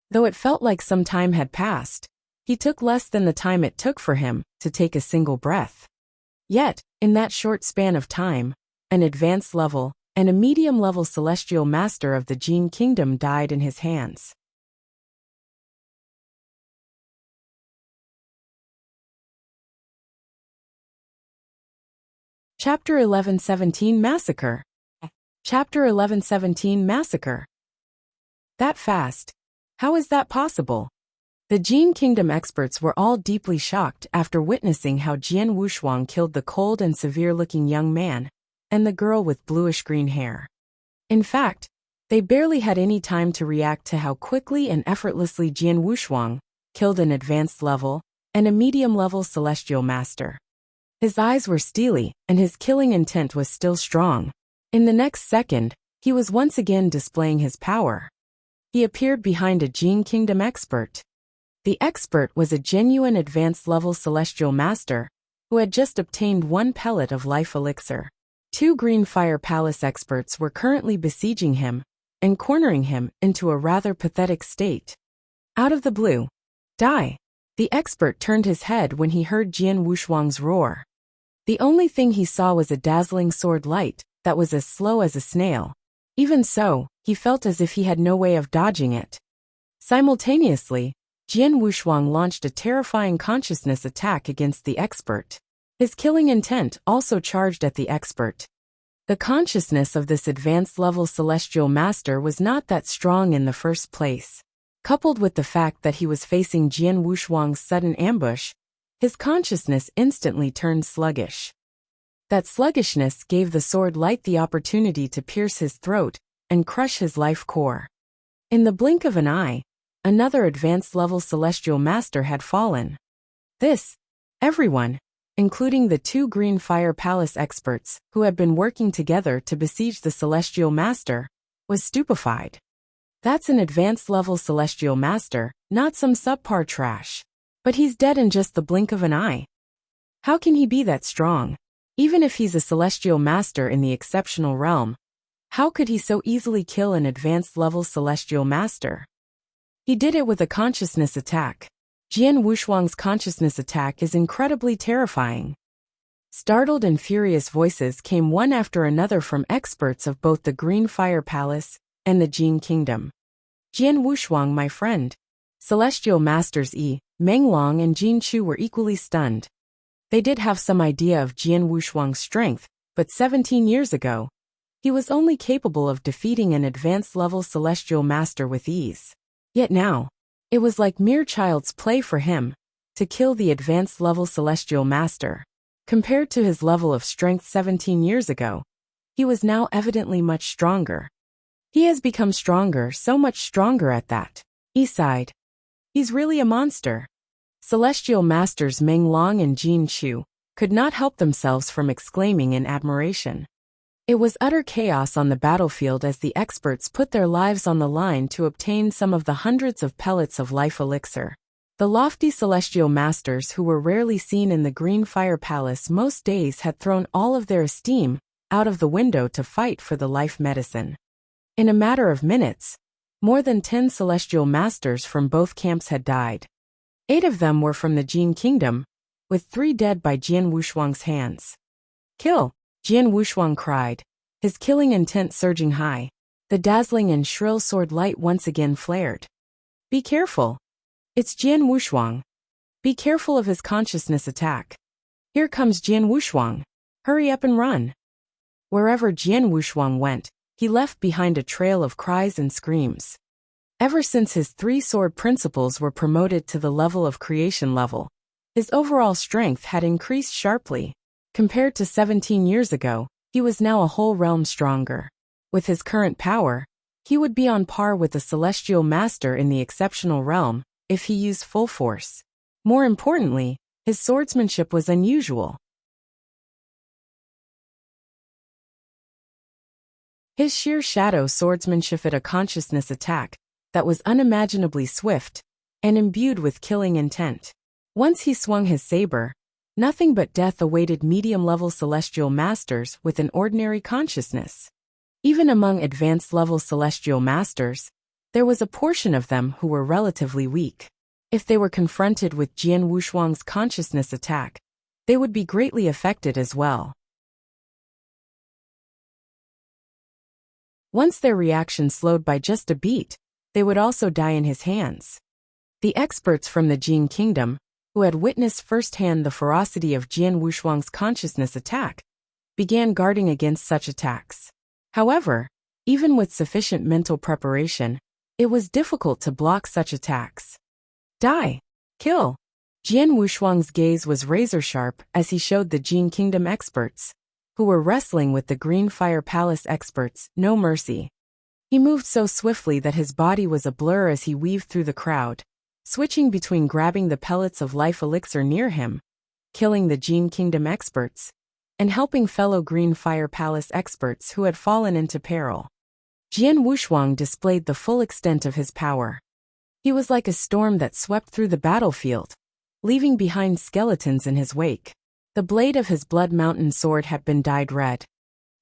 Though it felt like some time had passed, he took less than the time it took for him to take a single breath. Yet, in that short span of time, an advanced level and a medium-level celestial master of the Jin Kingdom died in his hands. Chapter 1117 Massacre. Chapter 1117 Massacre. That fast? How is that possible? The Jin Kingdom experts were all deeply shocked after witnessing how Jian Wushuang killed the cold and severe-looking young man and the girl with bluish-green hair. In fact, they barely had any time to react to how quickly and effortlessly Jian Wushuang killed an advanced level and a medium-level celestial master. His eyes were steely, and his killing intent was still strong. In the next second, he was once again displaying his power. He appeared behind a Jin Kingdom expert. The expert was a genuine advanced-level celestial master who had just obtained 1 pellet of life elixir. Two Green Fire Palace experts were currently besieging him and cornering him into a rather pathetic state. Out of the blue, die! The expert turned his head when he heard Jian Wushuang's roar. The only thing he saw was a dazzling sword light that was as slow as a snail. Even so, he felt as if he had no way of dodging it. Simultaneously, Jian Wushuang launched a terrifying consciousness attack against the expert. His killing intent also charged at the expert. The consciousness of this advanced-level celestial master was not that strong in the first place. Coupled with the fact that he was facing Jian Wushuang's sudden ambush, his consciousness instantly turned sluggish. That sluggishness gave the sword light the opportunity to pierce his throat and crush his life core. In the blink of an eye, another advanced-level celestial master had fallen. Everyone, including the two Green Fire Palace experts who had been working together to besiege the celestial master, was stupefied. That's an advanced-level celestial master, not some subpar trash. But he's dead in just the blink of an eye. How can he be that strong? Even if he's a celestial master in the exceptional realm, how could he so easily kill an advanced-level celestial master? He did it with a consciousness attack. Jian Wushuang's consciousness attack is incredibly terrifying. Startled and furious voices came one after another from experts of both the Green Fire Palace and the Jin Kingdom. Jian Wushuang, my friend. Celestial Masters Meng Long and Jin Chu were equally stunned. They did have some idea of Jian Wushuang's strength, but 17 years ago, he was only capable of defeating an advanced-level celestial master with ease. Yet now, it was like mere child's play for him to kill the advanced-level celestial master. Compared to his level of strength 17 years ago, he was now evidently much stronger. He has become stronger, so much stronger at that. He sighed. He's really a monster. Celestial Masters Meng Long and Jin Chu could not help themselves from exclaiming in admiration. It was utter chaos on the battlefield as the experts put their lives on the line to obtain some of the hundreds of pellets of life elixir. The lofty Celestial Masters who were rarely seen in the Green Fire Palace most days had thrown all of their esteem out of the window to fight for the life medicine. In a matter of minutes, more than 10 Celestial Masters from both camps had died. 8 of them were from the Jin Kingdom, with 3 dead by Jian Wushuang's hands. Kill! Jian Wushuang cried, his killing intent surging high. The dazzling and shrill sword light once again flared. Be careful! It's Jian Wushuang. Be careful of his consciousness attack. Here comes Jian Wushuang. Hurry up and run! Wherever Jian Wushuang went, he left behind a trail of cries and screams. Ever since his 3 sword principles were promoted to the level of creation level, his overall strength had increased sharply. Compared to 17 years ago, he was now a whole realm stronger. With his current power, he would be on par with the celestial master in the exceptional realm if he used full force. More importantly, his swordsmanship was unusual. His sheer shadow swordsmanship at a consciousness attack that was unimaginably swift and imbued with killing intent. Once he swung his saber, nothing but death awaited medium-level celestial masters with an ordinary consciousness. Even among advanced-level celestial masters, there was a portion of them who were relatively weak. If they were confronted with Jian Wushuang's consciousness attack, they would be greatly affected as well. Once their reaction slowed by just a beat, they would also die in his hands. The experts from the Jin Kingdom, who had witnessed firsthand the ferocity of Jian Wushuang's consciousness attack, began guarding against such attacks. However, even with sufficient mental preparation, it was difficult to block such attacks. Die! Kill! Jian Wushuang's gaze was razor-sharp as he showed the Jin Kingdom experts, who were wrestling with the Green Fire Palace experts, no mercy. He moved so swiftly that his body was a blur as he weaved through the crowd, switching between grabbing the pellets of life elixir near him, killing the Jin Kingdom experts, and helping fellow Green Fire Palace experts who had fallen into peril. Jian Wushuang displayed the full extent of his power. He was like a storm that swept through the battlefield, leaving behind skeletons in his wake. The blade of his Blood Mountain sword had been dyed red.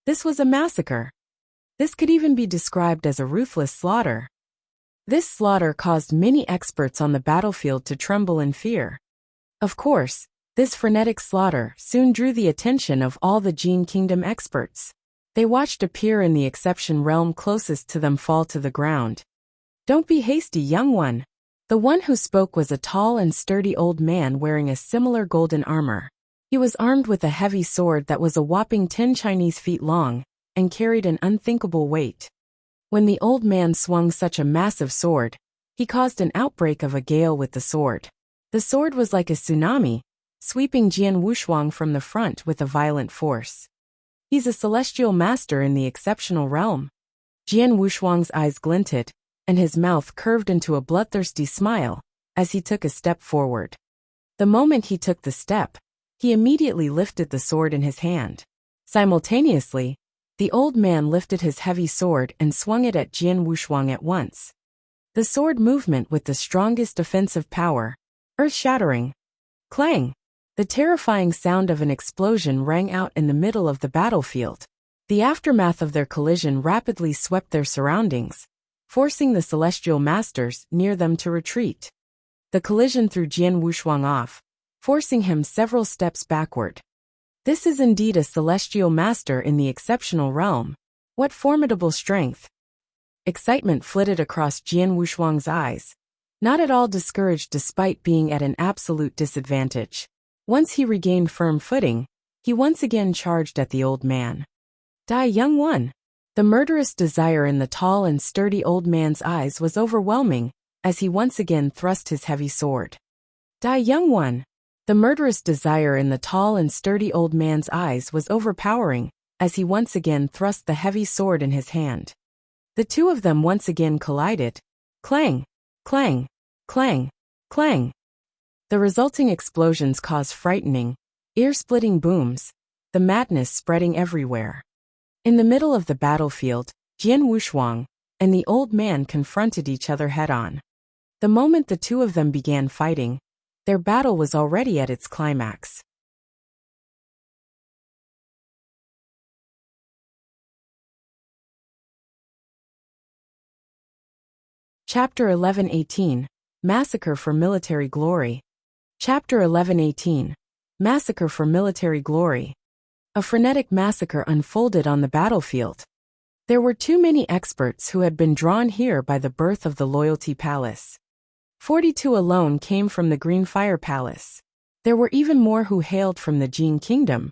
This was a massacre. This could even be described as a ruthless slaughter. This slaughter caused many experts on the battlefield to tremble in fear. Of course, this frenetic slaughter soon drew the attention of all the Jin Kingdom experts. They watched a peer in the exception realm closest to them fall to the ground. Don't be hasty, young one. The one who spoke was a tall and sturdy old man wearing a similar golden armor. He was armed with a heavy sword that was a whopping 10 Chinese feet long and carried an unthinkable weight. When the old man swung such a massive sword, he caused an outbreak of a gale with the sword. The sword was like a tsunami, sweeping Jian Wushuang from the front with a violent force. He's a celestial master in the exceptional realm. Jian Wushuang's eyes glinted, and his mouth curved into a bloodthirsty smile as he took a step forward. The moment he took the step, he immediately lifted the sword in his hand. Simultaneously, the old man lifted his heavy sword and swung it at Jian Wushuang at once. The sword movement with the strongest offensive power, earth-shattering. Clang! The terrifying sound of an explosion rang out in the middle of the battlefield. The aftermath of their collision rapidly swept their surroundings, forcing the celestial masters near them to retreat. The collision threw Jian Wushuang off, forcing him several steps backward. This is indeed a celestial master in the exceptional realm. What formidable strength! Excitement flitted across Jian Wushuang's eyes, not at all discouraged despite being at an absolute disadvantage. Once he regained firm footing, he once again charged at the old man. Die, young one! The murderous desire in the tall and sturdy old man's eyes was overwhelming as he once again thrust his heavy sword. Die, young one! The murderous desire in the tall and sturdy old man's eyes was overpowering as he once again thrust the heavy sword in his hand. The two of them once again collided. Clang! Clang! Clang! Clang! The resulting explosions caused frightening, ear-splitting booms, the madness spreading everywhere. In the middle of the battlefield, Jian Wushuang and the old man confronted each other head-on. The moment the two of them began fighting, their battle was already at its climax. Chapter 11:18 Massacre for Military Glory. Chapter 11:18 Massacre for Military Glory. A frenetic massacre unfolded on the battlefield. There were too many experts who had been drawn here by the birth of the Loyalty Palace. 42 alone came from the Green Fire Palace. There were even more who hailed from the Jin Kingdom.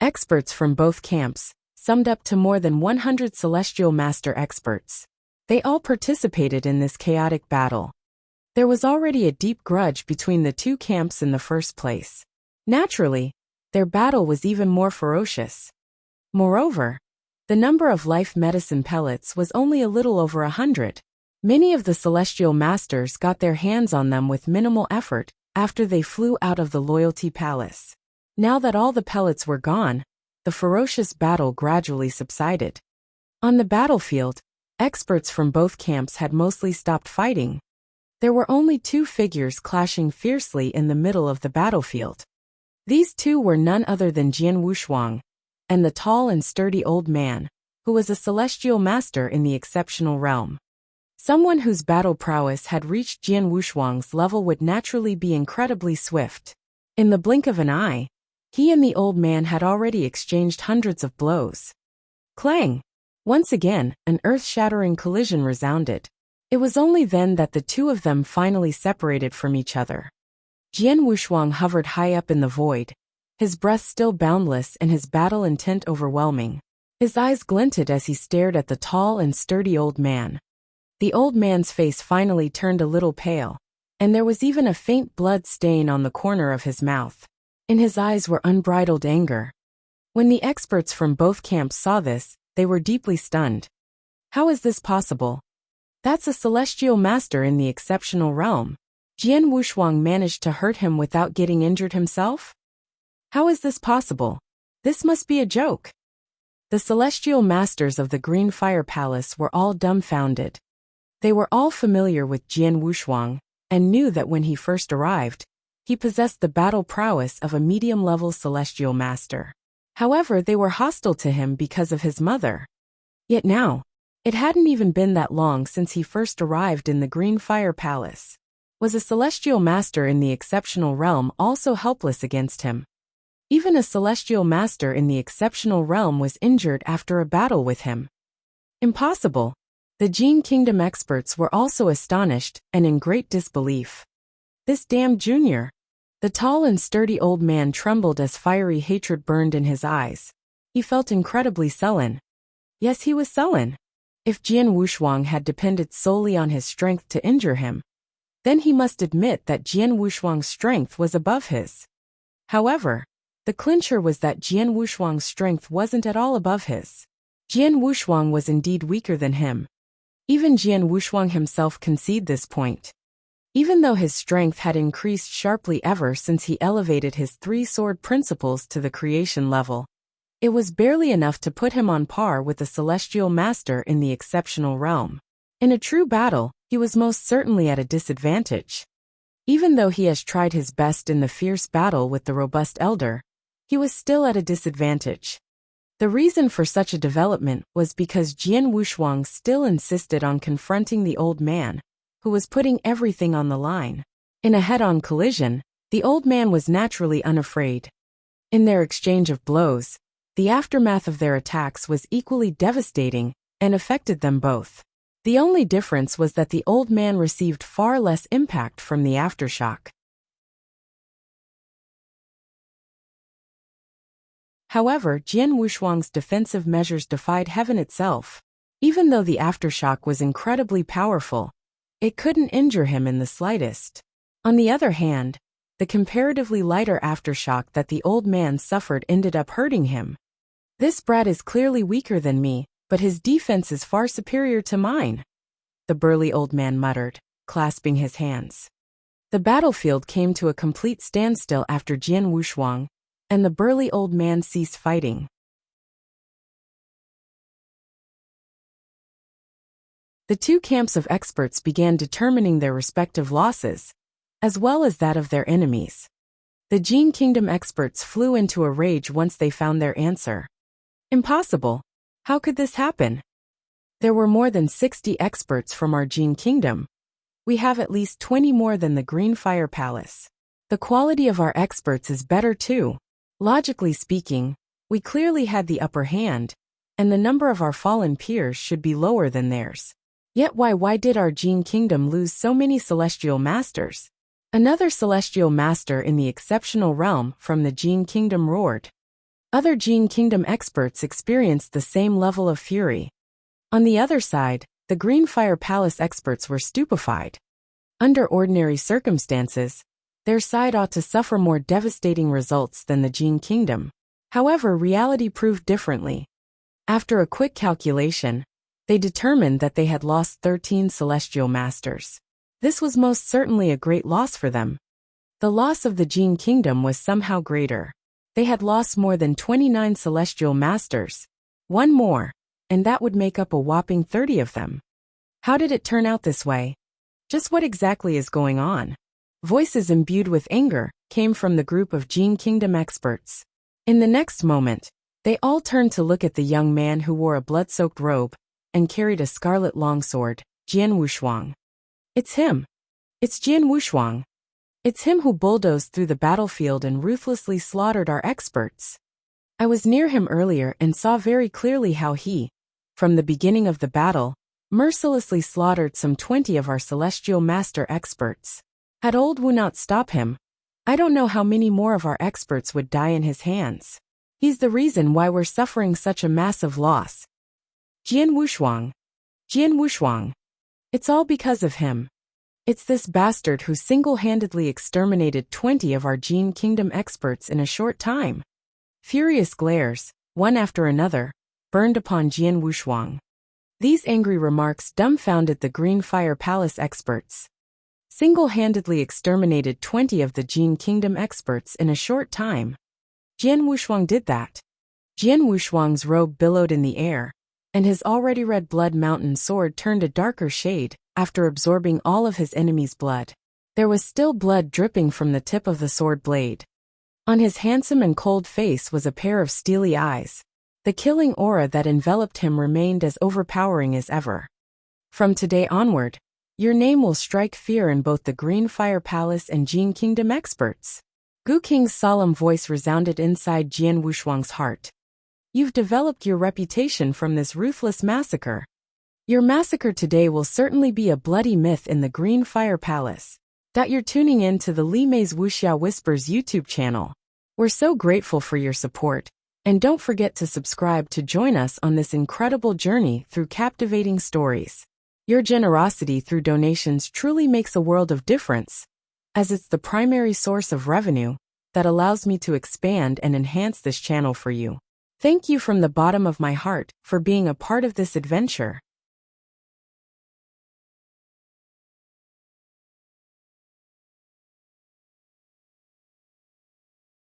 Experts from both camps summed up to more than 100 Celestial Master experts. They all participated in this chaotic battle. There was already a deep grudge between the two camps in the first place. Naturally, their battle was even more ferocious. Moreover, the number of life medicine pellets was only a little over 100. Many of the Celestial Masters got their hands on them with minimal effort after they flew out of the Loyalty Palace. Now that all the pellets were gone, the ferocious battle gradually subsided. On the battlefield, experts from both camps had mostly stopped fighting. There were only two figures clashing fiercely in the middle of the battlefield. These two were none other than Jian Wushuang and the tall and sturdy old man, who was a Celestial Master in the exceptional realm. Someone whose battle prowess had reached Jian Wushuang's level would naturally be incredibly swift. In the blink of an eye, he and the old man had already exchanged hundreds of blows. Clang! Once again, an earth-shattering collision resounded. It was only then that the two of them finally separated from each other. Jian Wushuang hovered high up in the void, his breath still boundless and his battle intent overwhelming. His eyes glinted as he stared at the tall and sturdy old man. The old man's face finally turned a little pale, and there was even a faint blood stain on the corner of his mouth. In his eyes were unbridled anger. When the experts from both camps saw this, they were deeply stunned. How is this possible? That's a Celestial Master in the exceptional realm. Jian Wushuang managed to hurt him without getting injured himself? How is this possible? This must be a joke. The Celestial Masters of the Green Fire Palace were all dumbfounded. They were all familiar with Jian Wushuang and knew that when he first arrived, he possessed the battle prowess of a medium-level Celestial Master. However, they were hostile to him because of his mother. Yet now, it hadn't even been that long since he first arrived in the Green Fire Palace. Was a celestial master in the exceptional realm also helpless against him? Even a celestial master in the exceptional realm was injured after a battle with him. Impossible. The Jin Kingdom experts were also astonished and in great disbelief. This damned junior. The tall and sturdy old man trembled as fiery hatred burned in his eyes. He felt incredibly sullen. Yes, he was sullen. If Jian Wushuang had depended solely on his strength to injure him, then he must admit that Jian Wushuang's strength was above his. However, the clincher was that Jian Wushuang's strength wasn't at all above his. Jian Wushuang was indeed weaker than him. Even Jian Wushuang himself conceded this point. Even though his strength had increased sharply ever since he elevated his three-sword principles to the creation level, it was barely enough to put him on par with the celestial master in the exceptional realm. In a true battle, he was most certainly at a disadvantage. Even though he has tried his best in the fierce battle with the robust elder, he was still at a disadvantage. The reason for such a development was because Jian Wushuang still insisted on confronting the old man, who was putting everything on the line. In a head-on collision, the old man was naturally unafraid. In their exchange of blows, the aftermath of their attacks was equally devastating and affected them both. The only difference was that the old man received far less impact from the aftershock. However, Jian Wushuang's defensive measures defied heaven itself. Even though the aftershock was incredibly powerful, it couldn't injure him in the slightest. On the other hand, the comparatively lighter aftershock that the old man suffered ended up hurting him. This brat is clearly weaker than me, but his defense is far superior to mine, the burly old man muttered, clasping his hands. The battlefield came to a complete standstill after Jian Wushuang, and the burly old man ceased fighting. The two camps of experts began determining their respective losses, as well as that of their enemies. The Jin Kingdom experts flew into a rage once they found their answer. Impossible. How could this happen? There were more than 60 experts from our Jin Kingdom. We have at least 20 more than the Green Fire Palace. The quality of our experts is better too. Logically speaking, we clearly had the upper hand, and the number of our fallen peers should be lower than theirs. Yet why did our Jin Kingdom lose so many celestial masters? Another celestial master in the exceptional realm from the Jin Kingdom roared. Other Jin Kingdom experts experienced the same level of fury. On the other side, the Green Fire Palace experts were stupefied. Under ordinary circumstances, their side ought to suffer more devastating results than the Jin Kingdom. However, reality proved differently. After a quick calculation, they determined that they had lost 13 celestial masters. This was most certainly a great loss for them. The loss of the Jin Kingdom was somehow greater. They had lost more than 29 celestial masters. One more, and that would make up a whopping 30 of them. How did it turn out this way? Just what exactly is going on? Voices imbued with anger came from the group of Jin Kingdom experts. In the next moment, they all turned to look at the young man who wore a blood-soaked robe and carried a scarlet longsword, Jian Wushuang. It's him. It's Jian Wushuang. It's him who bulldozed through the battlefield and ruthlessly slaughtered our experts. I was near him earlier and saw very clearly how he, from the beginning of the battle, mercilessly slaughtered some 20 of our celestial master experts. Had old Wu not stopped him, I don't know how many more of our experts would die in his hands. He's the reason why we're suffering such a massive loss. Jian Wushuang. Jian Wushuang. It's all because of him. It's this bastard who single-handedly exterminated 20 of our Jin Kingdom experts in a short time. Furious glares, one after another, burned upon Jian Wushuang. These angry remarks dumbfounded the Green Fire Palace experts. Single-handedly exterminated 20 of the Jin Kingdom experts in a short time. Jian Wushuang did that. Jian Wushuang's robe billowed in the air, and his already red blood mountain sword turned a darker shade after absorbing all of his enemy's blood. There was still blood dripping from the tip of the sword blade. On his handsome and cold face was a pair of steely eyes. The killing aura that enveloped him remained as overpowering as ever. From today onward, your name will strike fear in both the Green Fire Palace and Jin Kingdom experts. Gu Qing's solemn voice resounded inside Jian Wushuang's heart. You've developed your reputation from this ruthless massacre. Your massacre today will certainly be a bloody myth in the Green Fire Palace. You're tuning in to the Li Mei's Wuxia Whispers YouTube channel. We're so grateful for your support, and don't forget to subscribe to join us on this incredible journey through captivating stories. Your generosity through donations truly makes a world of difference, as it's the primary source of revenue that allows me to expand and enhance this channel for you. Thank you from the bottom of my heart for being a part of this adventure.